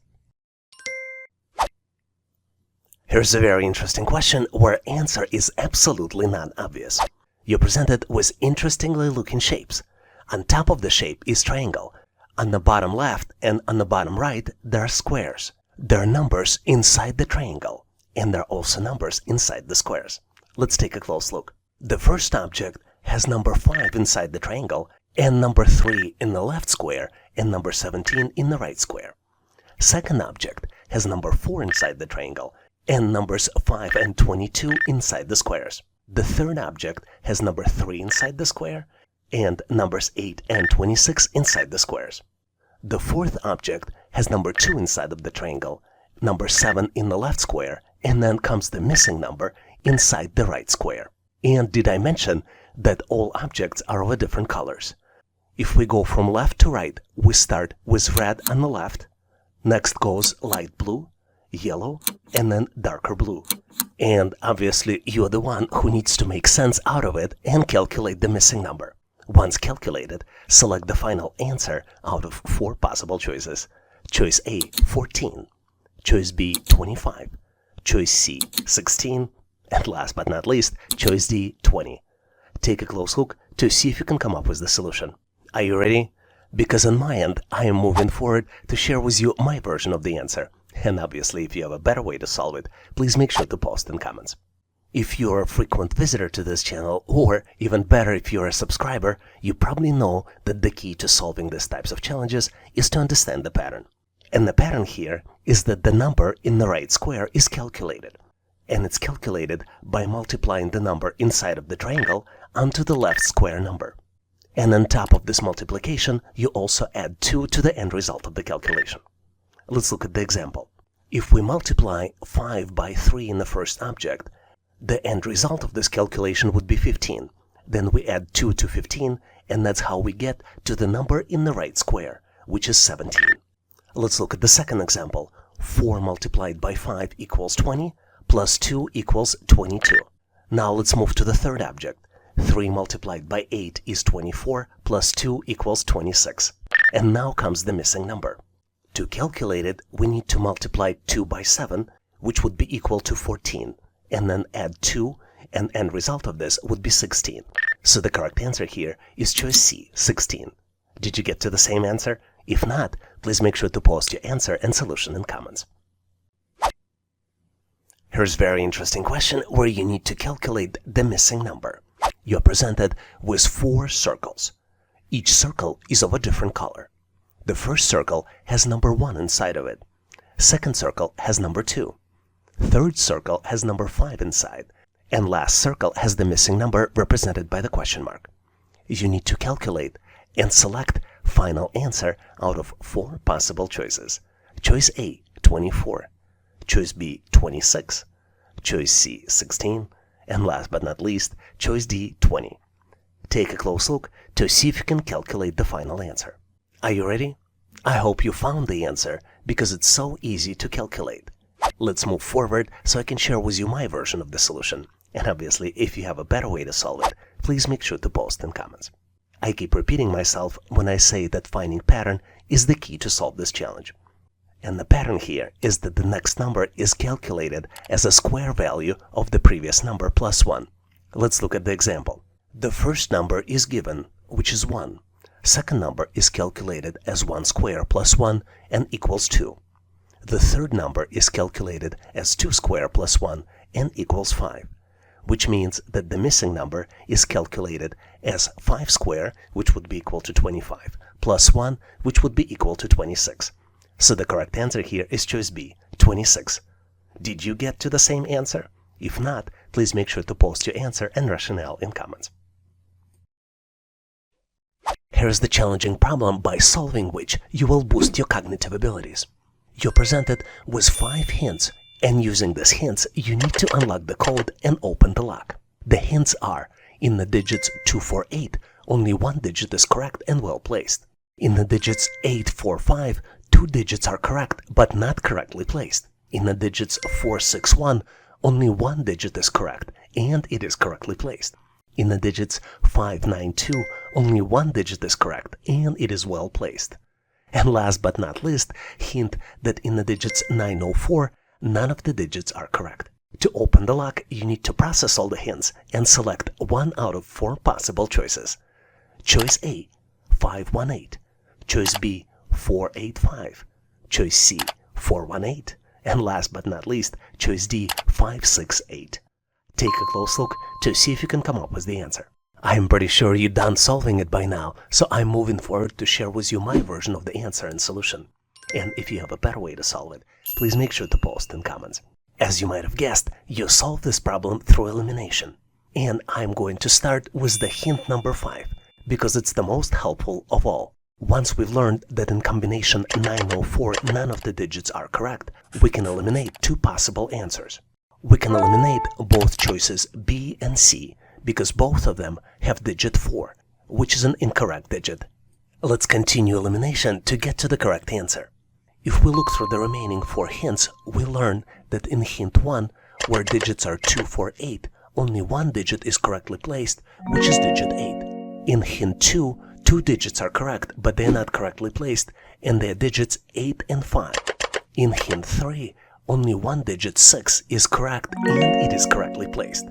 Here's a very interesting question where answer is absolutely not obvious. You're presented with interestingly looking shapes. On top of the shape is triangle. On the bottom left and on the bottom right, there are squares. There are numbers inside the triangle, and there are also numbers inside the squares. Let's take a close look. The first object has number 5 inside the triangle, and number 3 in the left square, and number 17 in the right square. Second object has number 4 inside the triangle, and numbers 5 and 22 inside the squares. The third object has number 3 inside the square, and numbers 8 and 26 inside the squares. The fourth object has number 2 inside of the triangle, number 7 in the left square, and then comes the missing number inside the right square. And did I mention that all objects are of different colors? If we go from left to right, we start with red on the left, next goes light blue, yellow, and then darker blue. And obviously you're the one who needs to make sense out of it and calculate the missing number. Once calculated, select the final answer out of 4 possible choices. Choice A, 14. Choice B, 25. Choice C, 16. And last but not least, choice D, 20. Take a close look to see if you can come up with the solution. Are you ready? Because on my end, I am moving forward to share with you my version of the answer. And obviously, if you have a better way to solve it, please make sure to post in comments. If you're a frequent visitor to this channel, or even better if you're a subscriber, you probably know that the key to solving these types of challenges is to understand the pattern. And the pattern here is that the number in the right square is calculated. And it's calculated by multiplying the number inside of the triangle onto the left square number. And on top of this multiplication, you also add 2 to the end result of the calculation. Let's look at the example. If we multiply 5 by 3 in the first object, the end result of this calculation would be 15. Then we add 2 to 15, and that's how we get to the number in the right square, which is 17. Let's look at the second example. 4 multiplied by 5 equals 20, plus 2 equals 22. Now let's move to the third object. 3 multiplied by 8 is 24, plus 2 equals 26. And now comes the missing number. To calculate it, we need to multiply 2 by 7, which would be equal to 14, and then add 2, and end result of this would be 16. So the correct answer here is choice C, 16. Did you get to the same answer? If not, please make sure to post your answer and solution in comments. Here's a very interesting question where you need to calculate the missing number. You're presented with 4 circles. Each circle is of a different color. The first circle has number 1 inside of it. Second circle has number 2. Third circle has number 5 inside. And last circle has the missing number represented by the question mark. You need to calculate and select final answer out of 4 possible choices. Choice A, 24. Choice B, 26. Choice C, 16. And last but not least, choice D, 20. Take a close look to see if you can calculate the final answer. Are you ready? I hope you found the answer because it's so easy to calculate. Let's move forward so I can share with you my version of the solution. And obviously, if you have a better way to solve it, please make sure to post in comments. I keep repeating myself when I say that finding pattern is the key to solve this challenge. And the pattern here is that the next number is calculated as a square value of the previous number plus 1. Let's look at the example. The first number is given, which is 1. Second number is calculated as 1 square plus 1 and equals 2. The third number is calculated as 2 square plus 1 and equals 5, which means that the missing number is calculated as 5 square, which would be equal to 25, plus 1, which would be equal to 26. So the correct answer here is choice B, 26. Did you get to the same answer? If not, please make sure to post your answer and rationale in comments. Here's the challenging problem by solving which you will boost your cognitive abilities. You're presented with 5 hints, and using these hints, you need to unlock the code and open the lock. The hints are: in the digits 248, only 1 digit is correct and well placed. In the digits 845, 2 digits are correct but not correctly placed. In the digits 461, only 1 digit is correct and it is correctly placed. In the digits 592, only 1 digit is correct and it is well placed. And last but not least, hint that in the digits 904, none of the digits are correct. To open the lock, you need to process all the hints and select one out of 4 possible choices. Choice A, 518. Choice B, 485. Choice C, 418. And last but not least, choice D, 568. Take a close look to see if you can come up with the answer. I'm pretty sure you're done solving it by now, so I'm moving forward to share with you my version of the answer and solution. And if you have a better way to solve it, please make sure to post in comments. As you might have guessed, you solve this problem through elimination. And I'm going to start with the hint number 5, because it's the most helpful of all. Once we've learned that in combination 904 none of the digits are correct, we can eliminate 2 possible answers. We can eliminate both choices B and C because both of them have digit 4, which is an incorrect digit. Let's continue elimination to get to the correct answer. If we look through the remaining 4 hints, we learn that in hint 1, where digits are 2, 4, 8, only 1 digit is correctly placed, which is digit 8. In hint 2, 2 digits are correct, but they're not correctly placed, and they're digits 8 and 5. In hint 3, only 1 digit 6 is correct, and it is correctly placed.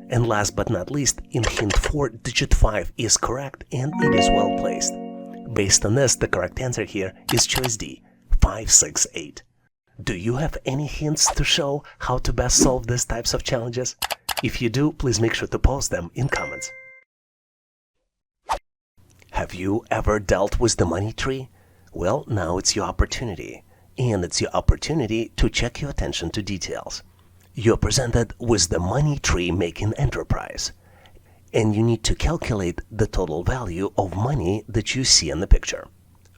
And last but not least, in hint 4, digit 5 is correct, and it is well placed. Based on this, the correct answer here is choice D, 568. Do you have any hints to show how to best solve these types of challenges? If you do, please make sure to post them in comments. Have you ever dealt with the money tree? Well, now it's your opportunity. And it's your opportunity to check your attention to details. You're presented with the money tree making enterprise. And you need to calculate the total value of money that you see in the picture.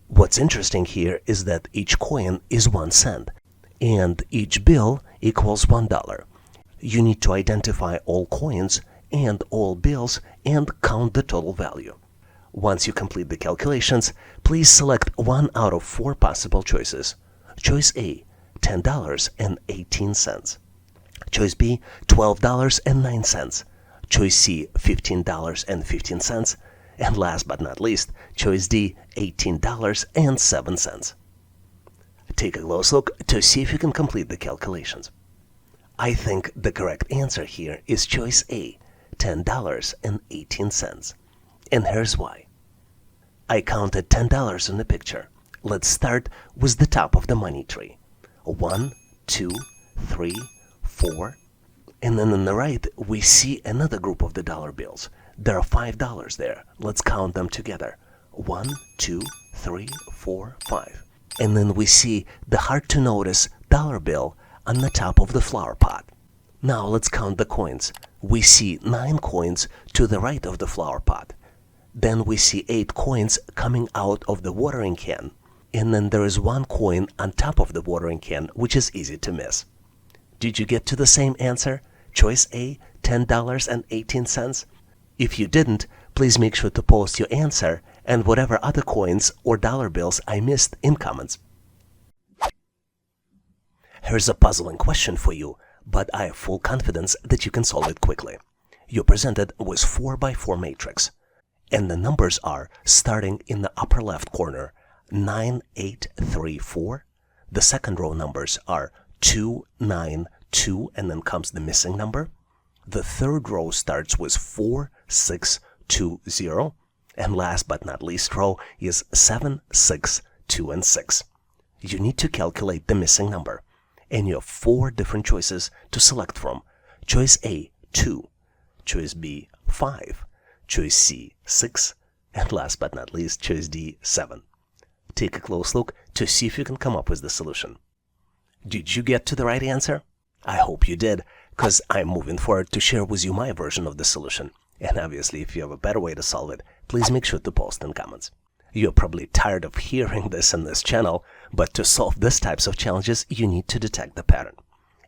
What's interesting here is that each coin is 1 cent. And each bill equals $1. You need to identify all coins and all bills and count the total value. Once you complete the calculations, please select one out of 4 possible choices. Choice A, $10.18. Choice B, $12.09. Choice C, $15.15. And last but not least, choice D, $18.07. Take a close look to see if you can complete the calculations. I think the correct answer here is choice A, $10.18. And here's why. I counted $10 in the picture. Let's start with the top of the money tree. 1, 2, 3, 4. And then on the right, we see another group of the dollar bills. There are $5 there. Let's count them together. 1, 2, 3, 4, 5. And then we see the hard-to-notice dollar bill on the top of the flower pot. Now let's count the coins. We see 9 coins to the right of the flower pot. Then we see 8 coins coming out of the watering can. And then there is 1 coin on top of the watering can, which is easy to miss. Did you get to the same answer? Choice A, $10.18? If you didn't, please make sure to post your answer and whatever other coins or dollar bills I missed in comments. Here's a puzzling question for you, but I have full confidence that you can solve it quickly. You're presented with 4x4 matrix, and the numbers are, starting in the upper left corner, 9, 8, 3, 4. The second row numbers are 2, 9, 2, and then comes the missing number. The third row starts with 4, 6, 2, 0. And last but not least row is 7, 6, 2, and 6. You need to calculate the missing number. And you have 4 different choices to select from. Choice A, 2. Choice B, 5. Choice C, 6. And last but not least, choice D, 7. Take a close look to see if you can come up with the solution. Did you get to the right answer? I hope you did, because I'm moving forward to share with you my version of the solution. And obviously, if you have a better way to solve it, please make sure to post in comments. You're probably tired of hearing this in this channel, but to solve these types of challenges, you need to detect the pattern.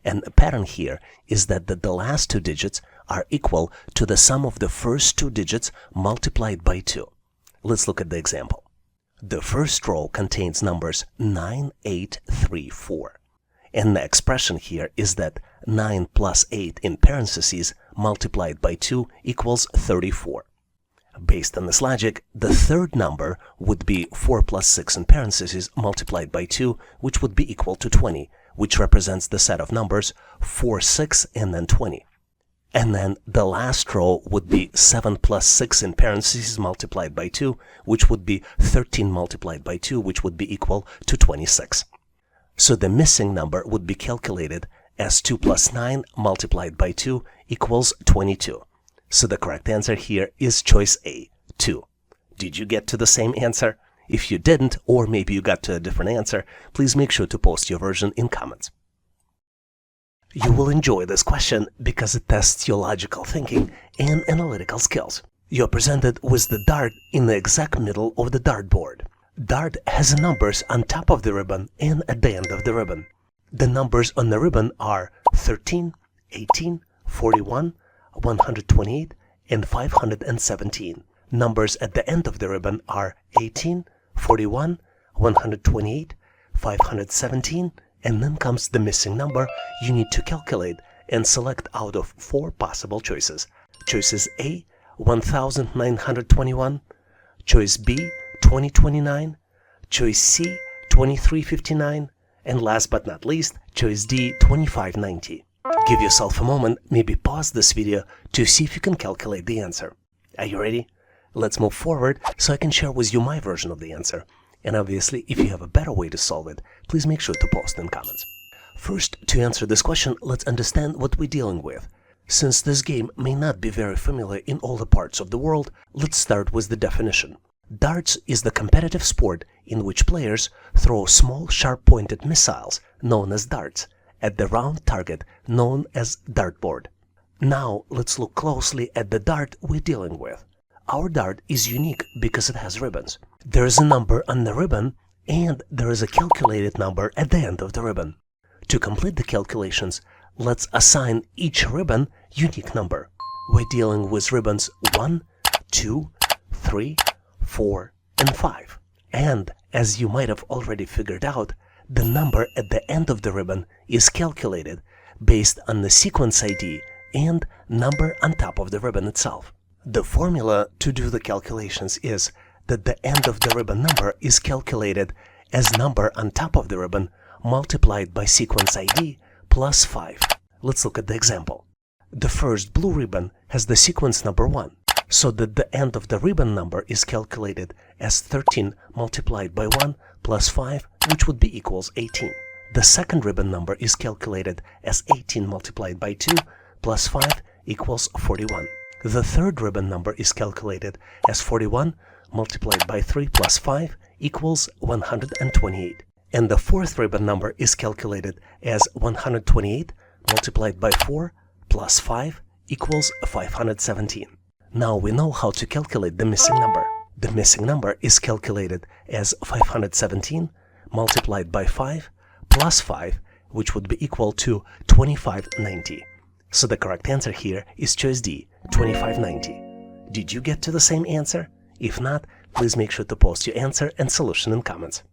And the pattern here is that the last 2 digits are equal to the sum of the first 2 digits multiplied by 2. Let's look at the example. The first row contains numbers 9, 8, 3, 4. And the expression here is that 9 plus 8 in parentheses multiplied by 2 equals 34. Based on this logic, the third number would be 4 plus 6 in parentheses multiplied by 2, which would be equal to 20. which represents the set of numbers 4, 6, and then 20. And then the last row would be 7 plus 6 in parentheses multiplied by 2, which would be 13 multiplied by 2, which would be equal to 26. So the missing number would be calculated as 2 plus 9 multiplied by 2 equals 22. So the correct answer here is choice A, 2. Did you get to the same answer? If you didn't, or maybe you got to a different answer, please make sure to post your version in comments. You will enjoy this question because it tests your logical thinking and analytical skills. You're presented with the dart in the exact middle of the dartboard. Dart has numbers on top of the ribbon and at the end of the ribbon. The numbers on the ribbon are 13, 18, 41, 128, and 517. Numbers at the end of the ribbon are 18, 41, 128, 517, and then comes the missing number you need to calculate and select out of 4 possible choices. Choices A, 1921, choice B, 2029, choice C, 2359, and last but not least, choice D, 2590. Give yourself a moment, maybe pause this video to see if you can calculate the answer. Are you ready? Let's move forward so I can share with you my version of the answer. And obviously, if you have a better way to solve it, please make sure to post in comments. First, to answer this question, let's understand what we're dealing with. Since this game may not be very familiar in all the parts of the world, let's start with the definition. Darts is the competitive sport in which players throw small sharp-pointed missiles, known as darts, at the round target known as dartboard. Now, let's look closely at the dart we're dealing with. Our dart is unique because it has ribbons. There is a number on the ribbon, and there is a calculated number at the end of the ribbon. To complete the calculations, let's assign each ribbon unique number. We're dealing with ribbons 1, 2, 3, 4, and 5. And, as you might have already figured out, the number at the end of the ribbon is calculated based on the sequence ID and number on top of the ribbon itself. The formula to do the calculations is that the end of the ribbon number is calculated as number on top of the ribbon multiplied by sequence ID plus 5. Let's look at the example. The first blue ribbon has the sequence number 1, so that the end of the ribbon number is calculated as 13 multiplied by 1 plus 5, which would be equals 18. The second ribbon number is calculated as 18 multiplied by 2 plus 5 equals 41. The third ribbon number is calculated as 41 multiplied by 3 plus 5 equals 128. And the fourth ribbon number is calculated as 128 multiplied by 4 plus 5 equals 517. Now we know how to calculate the missing number. The missing number is calculated as 517 multiplied by 5 plus 5, which would be equal to 2590. So the correct answer here is choice D, 2590. Did you get to the same answer? If not, please make sure to post your answer and solution in comments.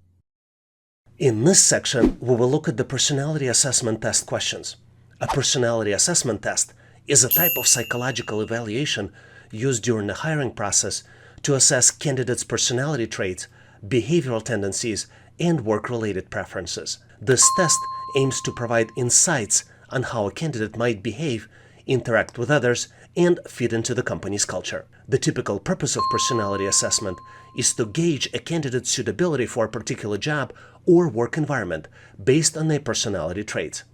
In this section, we will look at the personality assessment test questions. A personality assessment test is a type of psychological evaluation used during the hiring process to assess candidates' personality traits, behavioral tendencies, and work-related preferences. This test aims to provide insights on how a candidate might behave, interact with others, and fit into the company's culture. The typical purpose of personality assessment is to gauge a candidate's suitability for a particular job or work environment based on their personality traits.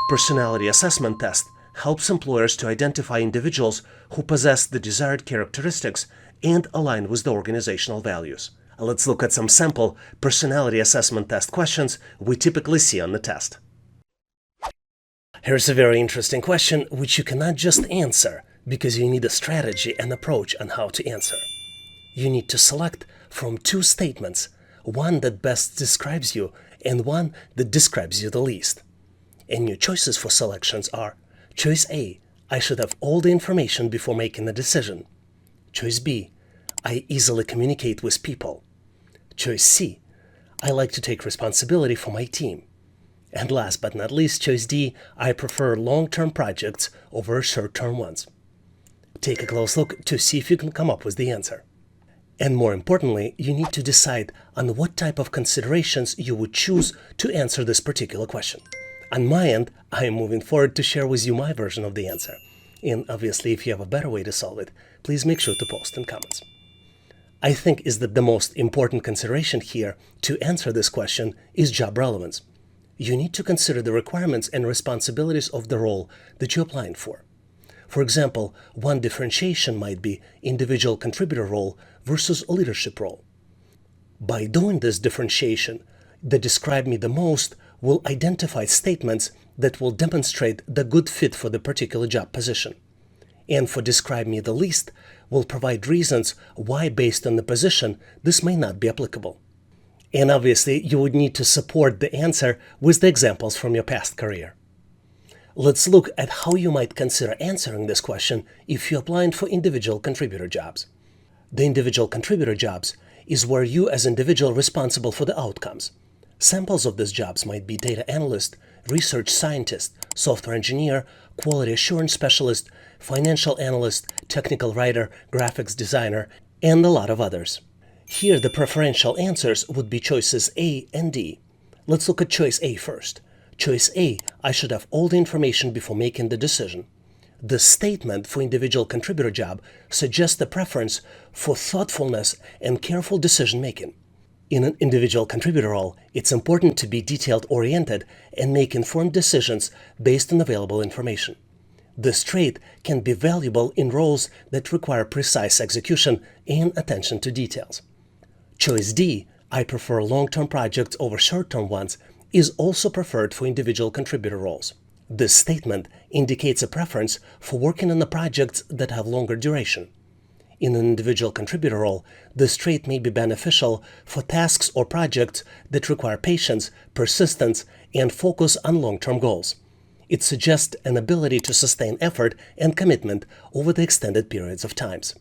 Personality assessment test helps employers to identify individuals who possess the desired characteristics and align with the organizational values. Let's look at some sample personality assessment test questions we typically see on the test. Here's a very interesting question which you cannot just answer because you need a strategy and approach on how to answer. You need to select from 2 statements, one that best describes you and one that describes you the least. And your choices for selections are: choice A, I should have all the information before making a decision. Choice B, I easily communicate with people. Choice C, I like to take responsibility for my team. And last but not least, choice D, I prefer long-term projects over short-term ones. Take a close look to see if you can come up with the answer. And more importantly, you need to decide on what type of considerations you would choose to answer this particular question. On my end, I am moving forward to share with you my version of the answer. And obviously, if you have a better way to solve it, please make sure to post in comments. I think is that the most important consideration here to answer this question is job relevance. You need to consider the requirements and responsibilities of the role that you're applying for. For example, one differentiation might be individual contributor role versus a leadership role. By doing this differentiation, the describe me the most will identify statements that will demonstrate the good fit for the particular job position. And for describe me the least will provide reasons why, based on the position, this may not be applicable. And obviously, you would need to support the answer with the examples from your past career. Let's look at how you might consider answering this question if you're applying for individual contributor jobs. The individual contributor jobs is where you as individual responsible for the outcomes. Samples of these jobs might be data analyst, research scientist, software engineer, quality assurance specialist, financial analyst, technical writer, graphics designer, and a lot of others. Here, the preferential answers would be choices A and D. Let's look at choice A first. Choice A, I should have all the information before making the decision. The statement for individual contributor job suggests a preference for thoughtfulness and careful decision making. In an individual contributor role, it's important to be detailed-oriented and make informed decisions based on available information. This trait can be valuable in roles that require precise execution and attention to details. Choice D, I prefer long-term projects over short-term ones, is also preferred for individual contributor roles. This statement indicates a preference for working on the projects that have longer duration. In an individual contributor role, this trait may be beneficial for tasks or projects that require patience, persistence, and focus on long-term goals. It suggests an ability to sustain effort and commitment over the extended periods of times.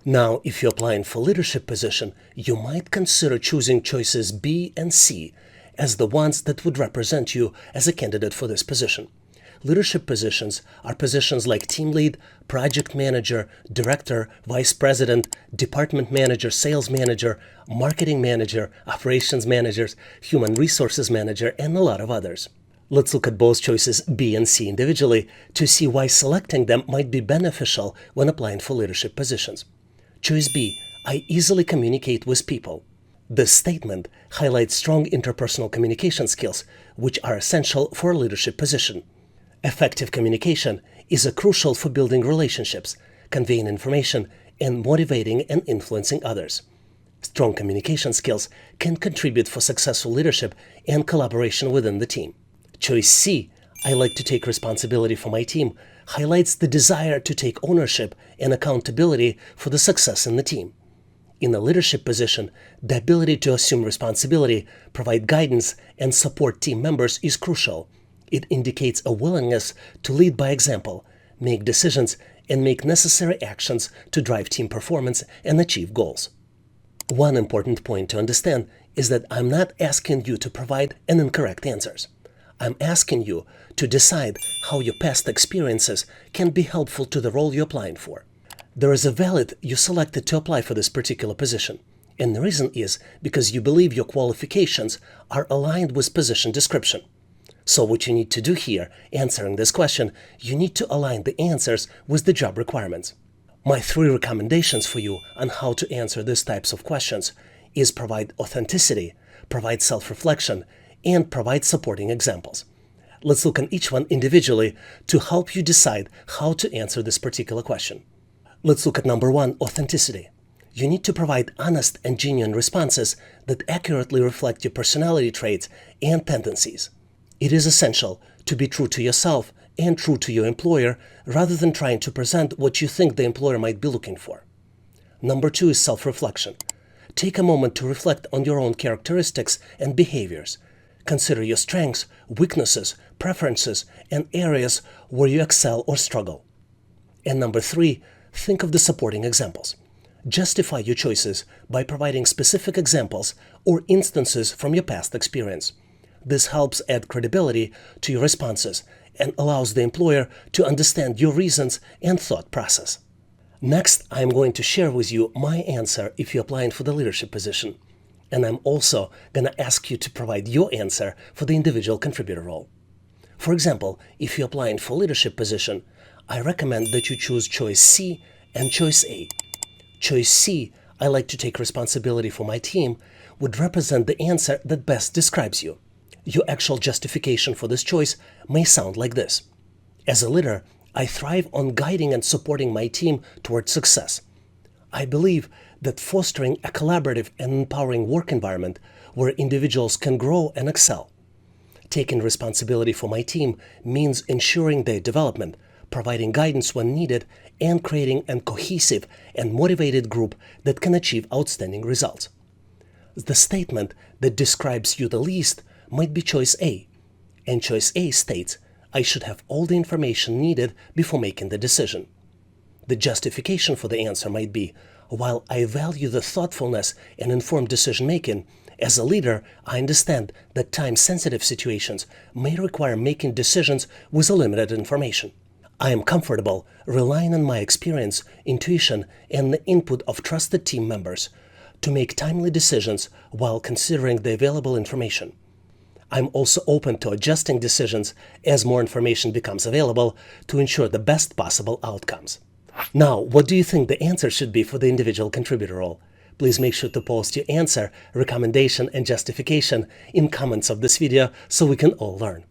Now, if you're applying for leadership position, you might consider choosing choices B and C as the ones that would represent you as a candidate for this position. Leadership positions are positions like team lead, project manager, director, vice president, department manager, sales manager, marketing manager, operations managers, human resources manager, and a lot of others. Let's look at both choices B and C individually to see why selecting them might be beneficial when applying for leadership positions. Choice B, I easily communicate with people. This statement highlights strong interpersonal communication skills, which are essential for a leadership position. Effective communication is crucial for building relationships, conveying information, and motivating and influencing others. Strong communication skills can contribute for successful leadership and collaboration within the team. Choice C, I like to take responsibility for my team, highlights the desire to take ownership and accountability for the success in the team. In a leadership position, the ability to assume responsibility, provide guidance, and support team members is crucial. It indicates a willingness to lead by example, make decisions, and make necessary actions to drive team performance and achieve goals. One important point to understand is that I'm not asking you to provide an incorrect answers. I'm asking you to decide how your past experiences can be helpful to the role you're applying for. There is a valid you selected to apply for this particular position, and the reason is because you believe your qualifications are aligned with position description. So what you need to do here, answering this question, you need to align the answers with the job requirements. My 3 recommendations for you on how to answer these types of questions is provide authenticity, provide self-reflection, and provide supporting examples. Let's look at each one individually to help you decide how to answer this particular question. Let's look at number 1, authenticity. You need to provide honest and genuine responses that accurately reflect your personality traits and tendencies. It is essential to be true to yourself and true to your employer rather than trying to present what you think the employer might be looking for. Number 2 is self-reflection. Take a moment to reflect on your own characteristics and behaviors. Consider your strengths, weaknesses, preferences, and areas where you excel or struggle. And number 3, think of the supporting examples. Justify your choices by providing specific examples or instances from your past experience. This helps add credibility to your responses and allows the employer to understand your reasons and thought process. Next, I'm going to share with you my answer if you're applying for the leadership position. And I'm also going to ask you to provide your answer for the individual contributor role. For example, if you're applying for leadership position, I recommend that you choose choice C and choice A. Choice C, I like to take responsibility for my team, would represent the answer that best describes you. Your actual justification for this choice may sound like this. As a leader, I thrive on guiding and supporting my team towards success. I believe that fostering a collaborative and empowering work environment where individuals can grow and excel. Taking responsibility for my team means ensuring their development, providing guidance when needed, and creating a cohesive and motivated group that can achieve outstanding results. The statement that describes you the least might be choice A, and choice A states, I should have all the information needed before making the decision. The justification for the answer might be, while I value the thoughtfulness and informed decision-making, as a leader, I understand that time-sensitive situations may require making decisions with limited information. I am comfortable relying on my experience, intuition, and the input of trusted team members to make timely decisions while considering the available information. I'm also open to adjusting decisions as more information becomes available to ensure the best possible outcomes. Now, what do you think the answer should be for the individual contributor role? Please make sure to post your answer, recommendation, and justification in comments of this video so we can all learn.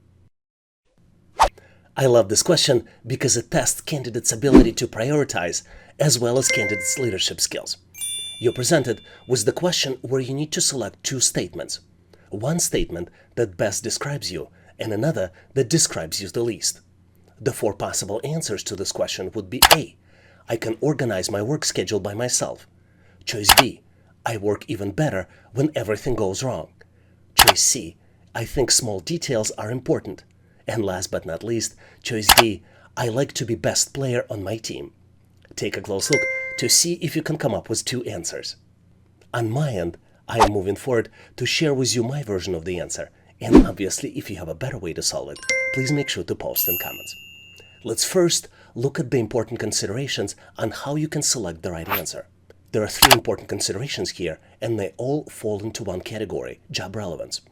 I love this question because it tests candidates' ability to prioritize as well as candidates' leadership skills. You're presented with the question where you need to select two statements. One statement that best describes you and another that describes you the least. The four possible answers to this question would be A. I can organize my work schedule by myself. Choice B. I work even better when everything goes wrong. Choice C. I think small details are important. And last but not least, choice D. I like to be best player on my team. Take a close look to see if you can come up with two answers. On my end, I am moving forward to share with you my version of the answer, and obviously if you have a better way to solve it, please make sure to post in comments. Let's first look at the important considerations on how you can select the right answer. There are three important considerations here, and they all fall into one category: job relevance.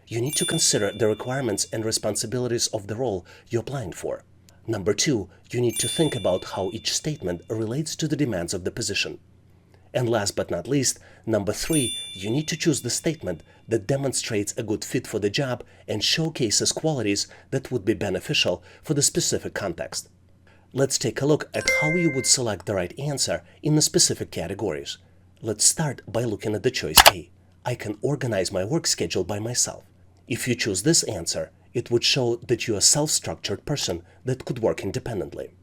You need to consider the requirements and responsibilities of the role you're applying for. Number two, you need to think about how each statement relates to the demands of the position. And last but not least, number three, you need to choose the statement that demonstrates a good fit for the job and showcases qualities that would be beneficial for the specific context. Let's take a look at how you would select the right answer in the specific categories. Let's start by looking at the choice A. I can organize my work schedule by myself. If you choose this answer, it would show that you're a self-structured person that could work independently.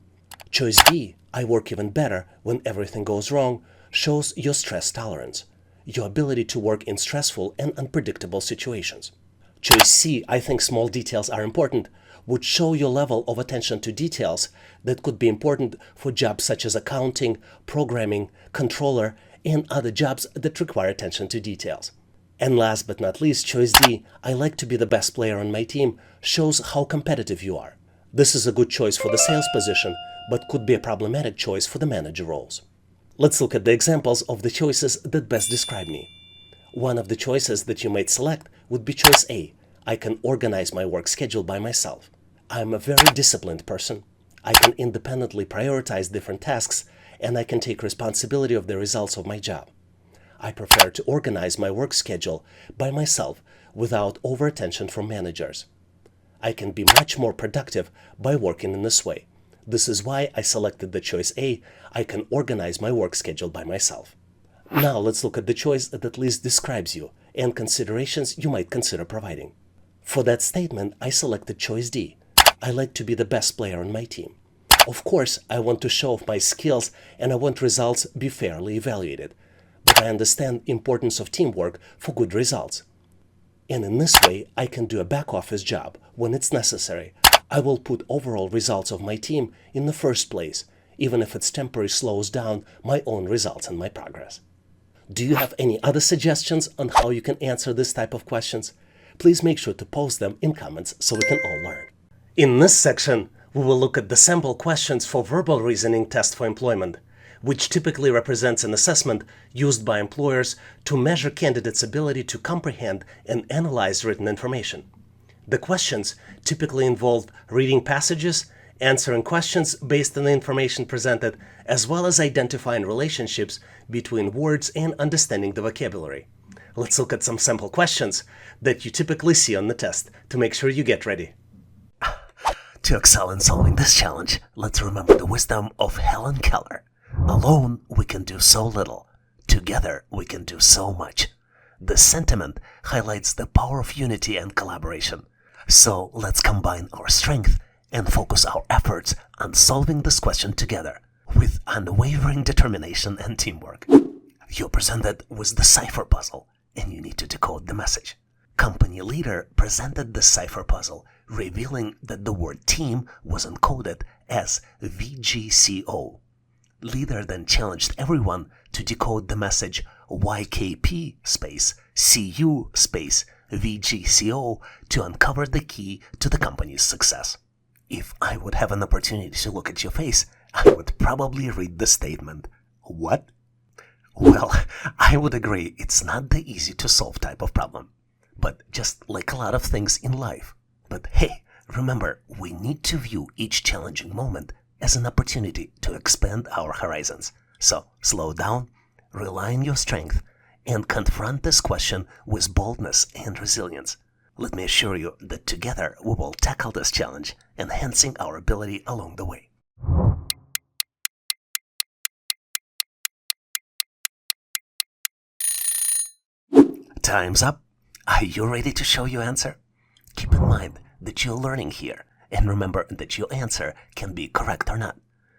Choice B. I work even better when everything goes wrong, shows your stress tolerance, your ability to work in stressful and unpredictable situations. Choice C. I think small details are important, would show your level of attention to details that could be important for jobs such as accounting, programming, controller, and other jobs that require attention to details. And last but not least, choice D, I like to be the best player on my team, shows how competitive you are. This is a good choice for the sales position, but could be a problematic choice for the manager roles. Let's look at the examples of the choices that best describe me. One of the choices that you might select would be choice A. I can organize my work schedule by myself. I'm a very disciplined person. I can independently prioritize different tasks, and I can take responsibility of the results of my job. I prefer to organize my work schedule by myself without over-attention from managers. I can be much more productive by working in this way. This is why I selected the choice A. I can organize my work schedule by myself. Now let's look at the choice that least describes you and considerations you might consider providing. For that statement, I selected choice D. I like to be the best player on my team. Of course, I want to show off my skills and I want results be fairly evaluated. But I understand the importance of teamwork for good results. And in this way, I can do a back office job when it's necessary. I will put overall results of my team in the first place, even if it's temporarily slows down my own results and my progress. Do you have any other suggestions on how you can answer this type of questions? Please make sure to post them in comments so we can all learn. In this section, we will look at the sample questions for verbal reasoning test for employment, which typically represents an assessment used by employers to measure candidates' ability to comprehend and analyze written information. The questions typically involved reading passages, answering questions based on the information presented, as well as identifying relationships between words and understanding the vocabulary. Let's look at some sample questions that you typically see on the test to make sure you get ready. To excel in solving this challenge, let's remember the wisdom of Helen Keller. Alone, we can do so little. Together, we can do so much. This sentiment highlights the power of unity and collaboration. So let's combine our strength and focus our efforts on solving this question together with unwavering determination and teamwork. You're presented with the Cipher puzzle, and you need to decode the message. Company leader presented the Cipher puzzle, revealing that the word team was encoded as VGCO. Leader then challenged everyone to decode the message YKP space CU space VGCO to uncover the key to the company's success. If I would have an opportunity to look at your face, I would probably read the statement, "What?" Well, I would agree it's not the easy to solve type of problem, but just like a lot of things in life. But hey, remember, we need to view each challenging moment as an opportunity to expand our horizons. So slow down, rely on your strength, and confront this question with boldness and resilience. Let me assure you that together we will tackle this challenge, enhancing our ability along the way. Time's up. Are you ready to show your answer? Keep in mind that you're learning here, and remember that your answer can be correct or not.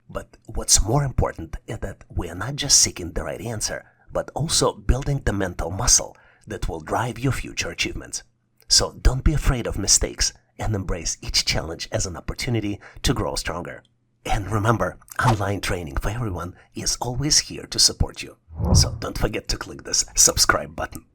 But what's more important is that we are not just seeking the right answer, but also building the mental muscle that will drive your future achievements. So don't be afraid of mistakes and embrace each challenge as an opportunity to grow stronger. And remember, online training for everyone is always here to support you. So don't forget to click this subscribe button.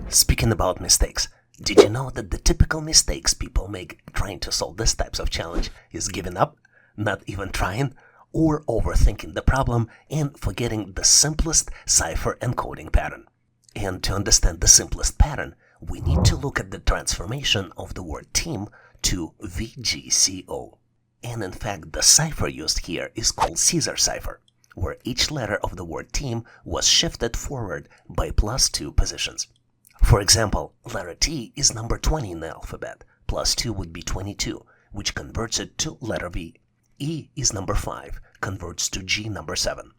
Speaking about mistakes, did you know that the typical mistakes people make trying to solve this types of challenge is giving up, not even trying, or overthinking the problem and forgetting the simplest cipher encoding pattern? And to understand the simplest pattern, we need to look at the transformation of the word team to VGCO. And in fact, the cipher used here is called Caesar cipher, where each letter of the word team was shifted forward by +2 positions. For example, letter T is number 20 in the alphabet, +2 would be 22, which converts it to letter V. E is number 5, converts to G number 7.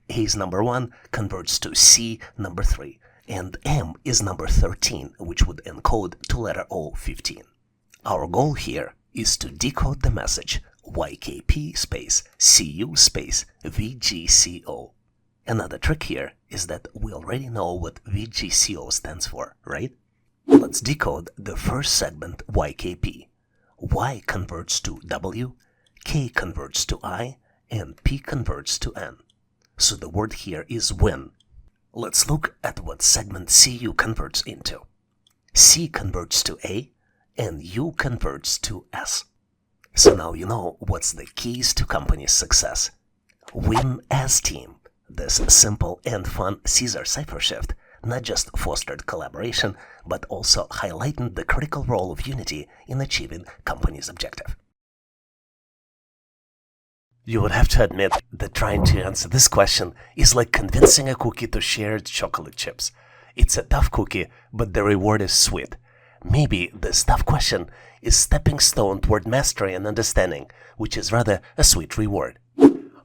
A is number 1, converts to C number 3. And M is number 13, which would encode to letter O 15. Our goal here is to decode the message YKP space CU space VGCO. Another trick here is that we already know what VGCO stands for, right? Let's decode the first segment YKP. Y converts to W, K converts to I, and P converts to N. So the word here is win. Let's look at what segment CU converts into. C converts to A, and U converts to S. So now you know what's the keys to company's success. Win as team. This simple and fun Caesar cipher shift not just fostered collaboration, but also highlighted the critical role of unity in achieving company's objective. You would have to admit that trying to answer this question is like convincing a cookie to share chocolate chips. It's a tough cookie, but the reward is sweet. Maybe this tough question is stepping stone toward mastery and understanding, which is rather a sweet reward.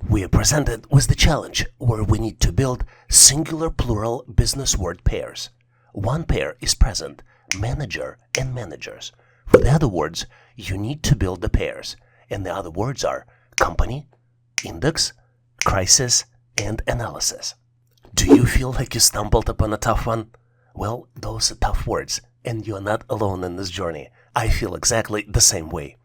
We are presented with the challenge where we need to build singular plural business word pairs. One pair is present, manager and managers. For the other words, you need to build the pairs, and the other words are company, index, crisis, and analysis. Do you feel like you stumbled upon a tough one? Well, those are tough words, and you're not alone in this journey. I feel exactly the same way.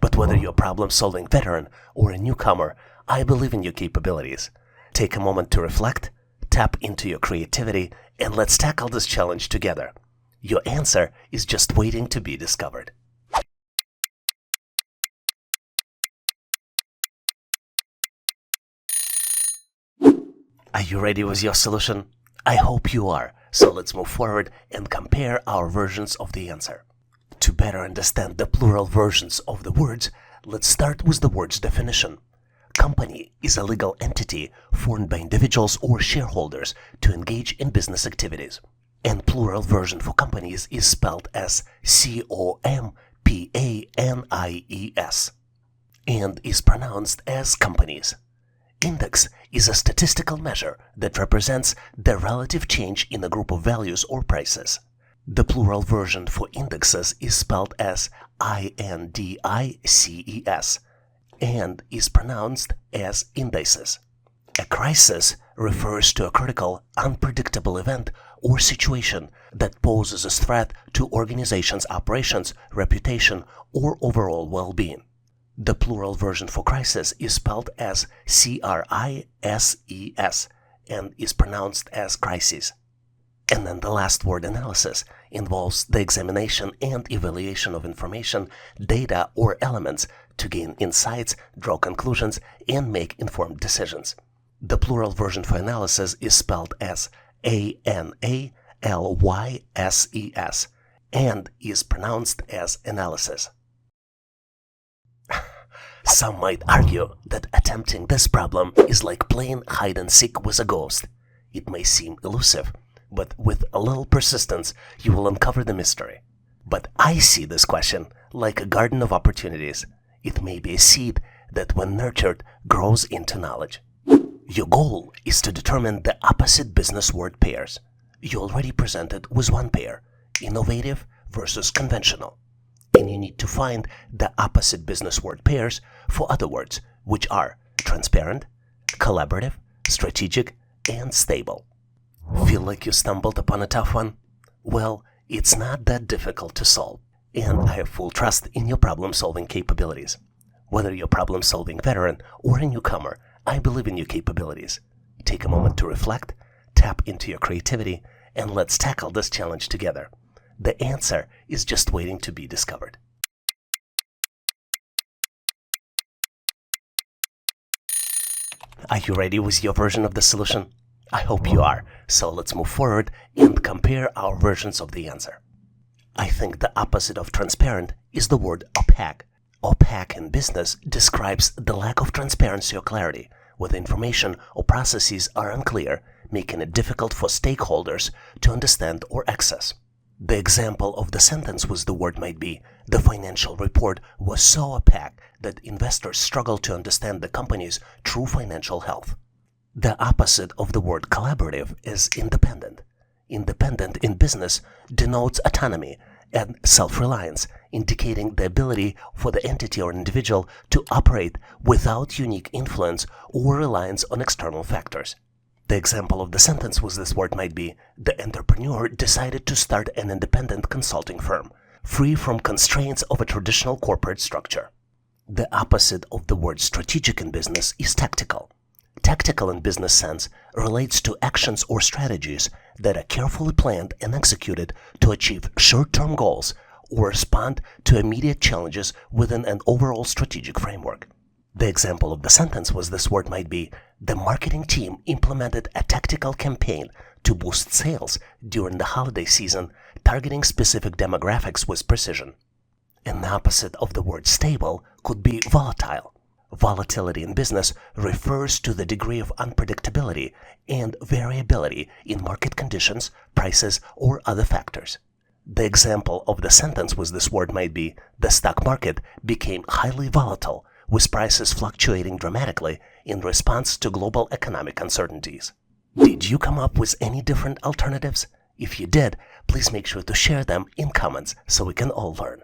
But whether you're a problem-solving veteran or a newcomer, I believe in your capabilities. Take a moment to reflect, tap into your creativity, and let's tackle this challenge together. Your answer is just waiting to be discovered. Are you ready with your solution? I hope you are. So let's move forward and compare our versions of the answer. To better understand the plural versions of the words, let's start with the word's definition. Company is a legal entity formed by individuals or shareholders to engage in business activities. And plural version for companies is spelled as companies and is pronounced as companies. Index is a statistical measure that represents the relative change in a group of values or prices. The plural version for indexes is spelled as indices and is pronounced as indices. A crisis refers to a critical, unpredictable event or situation that poses a threat to organization's operations, reputation, or overall well-being. The plural version for crisis is spelled as crises and is pronounced as crises. And then the last word, analysis, involves the examination and evaluation of information, data, or elements to gain insights, draw conclusions, and make informed decisions. The plural version for analysis is spelled as analyses and is pronounced as analysis. Some might argue that attempting this problem is like playing hide and seek with a ghost. It may seem elusive, but with a little persistence, you will uncover the mystery. But I see this question like a garden of opportunities. It may be a seed that, when nurtured, grows into knowledge. Your goal is to determine the opposite business word pairs. You already presented with one pair, innovative versus conventional. And you need to find the opposite business word pairs for other words, which are transparent, collaborative, strategic, and stable. Feel like you stumbled upon a tough one? Well, it's not that difficult to solve, and I have full trust in your problem-solving capabilities. Whether you're a problem-solving veteran or a newcomer, I believe in your capabilities. Take a moment to reflect, tap into your creativity, and let's tackle this challenge together. The answer is just waiting to be discovered. Are you ready with your version of the solution? I hope you are, so let's move forward and compare our versions of the answer. I think the opposite of transparent is the word opaque. Opaque in business describes the lack of transparency or clarity, where the information or processes are unclear, making it difficult for stakeholders to understand or access. The example of the sentence with the word might be, the financial report was so opaque that investors struggled to understand the company's true financial health. The opposite of the word collaborative is independent. Independent in business denotes autonomy and self-reliance, indicating the ability for the entity or individual to operate without unique influence or reliance on external factors. The example of the sentence with this word might be, the entrepreneur decided to start an independent consulting firm, free from constraints of a traditional corporate structure. The opposite of the word strategic in business is tactical. Tactical in business sense relates to actions or strategies that are carefully planned and executed to achieve short-term goals or respond to immediate challenges within an overall strategic framework. The example of the sentence with this word might be, the marketing team implemented a tactical campaign to boost sales during the holiday season, targeting specific demographics with precision. And the opposite of the word stable could be volatile. Volatility in business refers to the degree of unpredictability and variability in market conditions, prices, or other factors. The example of the sentence with this word might be, the stock market became highly volatile, with prices fluctuating dramatically in response to global economic uncertainties. Did you come up with any different alternatives? If you did, please make sure to share them in comments so we can all learn.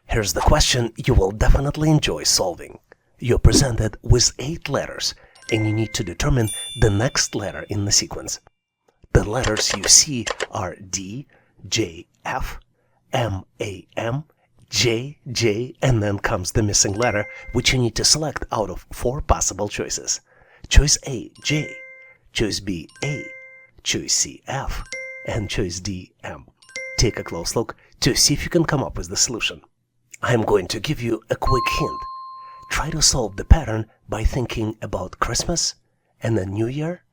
Here's the question you will definitely enjoy solving. You're presented with 8 letters, and you need to determine the next letter in the sequence. The letters you see are D, J, F, M, A, M, J, J, and then comes the missing letter, which you need to select out of 4 possible choices. Choice A, J, choice B, A, choice C, F, and choice D, M. Take a close look to see if you can come up with the solution. I'm going to give you a quick hint. Try to solve the pattern by thinking about Christmas, and then New Year,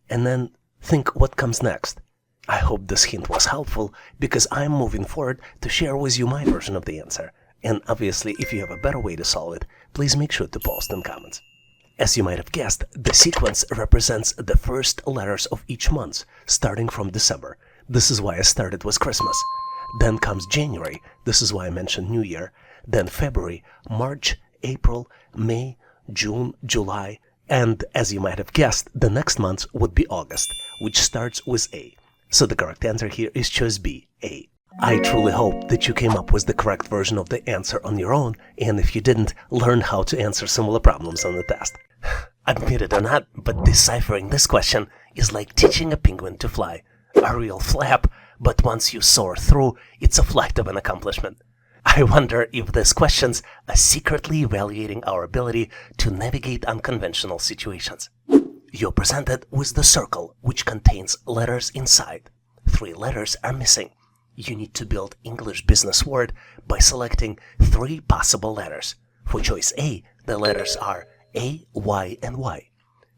and then think what comes next. I hope this hint was helpful because I'm moving forward to share with you my version of the answer. And obviously, if you have a better way to solve it, please make sure to post in comments. As you might have guessed, the sequence represents the first letters of each month, starting from December. This is why I started with Christmas. Then comes January. This is why I mentioned New Year. Then February, March, April, May, June, July, and as you might have guessed, the next month would be August, which starts with A. So the correct answer here is choice B, A. I truly hope that you came up with the correct version of the answer on your own, and if you didn't, learn how to answer similar problems on the test. Admit it or not, but deciphering this question is like teaching a penguin to fly. A real flap, but once you soar through, it's a flight of an accomplishment. I wonder if these questions are secretly evaluating our ability to navigate unconventional situations. You're presented with the circle, which contains letters inside. 3 letters are missing. You need to build English business word by selecting 3 possible letters. For choice A, the letters are A, Y, and Y.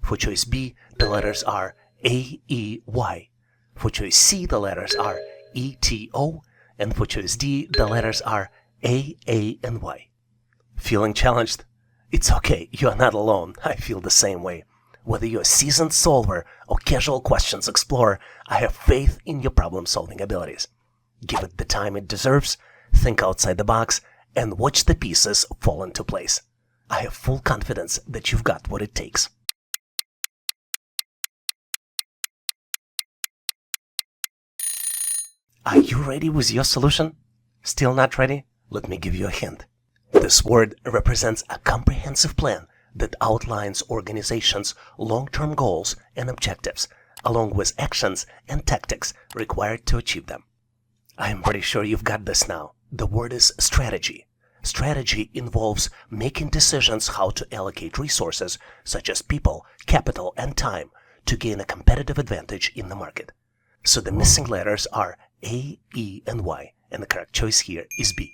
For choice B, the letters are A, E, Y. For choice C, the letters are E, T, O. And for choice D, the letters are A, and Y. Feeling challenged? It's okay, you are not alone. I feel the same way. Whether you're a seasoned solver or casual questions explorer, I have faith in your problem-solving abilities. Give it the time it deserves, think outside the box, and watch the pieces fall into place. I have full confidence that you've got what it takes. Are you ready with your solution? Still not ready? Let me give you a hint. This word represents a comprehensive plan that outlines organizations' long-term goals and objectives, along with actions and tactics required to achieve them. I am pretty sure you've got this now. The word is strategy. Strategy involves making decisions how to allocate resources, such as people, capital, and time, to gain a competitive advantage in the market. So the missing letters are A, E, and Y, and the correct choice here is B.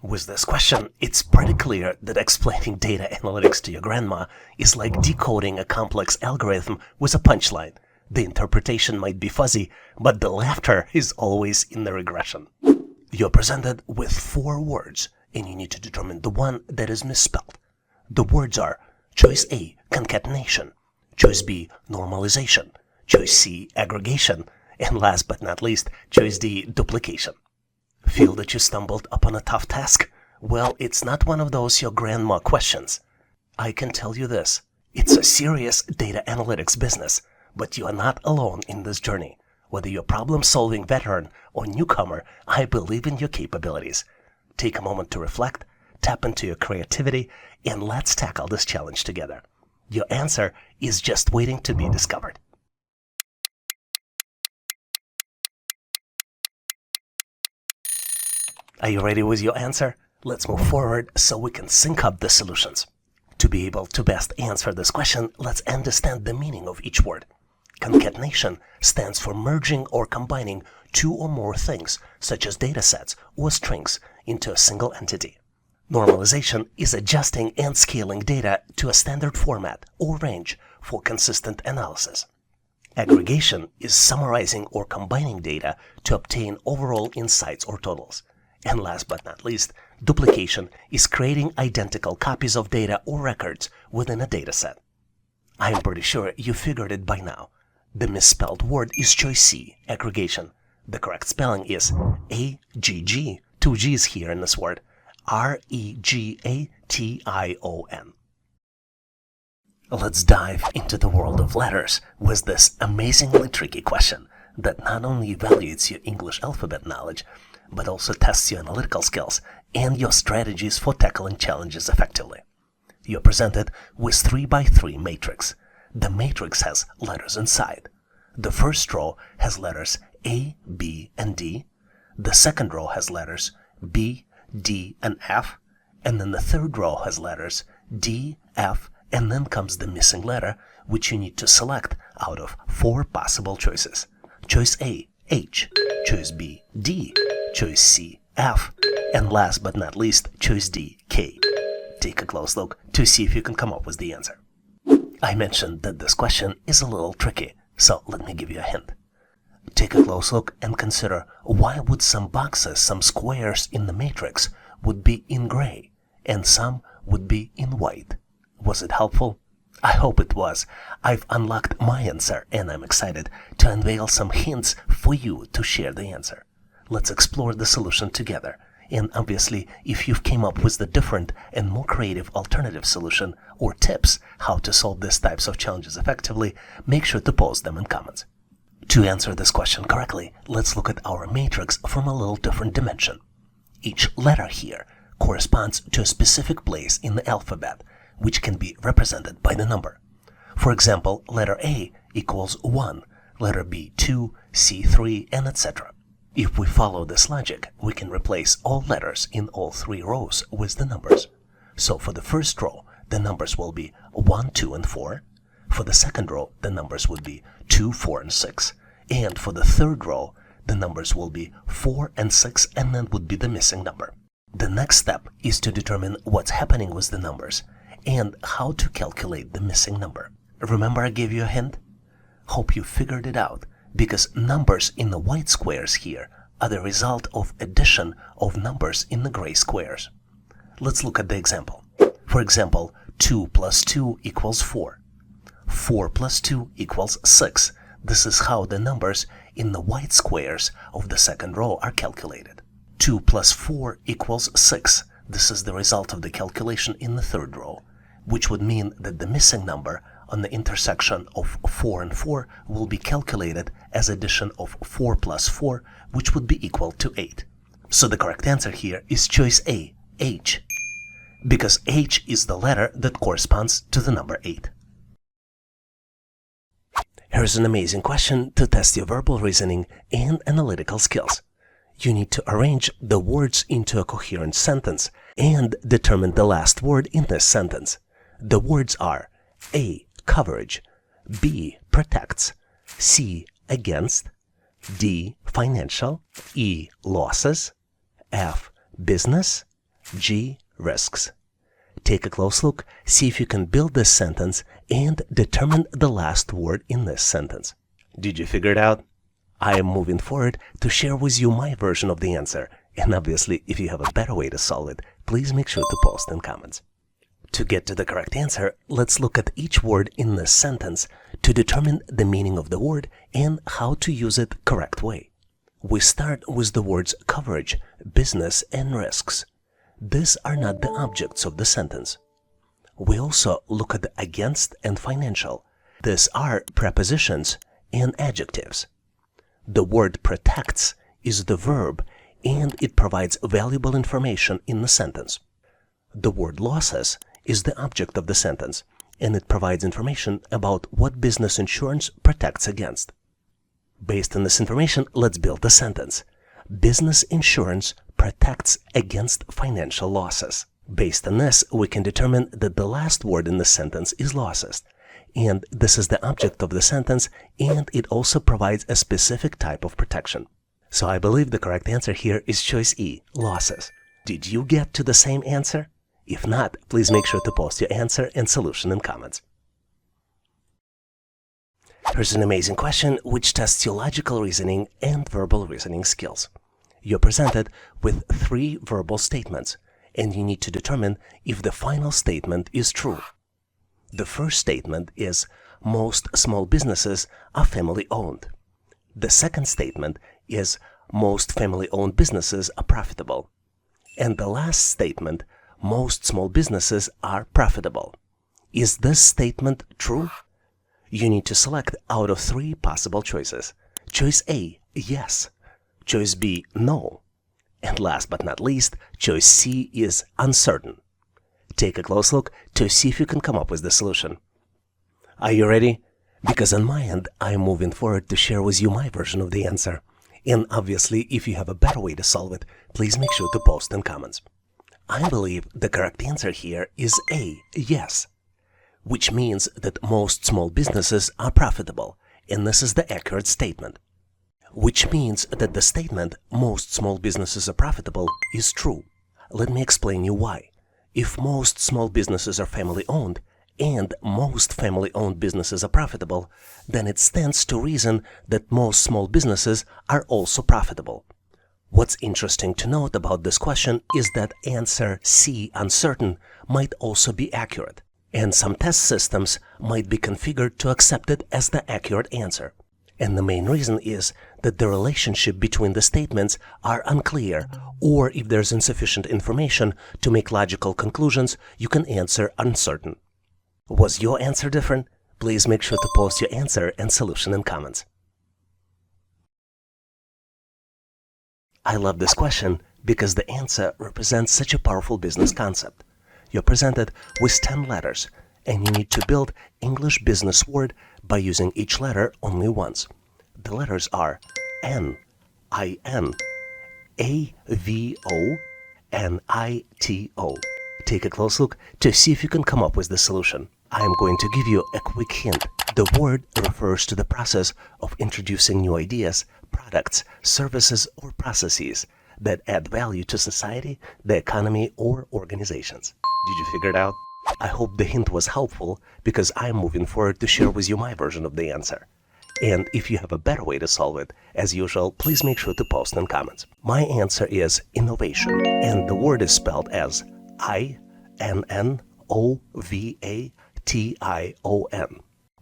With this question, it's pretty clear that explaining data analytics to your grandma is like decoding a complex algorithm with a punchline. The interpretation might be fuzzy, but the laughter is always in the regression. You're presented with 4 words, and you need to determine the one that is misspelled. The words are choice A, concatenation, choice B, normalization, choice C, aggregation, and last but not least, choice D, duplication. Feel that you stumbled upon a tough task? Well, it's not one of those your grandma questions. I can tell you this, it's a serious data analytics business, but you are not alone in this journey. Whether you're a problem-solving veteran or newcomer, I believe in your capabilities. Take a moment to reflect, tap into your creativity, and let's tackle this challenge together. Your answer is just waiting to be discovered. Are you ready with your answer? Let's move forward so we can sync up the solutions. To be able to best answer this question, let's understand the meaning of each word. Concatenation stands for merging or combining 2 or more things, such as datasets or strings, into a single entity. Normalization is adjusting and scaling data to a standard format or range for consistent analysis. Aggregation is summarizing or combining data to obtain overall insights or totals. And last but not least, duplication is creating identical copies of data or records within a dataset. I'm pretty sure you figured it by now. The misspelled word is choice C, aggregation. The correct spelling is A-G-G, 2 G's here in this word, R-E-G-A-T-I-O-N. Let's dive into the world of letters with this amazingly tricky question that not only evaluates your English alphabet knowledge, but also tests your analytical skills and your strategies for tackling challenges effectively. You're presented with 3x3 matrix. The matrix has letters inside. The first row has letters A, B, and D. The second row has letters B, D, and F. And then the third row has letters D, F, and then comes the missing letter, which you need to select out of 4 possible choices. Choice A, H. Choice B, D. Choice C, F. And last but not least, choice D, K. Take a close look to see if you can come up with the answer. I mentioned that this question is a little tricky, so let me give you a hint. take a close look and consider why would some boxes, some squares in the matrix would be in gray and some would be in white. Was it helpful? I hope it was. I've unlocked my answer and I'm excited to unveil some hints for you to share the answer. Let's explore the solution together. And obviously, if you've came up with the different and more creative alternative solution or tips how to solve these types of challenges effectively, make sure to post them in comments. To answer this question correctly, let's look at our matrix from a little different dimension. Each letter here corresponds to a specific place in the alphabet, which can be represented by the number. For example, letter A equals 1, letter B 2, C 3, and etc. If we follow this logic, we can replace all letters in all 3 rows with the numbers. So for the first row, the numbers will be 1, 2, and 4. For the second row, the numbers would be 2, 4, and 6. And for the third row, the numbers will be 4 and 6, and then would be the missing number. The next step is to determine what's happening with the numbers and how to calculate the missing number. Remember I gave you a hint? Hope you figured it out, because numbers in the white squares here are the result of addition of numbers in the gray squares. Let's look at the example. For example, 2 plus 2 equals 4. 4 plus 2 equals 6. This is how the numbers in the white squares of the second row are calculated. 2 plus 4 equals 6. This is the result of the calculation in the third row, which would mean that the missing number on the intersection of 4 and 4 will be calculated as addition of 4 plus 4, which would be equal to 8. So the correct answer here is choice A, H, because H is the letter that corresponds to the number 8. Here's an amazing question to test your verbal reasoning and analytical skills. You need to arrange the words into a coherent sentence and determine the last word in this sentence. The words are A, coverage, B, protects, C, against, D, financial, E, losses, F, business, G, risks. Take a close look, see if you can build this sentence and determine the last word in this sentence. Did you figure it out? I am moving forward to share with you my version of the answer, and obviously if you have a better way to solve it, please make sure to post in comments. To get to the correct answer, let's look at each word in this sentence to determine the meaning of the word and how to use it correct way. We start with the words coverage, business, and risks. These are not the objects of the sentence. We also look at the against and financial. These are prepositions and adjectives. The word protects is the verb and it provides valuable information in the sentence. The word losses is the object of the sentence, and it provides information about what business insurance protects against. Based on this information, let's build the sentence. Business insurance protects against financial losses. Based on this, we can determine that the last word in the sentence is losses, and this is the object of the sentence, and it also provides a specific type of protection. So I believe the correct answer here is choice E, losses. Did you get to the same answer? If not, please make sure to post your answer and solution in comments. Here's an amazing question which tests your logical reasoning and verbal reasoning skills. You're presented with 3 verbal statements, and you need to determine if the final statement is true. The first statement is, most small businesses are family-owned. The second statement is, most family-owned businesses are profitable. And the last statement, most small businesses are profitable. Is this statement true? You need to select out of 3 possible choices. Choice A, yes. Choice B, no. And last but not least, choice C is uncertain. Take a close look to see if you can come up with the solution. Are you ready? Because on my end, I'm moving forward to share with you my version of the answer. And obviously, if you have a better way to solve it, please make sure to post in comments. I believe the correct answer here is A, yes, which means that most small businesses are profitable, and this is the accurate statement. Which means that the statement, most small businesses are profitable, is true. Let me explain you why. If most small businesses are family-owned, and most family-owned businesses are profitable, then it stands to reason that most small businesses are also profitable. What's interesting to note about this question is that answer C, uncertain, might also be accurate, and some test systems might be configured to accept it as the accurate answer. And the main reason is that the relationship between the statements are unclear, or if there's insufficient information to make logical conclusions, you can answer uncertain. Was your answer different? Please make sure to post your answer and solution in comments. I love this question because the answer represents such a powerful business concept. You're presented with 10 letters, and you need to build English business word by using each letter only once. The letters are N, I-N, A-V-O, and I-T-O. Take a close look to see if you can come up with the solution. I am going to give you a quick hint. The word refers to the process of introducing new ideas, products, services, or processes that add value to society, the economy, or organizations. Did you figure it out? I hope the hint was helpful because I'm moving forward to share with you my version of the answer. And if you have a better way to solve it, as usual, please make sure to post in comments. My answer is innovation, and the word is spelled as I-N-N-O-V-A-T-I-O-N.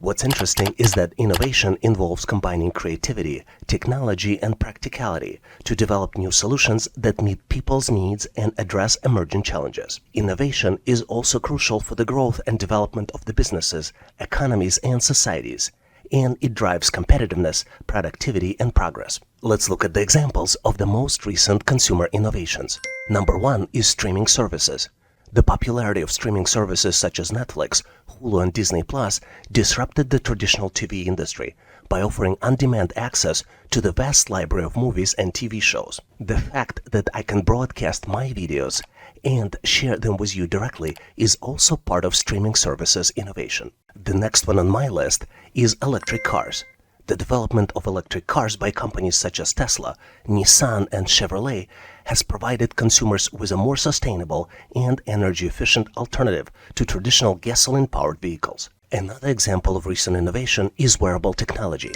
What's interesting is that innovation involves combining creativity, technology, and practicality to develop new solutions that meet people's needs and address emerging challenges. Innovation is also crucial for the growth and development of the businesses, economies, and societies, and it drives competitiveness, productivity, and progress. Let's look at the examples of the most recent consumer innovations. Number 1 is streaming services. The popularity of streaming services such as Netflix, Hulu, and Disney Plus disrupted the traditional TV industry by offering on-demand access to the vast library of movies and TV shows. The fact that I can broadcast my videos and share them with you directly is also part of streaming services innovation. The next one on my list is electric cars. The development of electric cars by companies such as Tesla, Nissan, and Chevrolet has provided consumers with a more sustainable and energy-efficient alternative to traditional gasoline-powered vehicles. Another example of recent innovation is wearable technology.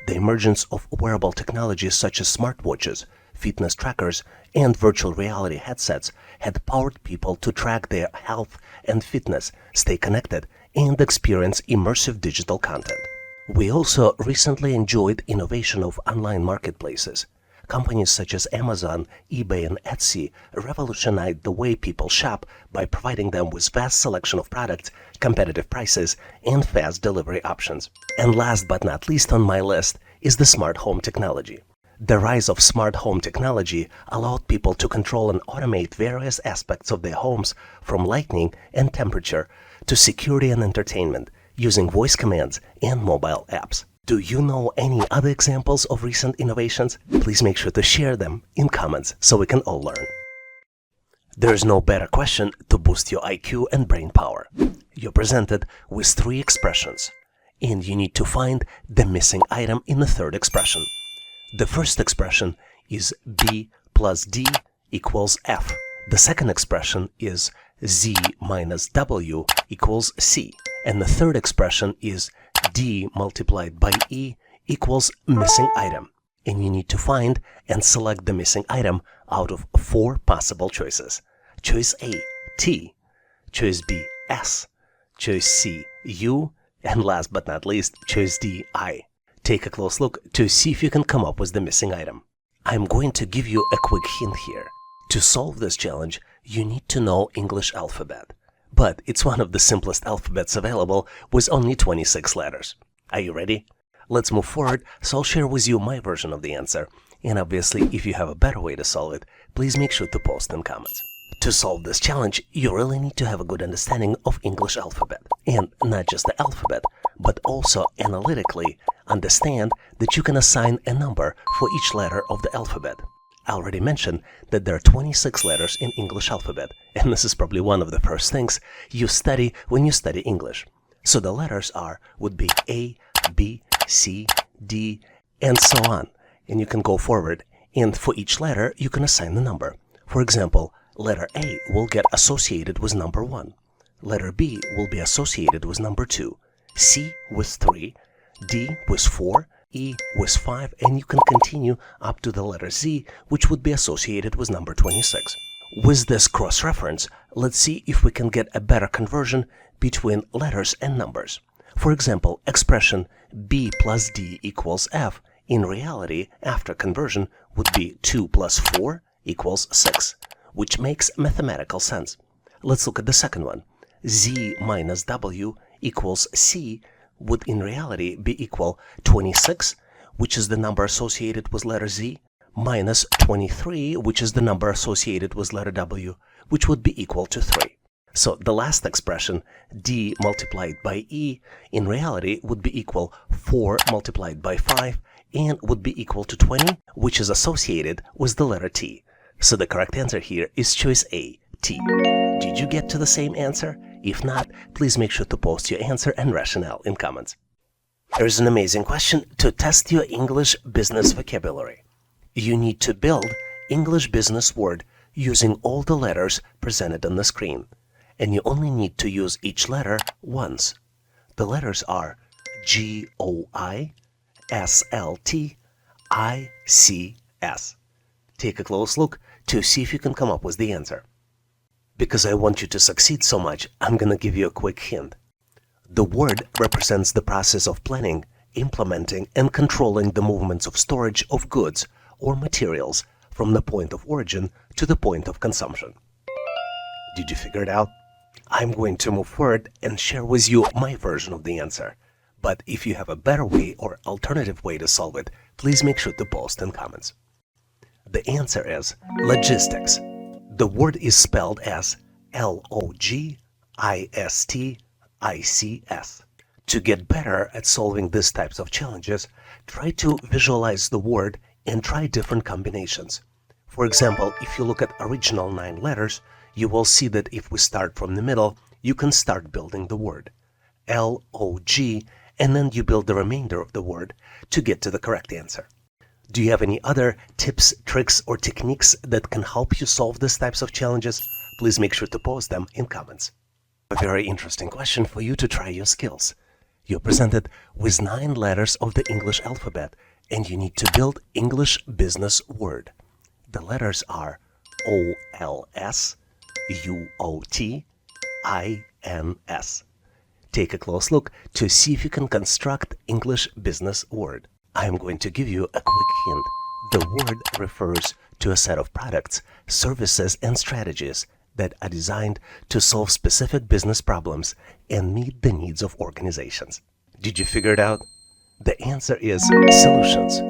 The emergence of wearable technologies such as smartwatches, fitness trackers, and virtual reality headsets had powered people to track their health and fitness, stay connected, and experience immersive digital content. We also recently enjoyed innovation of online marketplaces. Companies such as Amazon, eBay, and Etsy revolutionized the way people shop by providing them with vast selection of products, competitive prices, and fast delivery options. And last but not least on my list is the smart home technology. The rise of smart home technology allowed people to control and automate various aspects of their homes, from lighting and temperature to security and entertainment, using voice commands and mobile apps. Do you know any other examples of recent innovations? Please make sure to share them in comments so we can all learn. There's no better question to boost your IQ and brain power. You're presented with 3 expressions, and you need to find the missing item in the third expression. The first expression is B plus D equals F. The second expression is Z minus W equals C. And the third expression is D multiplied by E equals missing item. And you need to find and select the missing item out of 4 possible choices. Choice A, T. Choice B, S. Choice C, U. And last but not least, choice D, I. Take a close look to see if you can come up with the missing item. I'm going to give you a quick hint here. To solve this challenge, you need to know English alphabet. But it's one of the simplest alphabets available with only 26 letters. Are you ready? Let's move forward, so I'll share with you my version of the answer. And obviously, if you have a better way to solve it, please make sure to post in comments. To solve this challenge, you really need to have a good understanding of English alphabet. And not just the alphabet, but also analytically understand that you can assign a number for each letter of the alphabet. I already mentioned that there are 26 letters in English alphabet, and this is probably one of the first things you study when you study English. So the letters would be A, B, C, D, and so on. And you can go forward, and for each letter, you can assign the number. For example, letter A will get associated with number 1. letter B will be associated with number 2, C with 3, D with 4, E with 5, and you can continue up to the letter Z, which would be associated with number 26. With this cross-reference, let's see if we can get a better conversion between letters and numbers. For example, expression B plus D equals F, in reality, after conversion, would be 2 plus 4 equals 6, which makes mathematical sense. Let's look at the second one. Z minus W equals C would in reality be equal 26, which is the number associated with letter Z, minus 23, which is the number associated with letter W, which would be equal to 3. So the last expression, D multiplied by E, in reality would be equal 4 multiplied by 5, and would be equal to 20, which is associated with the letter T. So the correct answer here is choice A, T. Did you get to the same answer? If not, please make sure to post your answer and rationale in comments. Here's an amazing question to test your English business vocabulary. You need to build English business word using all the letters presented on the screen, and you only need to use each letter once. The letters are GOI, SLT, ICS. Take a close look to see if you can come up with the answer. Because I want you to succeed so much, I'm gonna give you a quick hint. The word represents the process of planning, implementing, and controlling the movements of storage of goods or materials from the point of origin to the point of consumption. Did you figure it out? I'm going to move forward and share with you my version of the answer. But if you have a better way or alternative way to solve it, please make sure to post in comments. The answer is logistics. The word is spelled as LOGISTICS. To get better at solving these types of challenges, try to visualize the word and try different combinations. For example, if you look at original 9 letters, you will see that if we start from the middle, you can start building the word. L-O-G, and then you build the remainder of the word to get to the correct answer. Do you have any other tips, tricks, or techniques that can help you solve these types of challenges? Please make sure to post them in comments. A very interesting question for you to try your skills. You're presented with 9 letters of the English alphabet, and you need to build English business word. The letters are O-L-S, U-O-T, I-N-S. Take a close look to see if you can construct English business word. I am going to give you a quick hint. The word refers to a set of products, services, and strategies that are designed to solve specific business problems and meet the needs of organizations. Did you figure it out? The answer is solutions.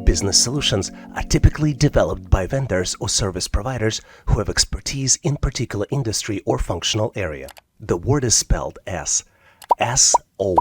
Business solutions are typically developed by vendors or service providers who have expertise in particular industry or functional area. The word is spelled as S-O-L-U-T-I-O-N-S.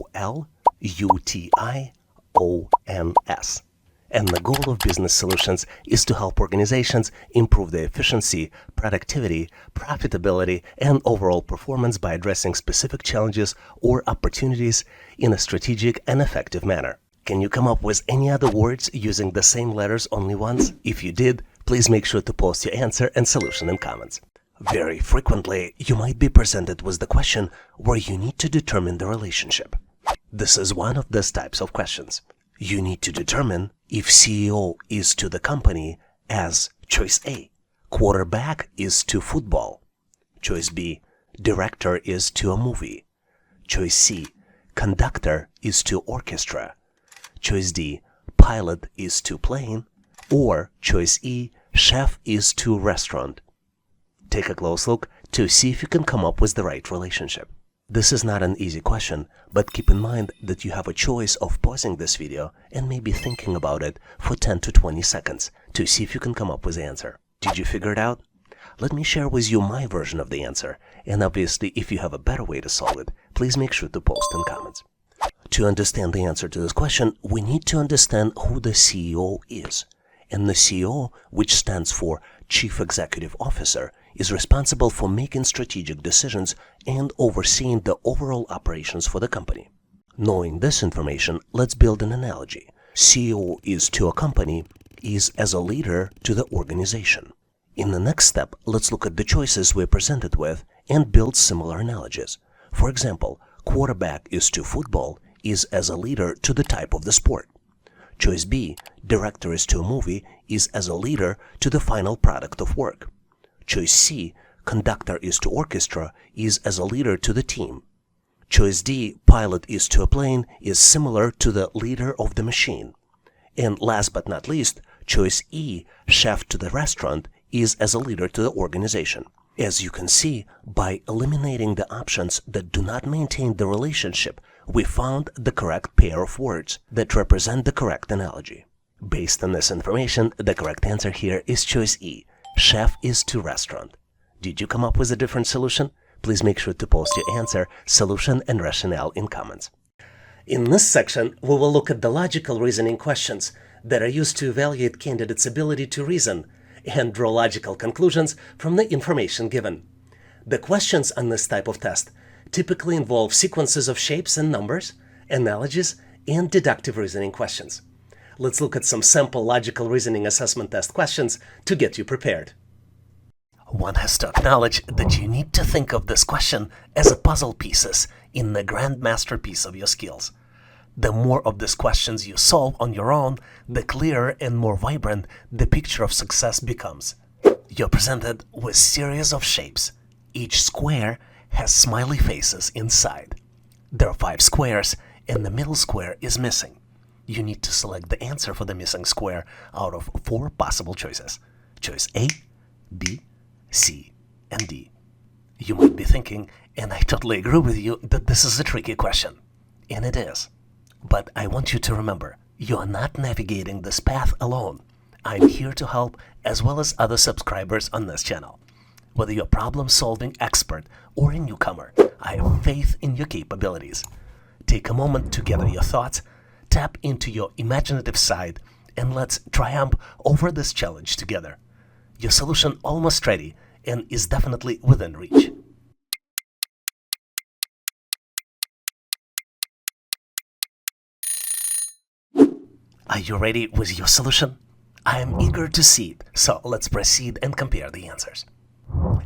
And the goal of business solutions is to help organizations improve their efficiency, productivity, profitability, and overall performance by addressing specific challenges or opportunities in a strategic and effective manner. Can you come up with any other words using the same letters only once? If you did, please make sure to post your answer and solution in comments. Very frequently, you might be presented with the question where you need to determine the relationship. This is one of these types of questions. You need to determine if CEO is to the company as choice A, quarterback is to football, choice B, director is to a movie, choice C, conductor is to orchestra, choice D, pilot is to plane, or choice E, chef is to restaurant. Take a close look to see if you can come up with the right relationship. This is not an easy question, but keep in mind that you have a choice of pausing this video and maybe thinking about it for 10 to 20 seconds to see if you can come up with the answer. Did you figure it out? Let me share with you my version of the answer, and obviously if you have a better way to solve it, please make sure to post in comments. To understand the answer to this question, we need to understand who the CEO is. And the CEO, which stands for Chief Executive Officer, is responsible for making strategic decisions and overseeing the overall operations for the company. Knowing this information, let's build an analogy. CEO is to a company, is as a leader to the organization. In the next step, let's look at the choices we're presented with and build similar analogies. For example, quarterback is to football is as a leader to the type of the sport. Choice B, director is to a movie is as a leader to the final product of work. Choice C, conductor is to orchestra is as a leader to the team. Choice D, pilot is to a plane is similar to the leader of the machine. And last but not least, choice E, chef to the restaurant is as a leader to the organization. As you can see, by eliminating the options that do not maintain the relationship, we found the correct pair of words that represent the correct analogy. Based on this information, the correct answer here is choice E, chef is to restaurant. Did you come up with a different solution? Please make sure to post your answer, solution, and rationale in comments. In this section, we will look at the logical reasoning questions that are used to evaluate candidates' ability to reason and draw logical conclusions from the information given. The questions on this type of test typically involve sequences of shapes and numbers, analogies, and deductive reasoning questions. Let's look at some sample logical reasoning assessment test questions to get you prepared. One has to acknowledge that you need to think of this question as a puzzle pieces in the grand masterpiece of your skills. The more of these questions you solve on your own, the clearer and more vibrant the picture of success becomes. You're presented with a series of shapes. Each square has smiley faces inside. There are 5 squares, and the middle square is missing. You need to select the answer for the missing square out of 4 possible choices. Choice A, B, C, and D. You might be thinking, and I totally agree with you, that this is a tricky question. And it is. But I want you to remember, you are not navigating this path alone. I'm here to help, as well as other subscribers on this channel. Whether you're a problem-solving expert or a newcomer, I have faith in your capabilities. Take a moment to gather your thoughts, tap into your imaginative side, and let's triumph over this challenge together. Your solution almost ready and is definitely within reach. Are you ready with your solution? I am eager to see it, so let's proceed and compare the answers.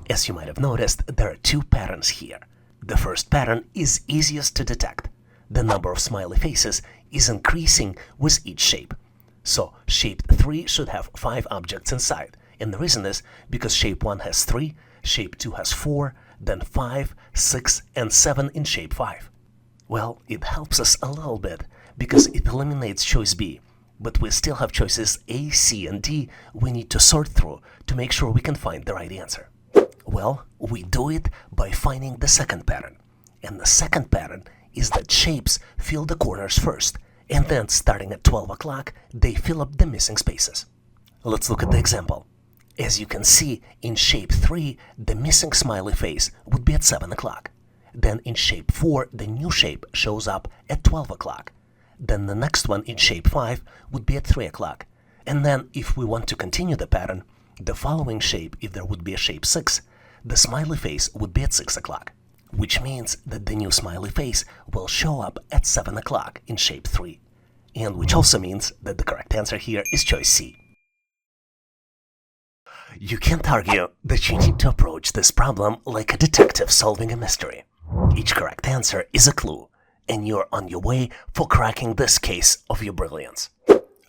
As you might have noticed, there are 2 patterns here. The first pattern is easiest to detect. The number of smiley faces is increasing with each shape. So shape 3 should have 5 objects inside. And the reason is because shape 1 has 3, shape 2 has 4, then 5, 6, and 7 in shape 5. Well, it helps us a little bit because it eliminates choice B, but we still have choices A, C, and D we need to sort through to make sure we can find the right answer. Well, we do it by finding the second pattern. And the second pattern is that shapes fill the corners first, and then starting at 12 o'clock, they fill up the missing spaces. Let's look at the example. As you can see, in shape 3, the missing smiley face would be at 7 o'clock. Then in shape 4, the new shape shows up at 12 o'clock. Then the next one in shape 5 would be at 3 o'clock. And then if we want to continue the pattern, the following shape, if there would be a shape 6, the smiley face would be at 6 o'clock. Which means that the new smiley face will show up at 7 o'clock in shape 3. And which also means that the correct answer here is choice C. You can't argue that you need to approach this problem like a detective solving a mystery. Each correct answer is a clue, and you're on your way for cracking this case of your brilliance.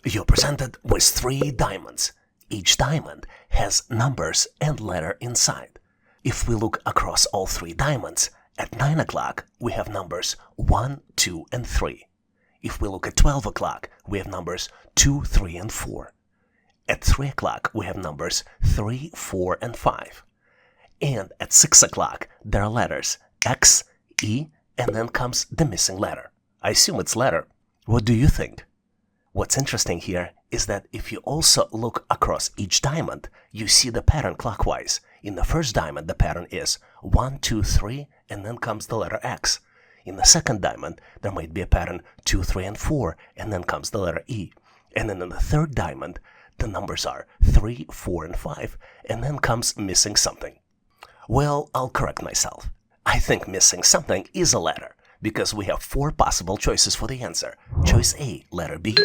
You're presented with 3 diamonds. Each diamond has numbers and letter inside. If we look across all 3 diamonds, at 9 o'clock we have numbers 1, 2, and 3. If we look at 12 o'clock, we have numbers 2, 3, and 4. At 3 o'clock, we have numbers 3, 4, and 5. And at 6 o'clock, there are letters X, E, and then comes the missing letter. I assume it's letter. What do you think? What's interesting here is that if you also look across each diamond, you see the pattern clockwise. In the first diamond, the pattern is 1, 2, 3, and then comes the letter X. In the second diamond, there might be a pattern 2, 3, and 4, and then comes the letter E. And then in the third diamond, the numbers are 3, 4, and 5, and then comes missing something. Well, I'll correct myself. I think missing something is a letter, because we have 4 possible choices for the answer. Choice A, letter B,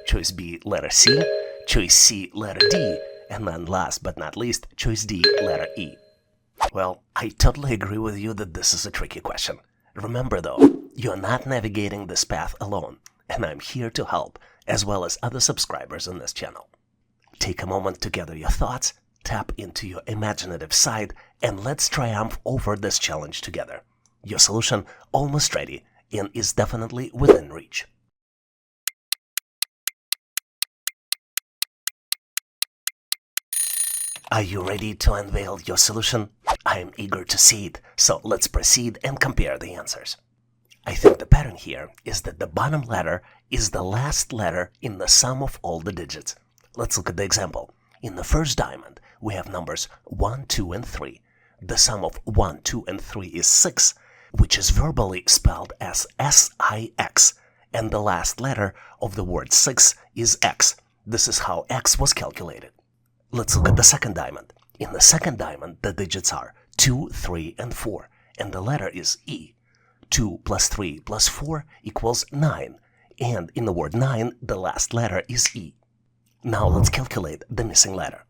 choice B, letter C, choice C, letter D, and then last but not least, choice D, letter E. Well, I totally agree with you that this is a tricky question. Remember though, you're not navigating this path alone, and I'm here to help, as well as other subscribers on this channel. Take a moment to gather your thoughts, tap into your imaginative side, and let's triumph over this challenge together. Your solution almost ready and is definitely within reach. Are you ready to unveil your solution? I am eager to see it, so let's proceed and compare the answers. I think the pattern here is that the bottom letter is the last letter in the sum of all the digits. Let's look at the example. In the first diamond, we have numbers 1, 2, and 3. The sum of 1, 2, and 3 is 6, which is verbally spelled as S-I-X, and the last letter of the word 6 is X. This is how X was calculated. Let's look at the second diamond. In the second diamond, the digits are 2, 3, and 4, and the letter is E. 2 plus 3 plus 4 equals 9, and in the word 9, the last letter is E. Now let's calculate the missing letter.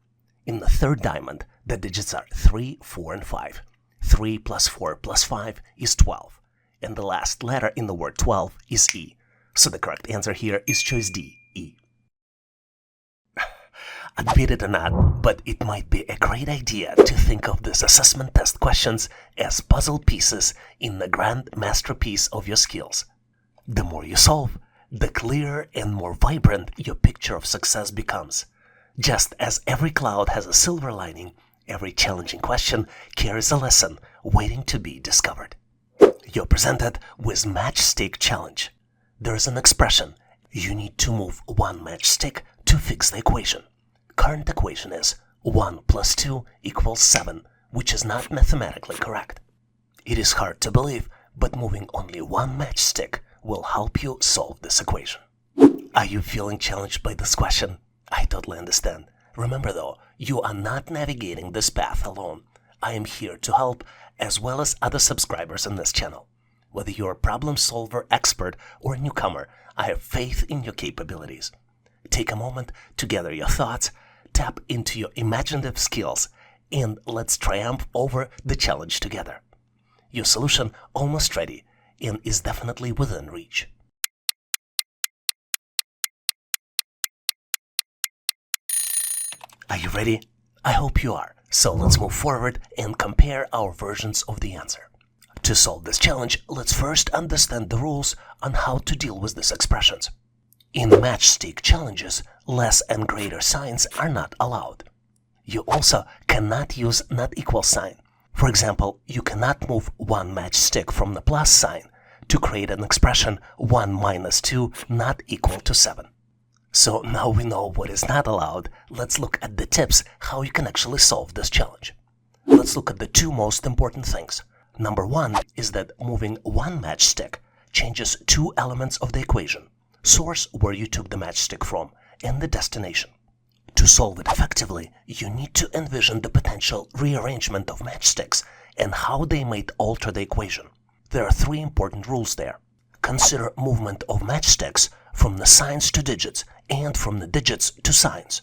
In the third diamond, the digits are 3, 4, and 5. 3 plus 4 plus 5 is 12, and the last letter in the word 12 is E. So the correct answer here is choice D, E. Admit it or not, but it might be a great idea to think of these assessment test questions as puzzle pieces in the grand masterpiece of your skills. The more you solve, the clearer and more vibrant your picture of success becomes. Just as every cloud has a silver lining, every challenging question carries a lesson waiting to be discovered. You're presented with Matchstick Challenge. There is an expression. You need to move one matchstick to fix the equation. Current equation is 1 plus 2 equals 7, which is not mathematically correct. It is hard to believe, but moving only one matchstick will help you solve this equation. Are you feeling challenged by this question? I totally understand. Remember though, you are not navigating this path alone. I am here to help, as well as other subscribers on this channel. Whether you're a problem solver, expert, or a newcomer, I have faith in your capabilities. Take a moment to gather your thoughts, tap into your imaginative skills, and let's triumph over the challenge together. Your solution almost ready and is definitely within reach. Are you ready? I hope you are. So let's move forward and compare our versions of the answer. To solve this challenge, let's first understand the rules on how to deal with these expressions. In matchstick challenges, less and greater signs are not allowed. You also cannot use not equal sign. For example, you cannot move one matchstick from the plus sign to create an expression 1 minus 2 not equal to 7. So now we know what is not allowed. Let's look at the tips how you can actually solve this challenge. Let's look at the two most important things. Number one is that moving one matchstick changes two elements of the equation. Source, where you took the matchstick from, and the destination. To solve it effectively, you need to envision the potential rearrangement of matchsticks and how they might alter the equation. There are three important rules there. Consider movement of matchsticks from the signs to digits and from the digits to signs.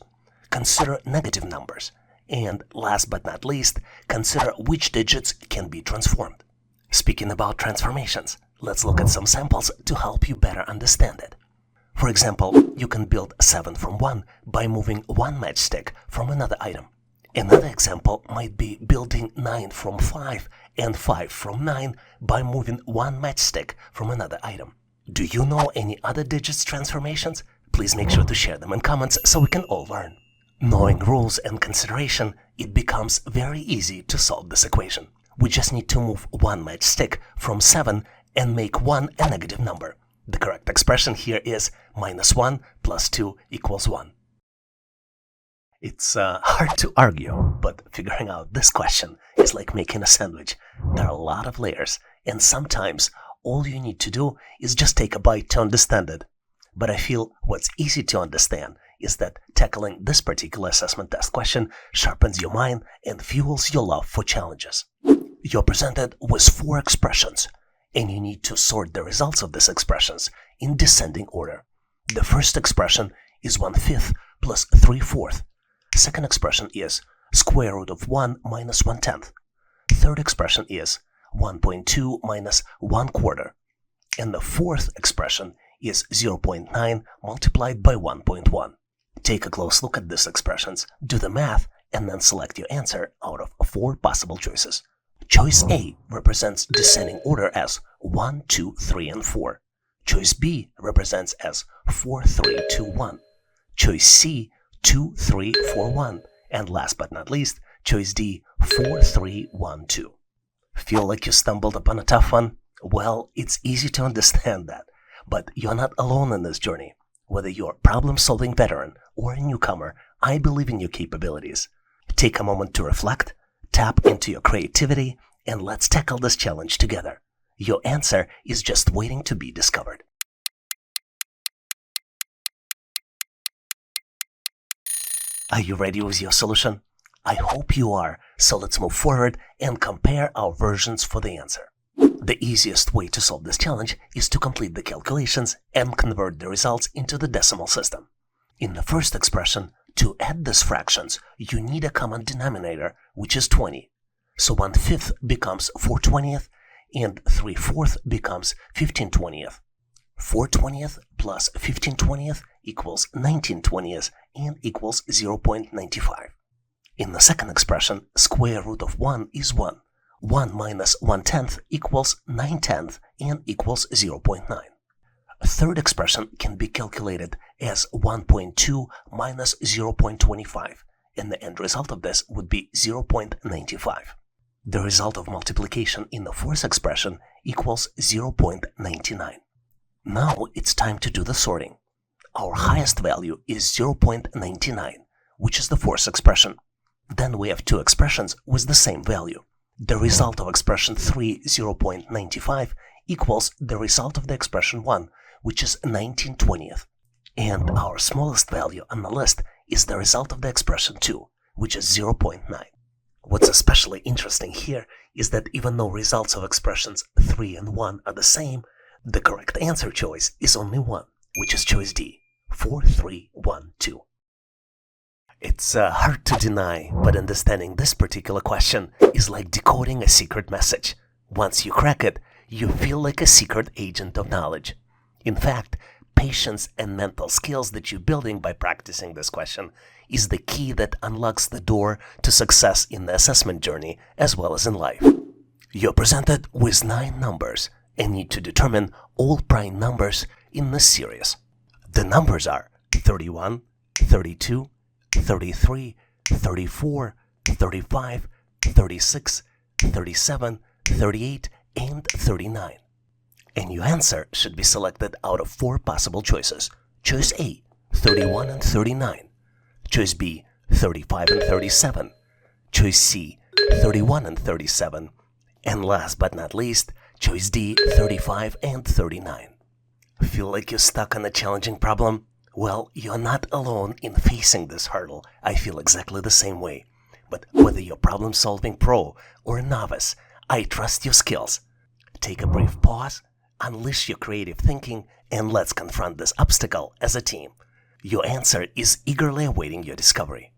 Consider negative numbers. And last but not least, consider which digits can be transformed. Speaking about transformations, let's look at some samples to help you better understand it. For example, you can build 7 from 1 by moving one matchstick from another item. Another example might be building 9 from 5 and 5 from 9 by moving one matchstick from another item. Do you know any other digits transformations? Please make sure to share them in comments so we can all learn. Knowing rules and consideration, it becomes very easy to solve this equation. We just need to move one matchstick from 7 and make 1 a negative number. The correct expression here is -1 plus 2 equals 1. It's hard to argue, but figuring out this question is like making a sandwich. There are a lot of layers, and sometimes all you need to do is just take a bite to understand it. But I feel what's easy to understand is that tackling this particular assessment test question sharpens your mind and fuels your love for challenges. You're presented with 4 expressions, and you need to sort the results of these expressions in descending order. The first expression is 1/5 plus 3/4. Second expression is square root of 1 minus 1/10. third expression is 1.2 minus 1/4. And the fourth expression is 0.9 multiplied by 1.1. Take a close look at these expressions, do the math, and then select your answer out of 4 possible choices. Choice A represents descending order as 1, 2, 3, and 4. Choice B represents as 4, 3, 2, 1. Choice C, 2, 3, 4, 1. And last but not least, choice D, 4, 3, 1, 2. Feel like you stumbled upon a tough one? Well, it's easy to understand that. But you're not alone in this journey. Whether you're a problem-solving veteran or a newcomer, I believe in your capabilities. Take a moment to reflect, tap into your creativity, and let's tackle this challenge together. Your answer is just waiting to be discovered. Are you ready with your solution? I hope you are, so let's move forward and compare our versions for the answer. The easiest way to solve this challenge is to complete the calculations and convert the results into the decimal system. In the first expression, to add these fractions, you need a common denominator, which is 20. So 1/5 becomes 4/20 and 3/4 becomes 15/20. 4/20 plus 15/20 equals 19/20 and equals 0.95. In the second expression, square root of 1 is 1. 1 minus 1/10 equals 9/10 and equals 0.9. A third expression can be calculated as 1.2 minus 0.25, and the end result of this would be 0.95. The result of multiplication in the fourth expression equals 0.99. Now it's time to do the sorting. Our highest value is 0.99, which is the fourth expression. Then we have two expressions with the same value. The result of expression 3, 0.95, equals the result of the expression 1, which is 19/20. And our smallest value on the list is the result of the expression 2, which is 0.9. What's especially interesting here is that even though results of expressions 3 and 1 are the same, the correct answer choice is only one, which is choice D, 4, 3, 1, 2. It's hard to deny, but understanding this particular question is like decoding a secret message. Once you crack it, you feel like a secret agent of knowledge. In fact, patience and mental skills that you're building by practicing this question is the key that unlocks the door to success in the assessment journey as well as in life. You're presented with 9 numbers and need to determine all prime numbers in this series. The numbers are 31, 32, 33, 34, 35, 36, 37, 38, and 39. And your answer should be selected out of 4 possible choices. Choice A, 31 and 39. Choice B, 35 and 37. Choice C, 31 and 37. And last but not least, choice D, 35 and 39. Feel like you're stuck on a challenging problem? Well, you're not alone in facing this hurdle. I feel exactly the same way. But whether you're problem-solving pro or a novice, I trust your skills. Take a brief pause, unleash your creative thinking, and let's confront this obstacle as a team. Your answer is eagerly awaiting your discovery.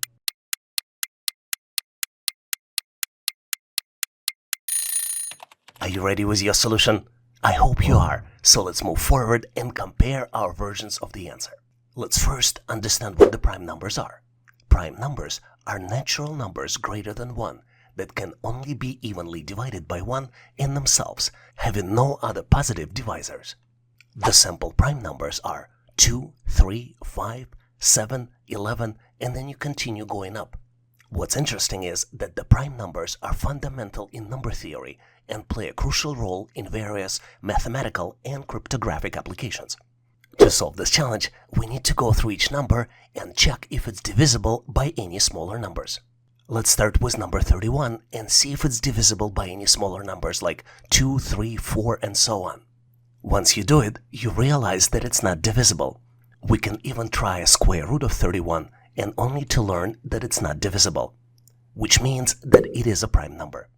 Are you ready with your solution? I hope you are, so let's move forward and compare our versions of the answer. Let's first understand what the prime numbers are. Prime numbers are natural numbers greater than 1 that can only be evenly divided by 1 in themselves, having no other positive divisors. The simple prime numbers are 2, 3, 5, 7, 11, and then you continue going up. What's interesting is that the prime numbers are fundamental in number theory and play a crucial role in various mathematical and cryptographic applications. To solve this challenge, we need to go through each number and check if it's divisible by any smaller numbers. Let's start with number 31 and see if it's divisible by any smaller numbers like 2, 3, 4, and so on. Once you do it, you realize that it's not divisible. We can even try a square root of 31 and only to learn that it's not divisible, which means that it is a prime number.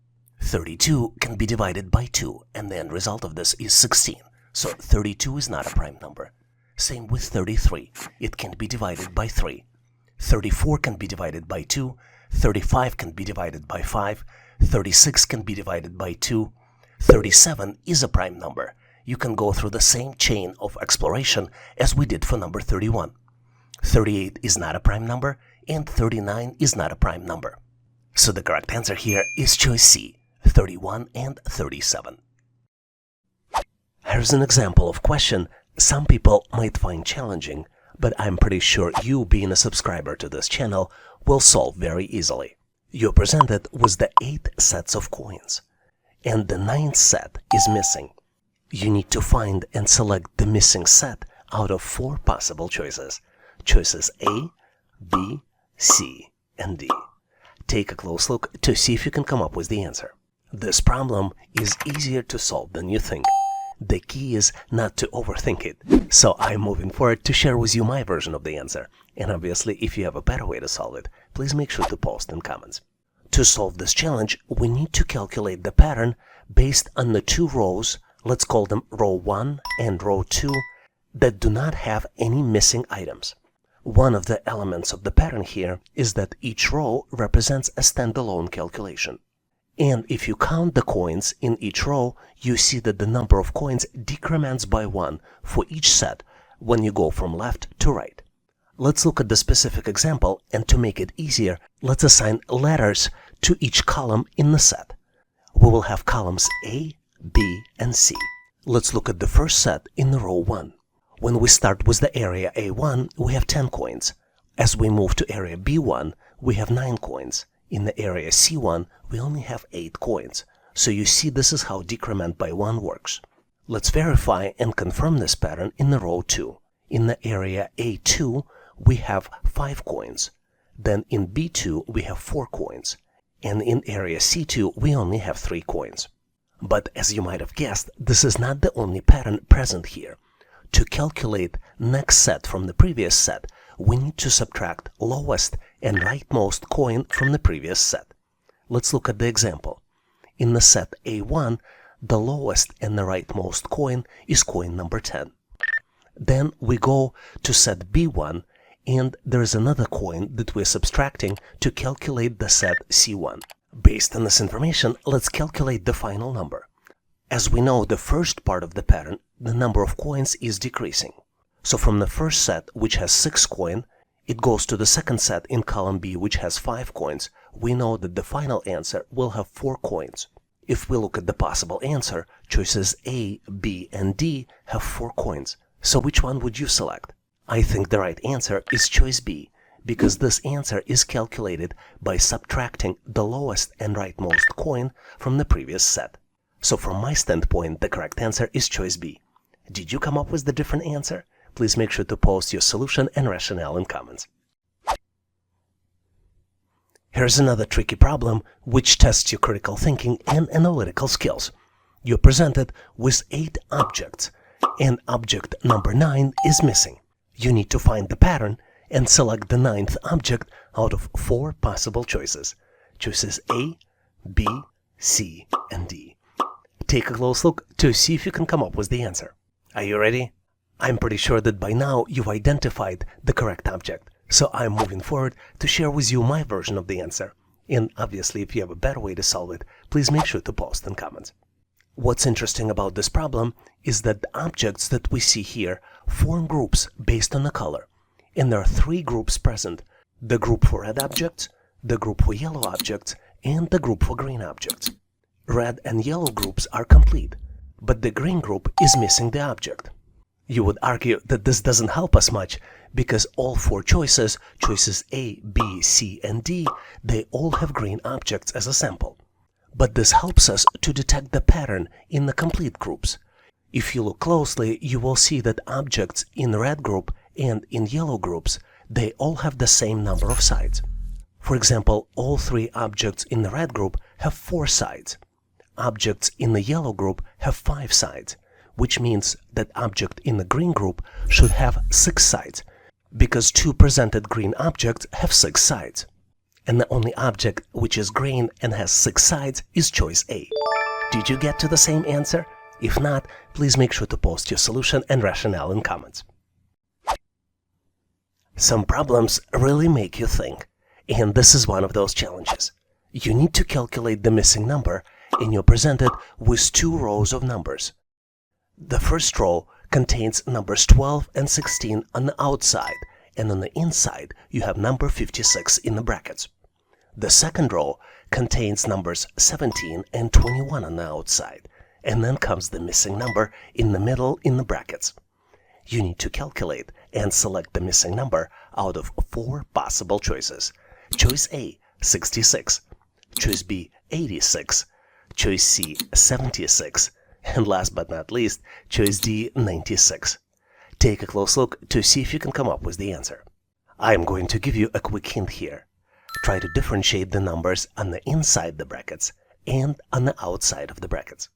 32 can be divided by 2, and the end result of this is 16, so 32 is not a prime number. Same with 33, it can be divided by 3. 34 can be divided by 2, 35 can be divided by 5, 36 can be divided by 2, 37 is a prime number. You can go through the same chain of exploration as we did for number 31. 38 is not a prime number, and 39 is not a prime number. So the correct answer here is choice C, 31 and 37. Here's an example of question some people might find challenging, but I'm pretty sure you, being a subscriber to this channel, will solve very easily. You're presented with the 8 sets of coins, and the 9th set is missing. You need to find and select the missing set out of 4 possible choices. Choices A, B, C, and D. Take a close look to see if you can come up with the answer. This problem is easier to solve than you think. The key is not to overthink it, so I'm moving forward to share with you my version of the answer. And obviously, if you have a better way to solve it, please make sure to post in comments. To solve this challenge, we need to calculate the pattern based on the 2 rows, let's call them row 1 and row 2, that do not have any missing items. One of the elements of the pattern here is that each row represents a standalone calculation. And if you count the coins in each row, you see that the number of coins decrements by 1 for each set when you go from left to right. Let's look at the specific example, and to make it easier, let's assign letters to each column in the set. We will have columns A, B, and C. Let's look at the first set in the row 1. When we start with the area A1, we have 10 coins. As we move to area B1, we have 9 coins. In the area C1, we only have 8 coins. So you see, this is how decrement by 1 works. Let's verify and confirm this pattern in the row 2. In the area A2, we have 5 coins. Then in B2, we have 4 coins. And in area C2, we only have 3 coins. But as you might have guessed, this is not the only pattern present here. To calculate next set from the previous set, we need to subtract lowest and rightmost coin from the previous set. Let's look at the example. In the set A1, the lowest and the rightmost coin is coin number 10. Then we go to set B1, and there is another coin that we're subtracting to calculate the set C1. Based on this information, let's calculate the final number. As we know, the first part of the pattern, the number of coins is decreasing. So from the first set, which has 6 coins, it goes to the second set in column B, which has 5 coins. We know that the final answer will have 4 coins. If we look at the possible answer, choices A, B, and D have 4 coins. So which one would you select? I think the right answer is choice B, because this answer is calculated by subtracting the lowest and rightmost coin from the previous set. So from my standpoint, the correct answer is choice B. Did you come up with the different answer? Please make sure to post your solution and rationale in comments. Here's another tricky problem which tests your critical thinking and analytical skills. You're presented with 8 objects, and object number 9 is missing. You need to find the pattern and select the 9th object out of 4 possible choices. Choices A, B, C, and D. Take a close look to see if you can come up with the answer. Are you ready? I'm pretty sure that by now you've identified the correct object, so I'm moving forward to share with you my version of the answer. And obviously, if you have a better way to solve it, please make sure to post in comments. What's interesting about this problem is that the objects that we see here form groups based on the color. And there are 3 groups present: the group for red objects, the group for yellow objects, and the group for green objects. Red and yellow groups are complete, but the green group is missing the object. You would argue that this doesn't help us much, because all 4 choices, choices A, B, C, and D, they all have green objects as a sample. But this helps us to detect the pattern in the complete groups. If you look closely, you will see that objects in the red group and in yellow groups, they all have the same number of sides. For example, all 3 objects in the red group have 4 sides. Objects in the yellow group have 5 sides, which means that object in the green group should have 6 sides, because 2 presented green objects have 6 sides. And the only object which is green and has 6 sides is choice A. Did you get to the same answer? If not, please make sure to post your solution and rationale in comments. Some problems really make you think, And this is one of those challenges. You need to calculate the missing number, and you're presented with two rows of numbers. The first row contains numbers 12 and 16 on the outside, and on the inside you have number 56 in the brackets. The second row contains numbers 17 and 21 on the outside, and then comes the missing number in the middle in the brackets. You need to calculate and select the missing number out of 4 possible choices. Choice A, 66. Choice B, 86. Choice C, 76. And last but not least, choice D, 96. Take a close look to see if you can come up with the answer. I am going to give you a quick hint here. Try to differentiate the numbers on the inside the brackets and on the outside of the brackets.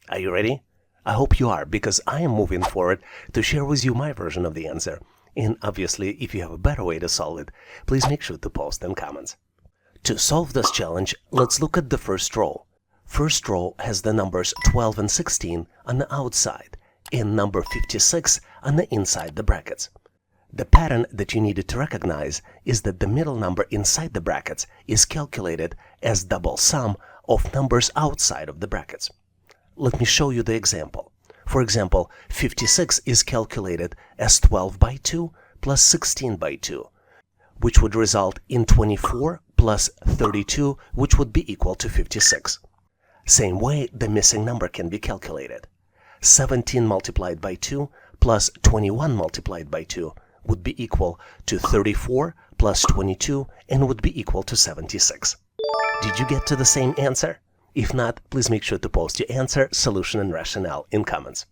Are you ready? I hope you are, because I am moving forward to share with you my version of the answer. And obviously, if you have a better way to solve it, please make sure to post in comments. To solve this challenge, let's look at the first row. First row has the numbers 12 and 16 on the outside and number 56 on the inside the brackets. The pattern that you needed to recognize is that the middle number inside the brackets is calculated as double sum of numbers outside of the brackets. Let me show you the example. For example, 56 is calculated as 12 by 2 plus 16 by 2, which would result in 24 plus 32, which would be equal to 56. Same way, the missing number can be calculated. 17 multiplied by 2 plus 21 multiplied by 2 would be equal to 34 plus 22 and would be equal to 76. Did you get to the same answer? If not, please make sure to post your answer, solution, and rationale in comments.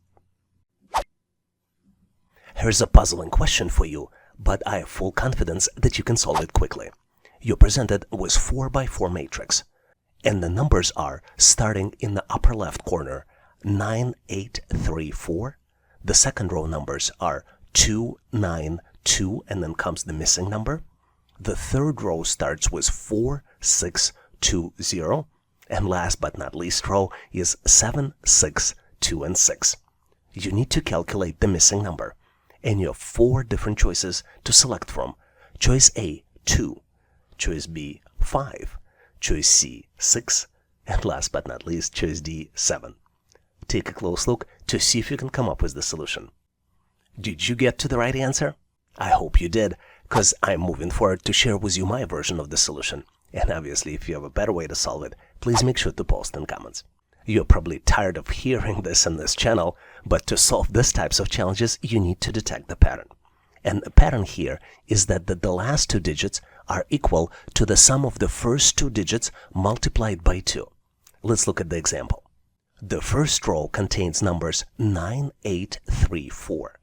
Here's a puzzling question for you, but I have full confidence that you can solve it quickly. You're presented with 4 by 4 matrix, and the numbers are, starting in the upper left corner, 9, 8, 3, 4. The second row numbers are 2, 9, 2, and then comes the missing number. The third row starts with 4, 6, 2, 0. And last but not least row is 7, 6, 2, and 6. You need to calculate the missing number, and you have 4 different choices to select from. Choice A, 2. Choice B, 5. Choice C, 6. And last but not least, choice D, 7. Take a close look to see if you can come up with the solution. Did you get to the right answer? I hope you did, because I'm moving forward to share with you my version of the solution. And obviously, if you have a better way to solve it, please make sure to post in comments. You're probably tired of hearing this on this channel, but to solve these types of challenges, you need to detect the pattern. And the pattern here is that the last 2 digits are equal to the sum of the first 2 digits multiplied by 2. Let's look at the example. The first row contains numbers 9, 8, 3, 4.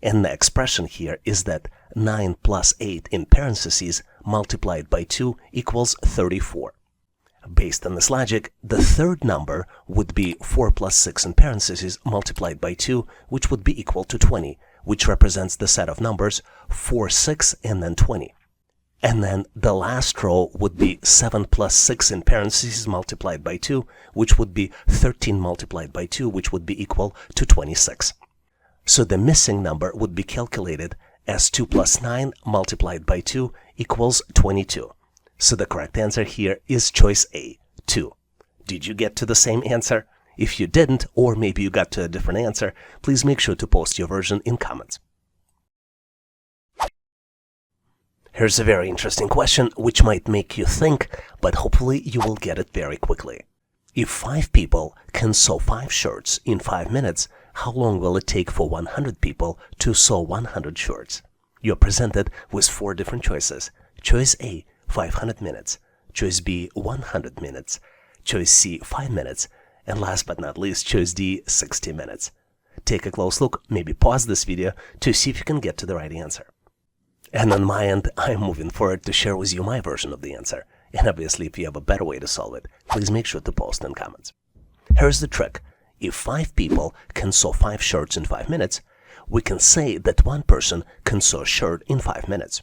And the expression here is that 9 plus 8 in parentheses multiplied by 2 equals 34. Based on this logic, the third number would be 4 plus 6 in parentheses multiplied by 2, which would be equal to 20, which represents the set of numbers 4, 6, and then 20. And then the last row would be 7 plus 6 in parentheses multiplied by 2, which would be 13 multiplied by 2, which would be equal to 26. So the missing number would be calculated as 2 plus 9 multiplied by 2 equals 22. So the correct answer here is choice A, 2. Did you get to the same answer? If you didn't, or maybe you got to a different answer, please make sure to post your version in comments. Here's a very interesting question which might make you think, but hopefully you will get it very quickly. If 5 people can sew 5 shirts in 5 minutes, how long will it take for 100 people to sew 100 shirts? You're presented with 4 different choices. Choice A, 500 minutes. Choice B, 100 minutes. Choice C, 5 minutes. And last but not least, choice D, 60 minutes. Take a close look, maybe pause this video to see if you can get to the right answer. And on my end, I'm moving forward to share with you my version of the answer. And obviously, if you have a better way to solve it, please make sure to post in comments. Here's the trick. If 5 people can sew 5 shirts in 5 minutes, we can say that 1 person can sew a shirt in 5 minutes.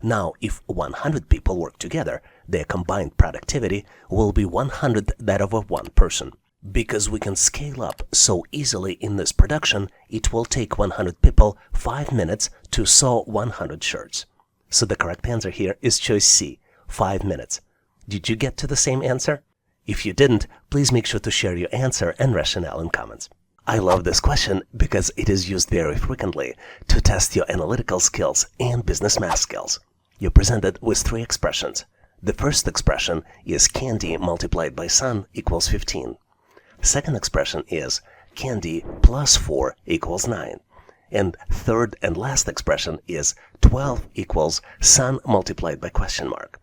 Now, if 100 people work together, their combined productivity will be 100 that of 1 person. Because we can scale up so easily in this production, it will take 100 people 5 minutes to sew 100 shirts. So the correct answer here is choice C, 5 minutes. Did you get to the same answer? If you didn't, please make sure to share your answer and rationale in comments. I love this question because it is used very frequently to test your analytical skills and business math skills. You're presented with 3 expressions. The first expression is candy multiplied by sun equals 15. Second expression is candy plus 4 equals 9. And third and last expression is 12 equals sun multiplied by question mark.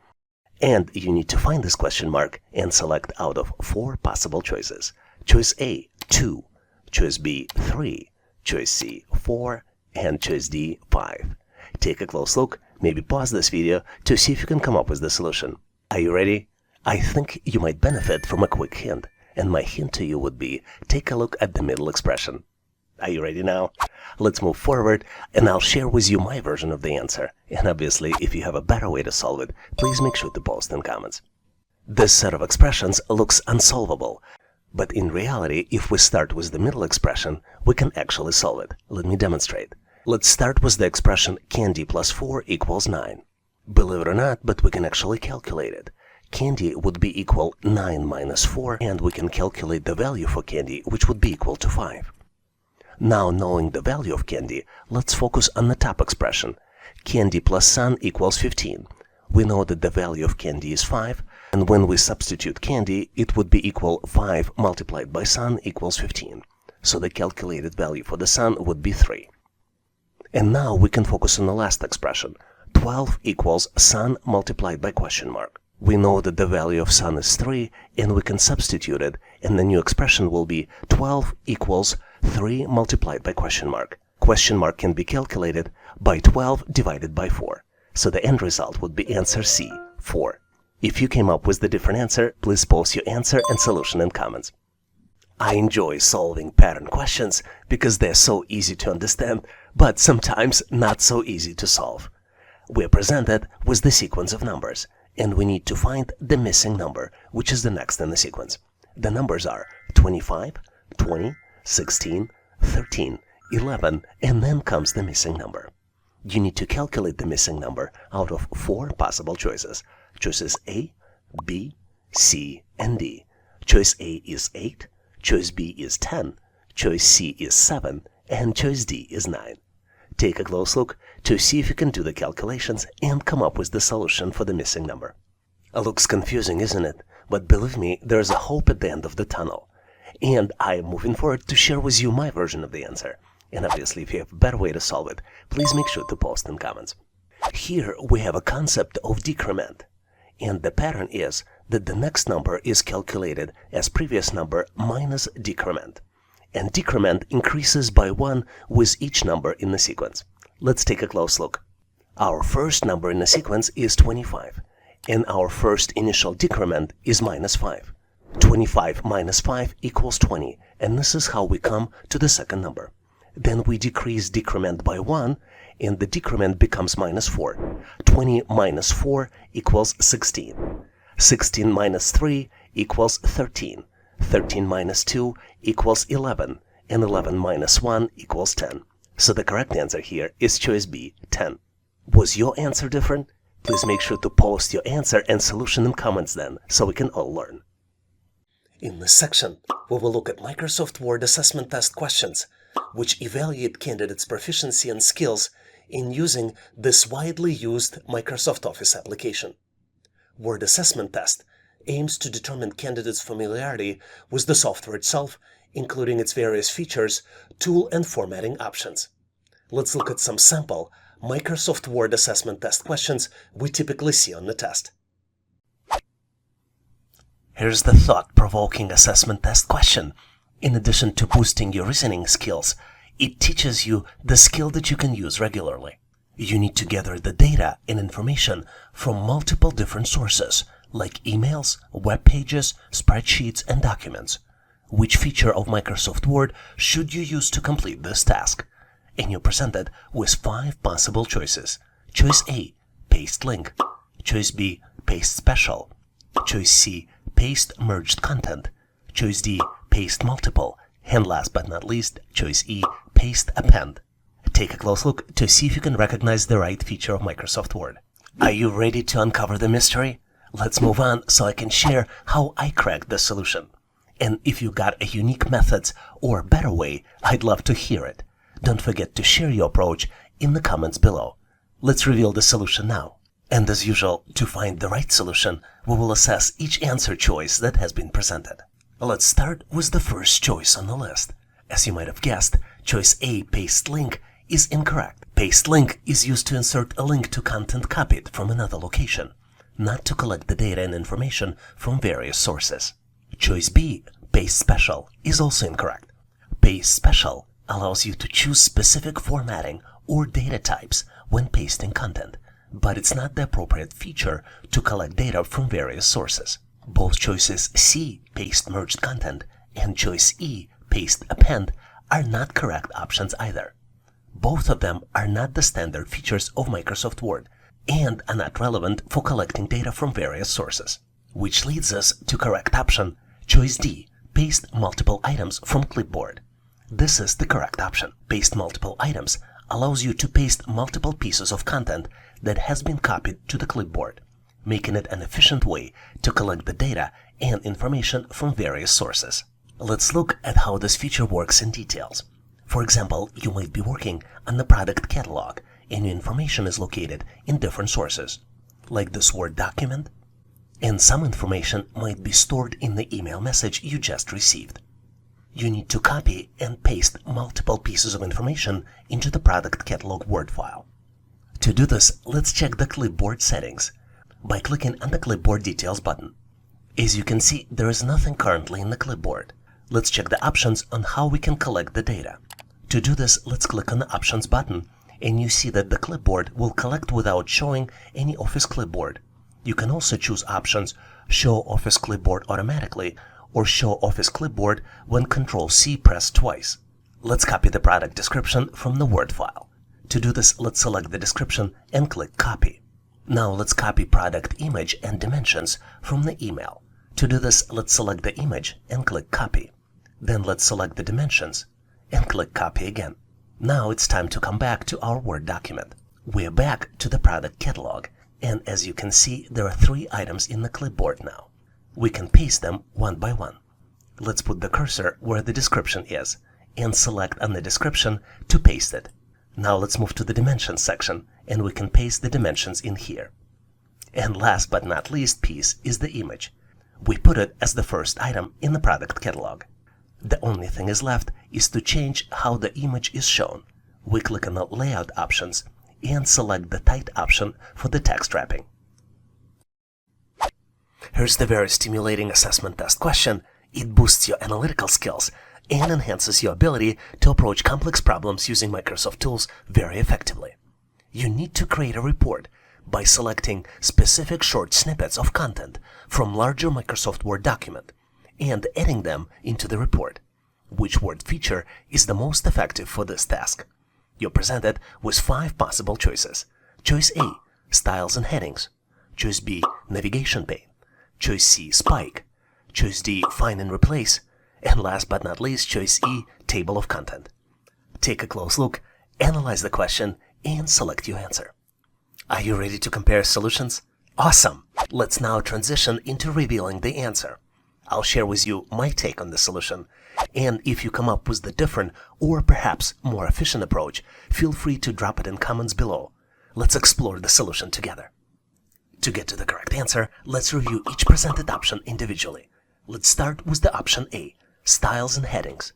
And you need to find this question mark and select out of 4 possible choices. Choice A, 2. Choice B, 3. Choice C, 4. And choice D, 5. Take a close look, maybe pause this video to see if you can come up with the solution. Are you ready? I think you might benefit from a quick hint. And my hint to you would be, take a look at the middle expression. Are you ready now? Let's move forward, and I'll share with you my version of the answer. And obviously, if you have a better way to solve it, please make sure to post in comments. This set of expressions looks unsolvable, but in reality, if we start with the middle expression, we can actually solve it. Let me demonstrate. Let's start with the expression candy plus 4 equals 9. Believe it or not, but we can actually calculate it. Candy would be equal 9 minus 4, and we can calculate the value for candy, which would be equal to 5. Now, knowing the value of candy, let's focus on the top expression. Candy plus sun equals 15. We know that the value of candy is 5, and when we substitute candy, it would be equal 5 multiplied by sun equals 15. So the calculated value for the sun would be 3. And now we can focus on the last expression. 12 equals sun multiplied by question mark. We know that the value of sun is 3, and we can substitute it, and the new expression will be 12 equals 3 multiplied by question mark. Question mark can be calculated by 12 divided by 4. So the end result would be answer C, 4. If you came up with the different answer, please post your answer and solution in comments. I enjoy solving pattern questions because they're so easy to understand, but sometimes not so easy to solve. We're presented with the sequence of numbers, and we need to find the missing number, which is the next in the sequence. The numbers are 25, 20, 16, 13, 11, and then comes the missing number. You need to calculate the missing number out of 4 possible choices. Choices A, B, C, and D. Choice A is 8, choice B is 10, choice C is 7, and choice D is 9. Take a close look to see if you can do the calculations and come up with the solution for the missing number. It looks confusing, isn't it? But believe me, there's a hope at the end of the tunnel. And I am moving forward to share with you my version of the answer. And obviously, if you have a better way to solve it, please make sure to post in comments. Here we have a concept of decrement. And the pattern is that the next number is calculated as previous number minus decrement. And decrement increases by 1 with each number in the sequence. Let's take a close look. Our first number in the sequence is 25, and our first initial decrement is minus 5. 25 minus 5 equals 20, and this is how we come to the second number. Then we decrease decrement by 1, and the decrement becomes minus 4. 20 minus 4 equals 16. 16 minus 3 equals 13. 13 minus 2 equals 11, and 11 minus 1 equals 10. So the correct answer here is choice B, 10. Was your answer different? Please make sure to post your answer and solution in comments then, so we can all learn. In this section, we will look at Microsoft Word assessment test questions, which evaluate candidates' proficiency and skills in using this widely used Microsoft Office application. Word assessment test aims to determine candidates' familiarity with the software itself, including its various features, tool and formatting options. Let's look at some sample Microsoft Word assessment test questions we typically see on the test. Here's the thought-provoking assessment test question. In addition to boosting your reasoning skills, it teaches you the skill that you can use regularly. You need to gather the data and information from multiple different sources, like emails, web pages, spreadsheets, and documents. Which feature of Microsoft Word should you use to complete this task? And you're presented with 5 possible choices. Choice A, paste link. Choice B, paste special. Choice C, paste merged content. Choice D, paste multiple. And last but not least, choice E, paste append. Take a close look to see if you can recognize the right feature of Microsoft Word. Are you ready to uncover the mystery? Let's move on so I can share how I cracked the solution. And if you got a unique methods or better way, I'd love to hear it. Don't forget to share your approach in the comments below. Let's reveal the solution now. And as usual, to find the right solution, we will assess each answer choice that has been presented. Let's start with the first choice on the list. As you might have guessed, choice A, paste link, is incorrect. Paste link is used to insert a link to content copied from another location, not to collect the data and information from various sources. Choice B, paste special, is also incorrect. Paste special allows you to choose specific formatting or data types when pasting content, but it's not the appropriate feature to collect data from various sources. Both choices C, paste merged content, and choice E, paste append, are not correct options either. Both of them are not the standard features of Microsoft Word and are not relevant for collecting data from various sources. Which leads us to correct option, choice D, paste multiple items from clipboard. This is the correct option. Paste multiple items allows you to paste multiple pieces of content that has been copied to the clipboard, making it an efficient way to collect the data and information from various sources. Let's look at how this feature works in details. For example, you might be working on the product catalog and your information is located in different sources, like this Word document, and some information might be stored in the email message you just received. You need to copy and paste multiple pieces of information into the product catalog Word file. To do this, let's check the clipboard settings by clicking on the Clipboard Details button. As you can see, there is nothing currently in the clipboard. Let's check the options on how we can collect the data. To do this, let's click on the Options button, and you see that the clipboard will collect without showing any Office clipboard. You can also choose options Show Office clipboard automatically or Show Office clipboard when Ctrl+C pressed twice. Let's copy the product description from the Word file. To do this, let's select the description and click Copy. Now let's copy product image and dimensions from the email. To do this, let's select the image and click Copy. Then let's select the dimensions and click Copy again. Now it's time to come back to our Word document. We're back to the product catalog, and as you can see, there are 3 items in the clipboard now. We can paste them one by one. Let's put the cursor where the description is and select on the description to paste it. Now let's move to the dimensions section and we can paste the dimensions in here. And last but not least piece is the image. We put it as the first item in the product catalog. The only thing is left is to change how the image is shown. We click on the layout options and select the tight option for the text wrapping. Here's the very stimulating assessment test question. It boosts your analytical skills and enhances your ability to approach complex problems using Microsoft tools very effectively. You need to create a report by selecting specific short snippets of content from larger Microsoft Word document and adding them into the report. Which word feature is the most effective for this task? You're presented with 5 possible choices. Choice A, styles and headings. Choice B, navigation pane. Choice C, spike. Choice D, find and replace. And last but not least, choice E, table of content. Take a close look, analyze the question, and select your answer. Are you ready to compare solutions? Awesome! Let's now transition into revealing the answer. I'll share with you my take on the solution, and if you come up with the different or perhaps more efficient approach, feel free to drop it in comments below. Let's explore the solution together. To get to the correct answer, let's review each presented option individually. Let's start with the option A, styles and headings.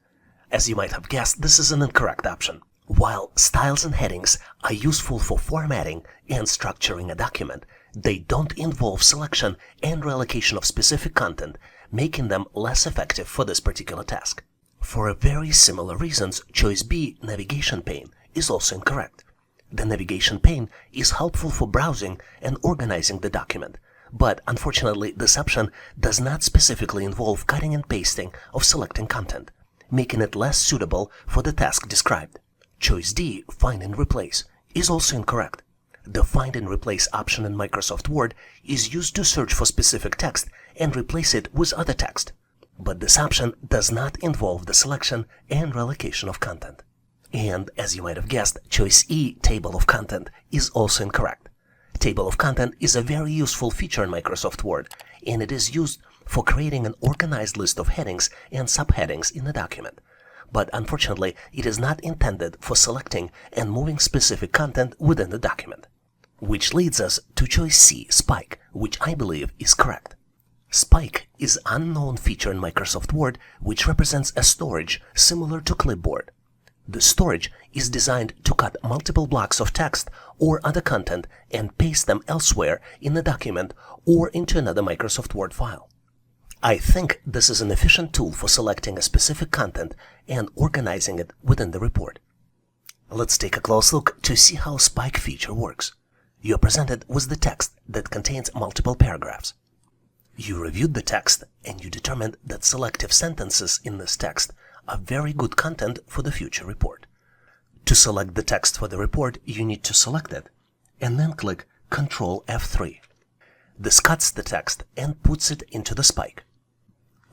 As you might have guessed, this is an incorrect option. While styles and headings are useful for formatting and structuring a document, they don't involve selection and reallocation of specific content, making them less effective for this particular task. For very similar reasons, choice B, navigation pane, is also incorrect. The navigation pane is helpful for browsing and organizing the document, but unfortunately this option does not specifically involve cutting and pasting of selecting content, making it less suitable for the task described. Choice D, find and replace, is also incorrect. The find and replace option in Microsoft Word is used to search for specific text and replace it with other text, but this option does not involve the selection and reallocation of content. And as you might have guessed, choice E, table of content, is also incorrect. Table of content is a very useful feature in Microsoft Word, and it is used for creating an organized list of headings and subheadings in a document. But unfortunately, it is not intended for selecting and moving specific content within the document. Which leads us to choice C, Spike, which I believe is correct. Spike is an unknown feature in Microsoft Word which represents a storage similar to clipboard. The storage is designed to cut multiple blocks of text or other content and paste them elsewhere in the document or into another Microsoft Word file. I think this is an efficient tool for selecting a specific content and organizing it within the report. Let's take a close look to see how Spike feature works. You are presented with the text that contains multiple paragraphs. You reviewed the text and you determined that selective sentences in this text are very good content for the future report. To select the text for the report, you need to select it and then click Ctrl F3. This cuts the text and puts it into the Spike.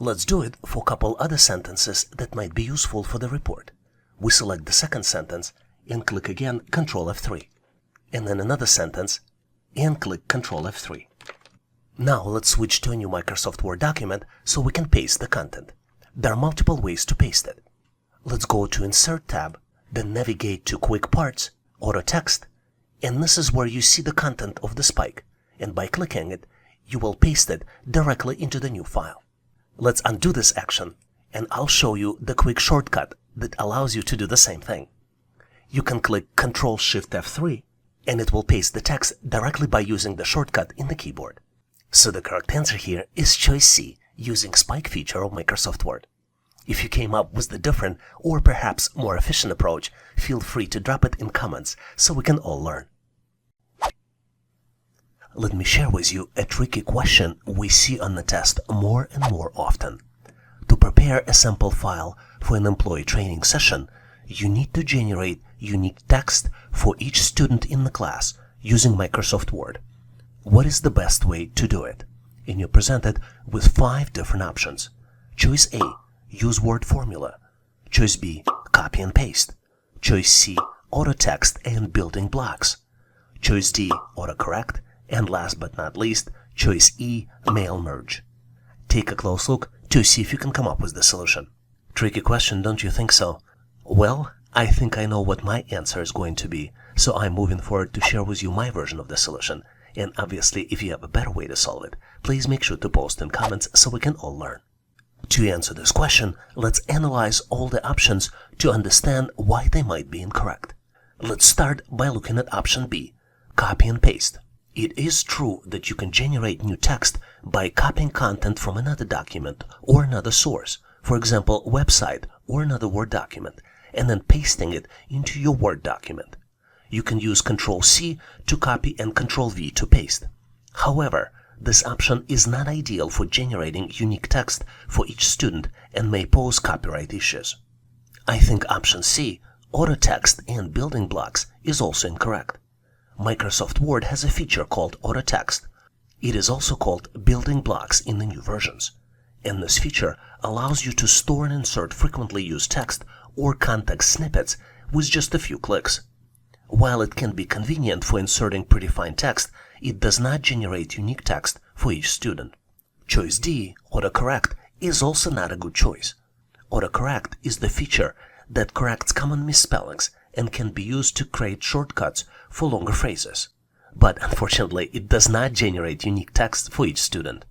Let's do it for a couple other sentences that might be useful for the report. We select the second sentence and click again Ctrl F3, and then another sentence and click Ctrl F3. Now let's switch to a new Microsoft Word document so we can paste the content. There are multiple ways to paste it. Let's go to Insert tab, then navigate to Quick Parts, Auto Text, and this is where you see the content of the Spike, and by clicking it, you will paste it directly into the new file. Let's undo this action, and I'll show you the quick shortcut that allows you to do the same thing. You can click Ctrl-Shift-F3, and it will paste the text directly by using the shortcut in the keyboard. So the correct answer here is choice C, using Spike feature of Microsoft Word. If you came up with the different or perhaps more efficient approach, feel free to drop it in comments so we can all learn. Let me share with you a tricky question we see on the test more and more often. To prepare a sample file for an employee training session, you need to generate unique text for each student in the class using Microsoft Word. What is the best way to do it? And you're presented with 5 different options. Choice A, use word formula. Choice B, copy and paste. Choice C, auto text and building blocks. Choice D, autocorrect. And last but not least, choice E, mail merge. Take a close look to see if you can come up with the solution. Tricky question, don't you think so? Well, I think I know what my answer is going to be, so I'm moving forward to share with you my version of the solution. And obviously, if you have a better way to solve it, please make sure to post in comments so we can all learn. To answer this question, let's analyze all the options to understand why they might be incorrect. Let's start by looking at option B, copy and paste. It is true that you can generate new text by copying content from another document or another source, for example, website or another Word document, and then pasting it into your Word document. You can use Ctrl-C to copy and Ctrl-V to paste. However, this option is not ideal for generating unique text for each student and may pose copyright issues. I think option C, auto text and building blocks, is also incorrect. Microsoft Word has a feature called auto text. It is also called building blocks in the new versions. And this feature allows you to store and insert frequently used text or context snippets with just a few clicks. While it can be convenient for inserting predefined text, it does not generate unique text for each student. Choice D, autocorrect, is also not a good choice. Autocorrect is the feature that corrects common misspellings and can be used to create shortcuts for longer phrases. But unfortunately, it does not generate unique text for each student.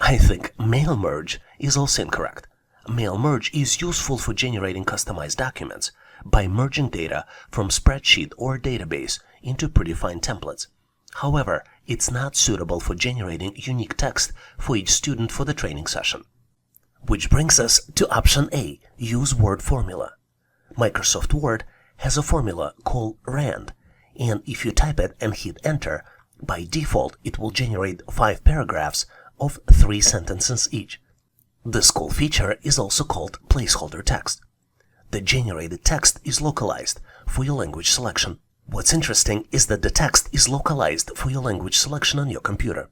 I think mail merge is also incorrect. Mail merge is useful for generating customized documents by merging data from spreadsheet or database into predefined templates. However, it's not suitable for generating unique text for each student for the training session. Which brings us to option A, use word formula. Microsoft Word has a formula called RAND, and if you type it and hit enter, by default it will generate 5 paragraphs of 3 sentences each. This cool feature is also called placeholder text. The generated text is localized for your language selection. What's interesting is that the text is localized for your language selection on your computer.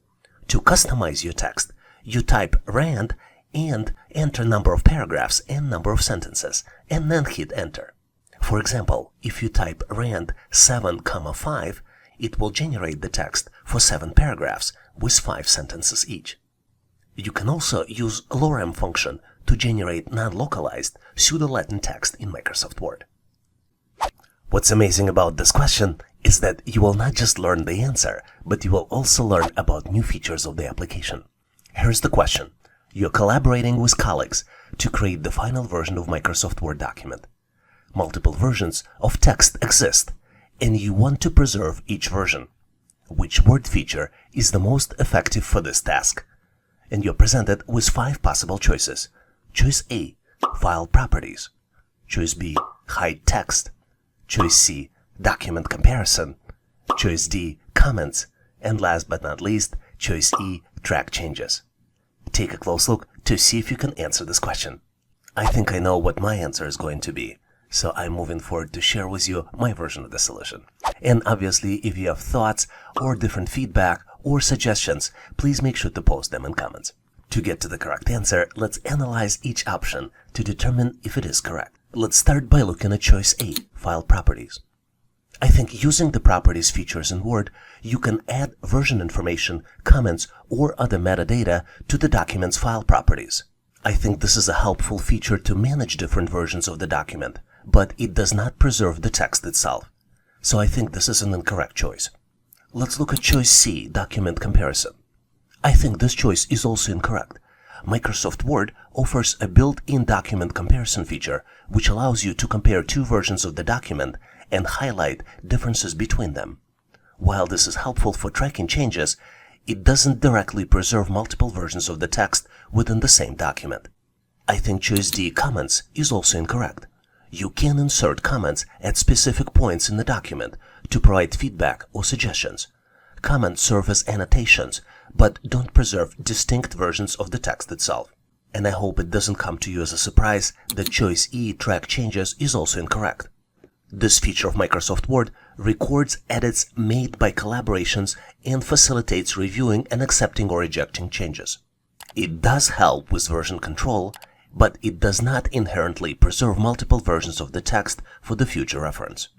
To customize your text, you type RAND and enter number of paragraphs and number of sentences, and then hit enter. For example, if you type RAND 7, 5, it will generate the text for 7 paragraphs with 5 sentences each. You can also use lorem function to generate non-localized pseudo-Latin text in Microsoft Word. What's amazing about this question is that you will not just learn the answer, but you will also learn about new features of the application. Here's the question. You're collaborating with colleagues to create the final version of Microsoft Word document. Multiple versions of text exist, and you want to preserve each version. Which word feature is the most effective for this task? And you're presented with 5 possible choices. Choice A, File Properties. Choice B, Hide Text. Choice C, Document Comparison. Choice D, Comments. And last but not least, Choice E, Track Changes. Take a close look to see if you can answer this question. I think I know what my answer is going to be, so I'm moving forward to share with you my version of the solution. And obviously, if you have thoughts or different feedback or suggestions, please make sure to post them in comments. To get to the correct answer, let's analyze each option to determine if it is correct. Let's start by looking at choice A, File Properties. I think using the Properties features in Word, you can add version information, comments, or other metadata to the document's file properties. I think this is a helpful feature to manage different versions of the document, but it does not preserve the text itself. So I think this is an incorrect choice. Let's look at choice C, Document Comparison. I think this choice is also incorrect. Microsoft Word offers a built-in document comparison feature, which allows you to compare 2 versions of the document and highlight differences between them. While this is helpful for tracking changes, it doesn't directly preserve multiple versions of the text within the same document. I think choice D, Comments, is also incorrect. You can insert comments at specific points in the document to provide feedback or suggestions. Comments serve as annotations, but don't preserve distinct versions of the text itself. And I hope it doesn't come to you as a surprise that choice E, Track Changes, is also incorrect. This feature of Microsoft Word records edits made by collaborations and facilitates reviewing and accepting or rejecting changes. It does help with version control, but it does not inherently preserve multiple versions of the text for the future reference.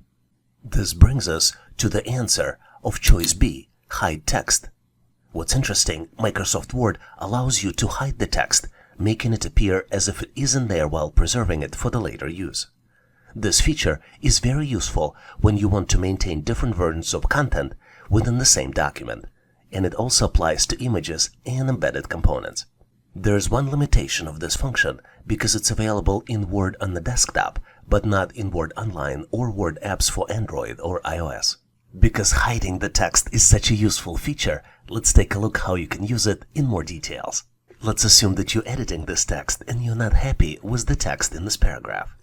This brings us to the answer of choice B, Hide Text. What's interesting, Microsoft Word allows you to hide the text, making it appear as if it isn't there while preserving it for the later use. This feature is very useful when you want to maintain different versions of content within the same document, and it also applies to images and embedded components. There's one limitation of this function because it's available in Word on the desktop, but not in Word Online or Word apps for Android or iOS. Because hiding the text is such a useful feature, let's take a look how you can use it in more details. Let's assume that you're editing this text and you're not happy with the text in this paragraph.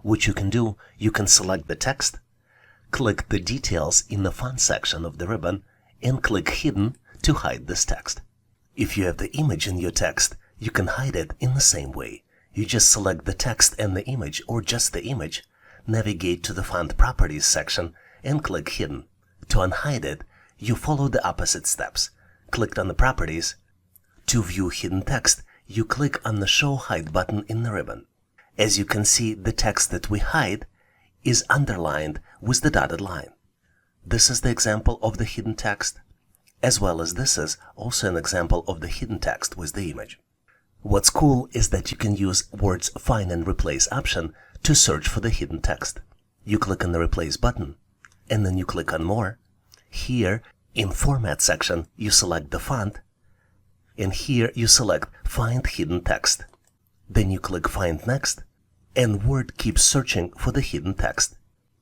What you can do, you can select the text, click the details in the font section of the ribbon, and click Hidden to hide this text. If you have the image in your text, you can hide it in the same way. You just select the text and the image, or just the image, navigate to the Font Properties section, and click Hidden. To unhide it, you follow the opposite steps. Click on the Properties. To view hidden text, you click on the Show Hide button in the ribbon. As you can see, the text that we hide is underlined with the dotted line. This is the example of the hidden text, as well as this is also an example of the hidden text with the image. What's cool is that you can use Word's Find and Replace option to search for the hidden text. You click on the Replace button, and then you click on More. Here, in Format section, you select the font, and here you select Find Hidden Text. Then you click Find Next, and Word keeps searching for the hidden text.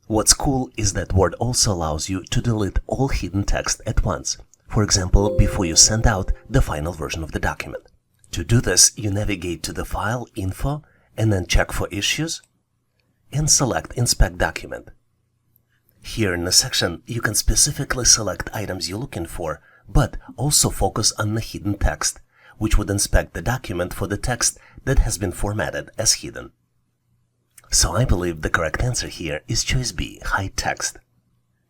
What's cool is that Word also allows you to delete all hidden text at once, for example, before you send out the final version of the document. To do this, you navigate to the File, Info, and then check for Issues, and select Inspect Document. Here in the section, you can specifically select items you're looking for, but also focus on the hidden text, which would inspect the document for the text that has been formatted as hidden. So I believe the correct answer here is choice B, Hide Text.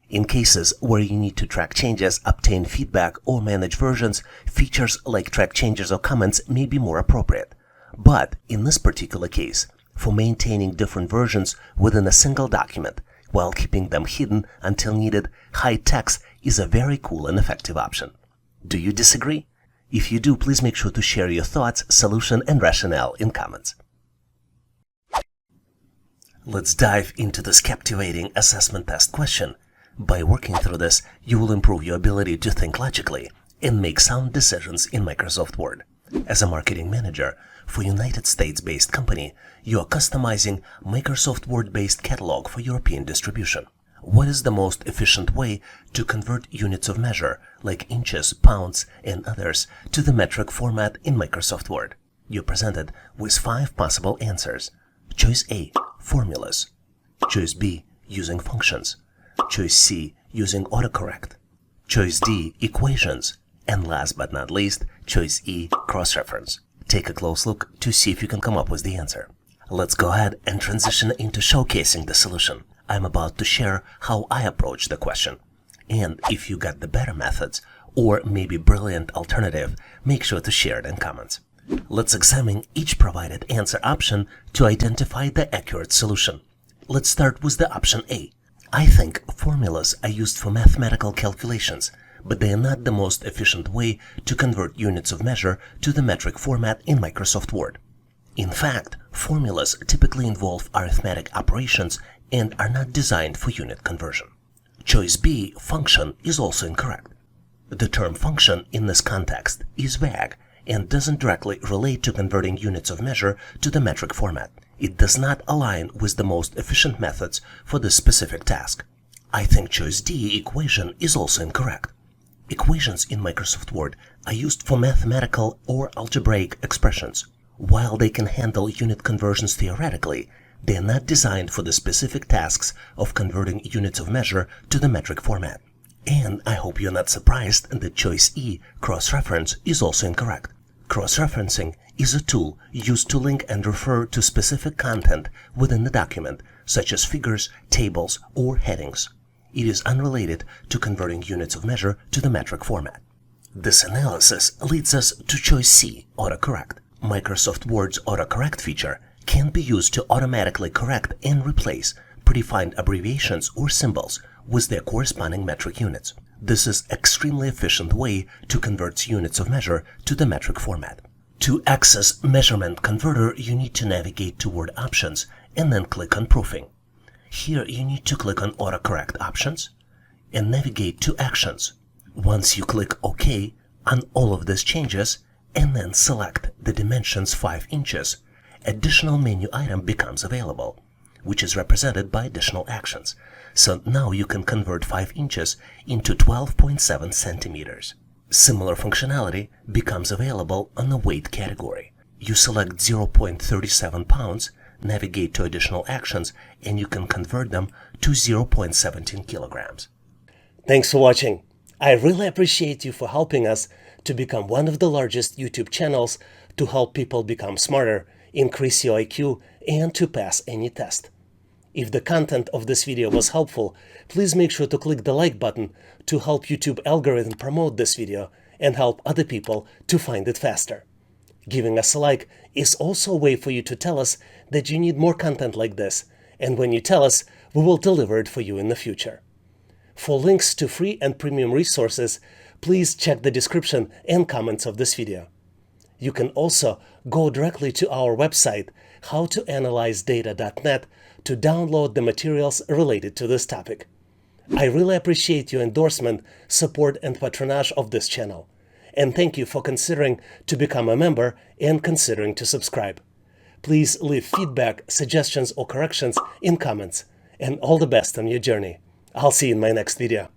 In cases where you need to track changes, obtain feedback, or manage versions, features like track changes or comments may be more appropriate. But in this particular case, for maintaining different versions within a single document, while keeping them hidden until needed, hide text is a very cool and effective option. Do you disagree? If you do, please make sure to share your thoughts, solution, and rationale in comments. Let's dive into this captivating assessment test question. By working through this, you will improve your ability to think logically and make sound decisions in Microsoft Word. As a marketing manager for a United States-based company, you are customizing Microsoft Word-based catalog for European distribution. What is the most efficient way to convert units of measure, like inches, pounds, and others, to the metric format in Microsoft Word? You're presented with 5 possible answers. Choice A, formulas. Choice B, using functions. Choice C, using autocorrect. Choice D, equations. And last but not least, choice E, cross-reference. Take a close look to see if you can come up with the answer. Let's go ahead and transition into showcasing the solution. I'm about to share how I approach the question. And if you got the better methods, or maybe brilliant alternative, make sure to share it in comments. Let's examine each provided answer option to identify the accurate solution. Let's start with the option A. I think formulas are used for mathematical calculations, but they are not the most efficient way to convert units of measure to the metric format in Microsoft Word. In fact, formulas typically involve arithmetic operations and are not designed for unit conversion. Choice B, function, is also incorrect. The term function in this context is vague and doesn't directly relate to converting units of measure to the metric format. It does not align with the most efficient methods for this specific task. I think choice D, equation, is also incorrect. Equations in Microsoft Word are used for mathematical or algebraic expressions. While they can handle unit conversions theoretically, they are not designed for the specific tasks of converting units of measure to the metric format. And I hope you're not surprised that choice E, cross-reference, is also incorrect. Cross-referencing is a tool used to link and refer to specific content within the document, such as figures, tables, or headings. It is unrelated to converting units of measure to the metric format. This analysis leads us to choice C, autocorrect. Microsoft Word's autocorrect feature can be used to automatically correct and replace predefined abbreviations or symbols with their corresponding metric units. This is an extremely efficient way to convert units of measure to the metric format. To access Measurement Converter, you need to navigate to Word Options and then click on Proofing. Here you need to click on Autocorrect Options and navigate to Actions. Once you click OK on all of these changes and then select the dimensions 5 inches, additional menu item becomes available, which is represented by additional actions. So now you can convert 5 inches into 12.7 centimeters. Similar functionality becomes available on the weight category. You select 0.37 pounds, navigate to additional actions, and you can convert them to 0.17 kilograms. Thanks for watching. I really appreciate you for helping us to become one of the largest YouTube channels to help people become smarter, increase your IQ, and to pass any test. If the content of this video was helpful, please make sure to click the like button to help YouTube algorithm promote this video and help other people to find it faster. Giving us a like is also a way for you to tell us that you need more content like this, and when you tell us, we will deliver it for you in the future. For links to free and premium resources, please check the description and comments of this video. You can also go directly to our website, howtoanalyzedata.net, to download the materials related to this topic. I really appreciate your endorsement, support, and patronage of this channel. And thank you for considering to become a member and considering to subscribe. Please leave feedback, suggestions, or corrections in comments. And all the best on your journey. I'll see you in my next video.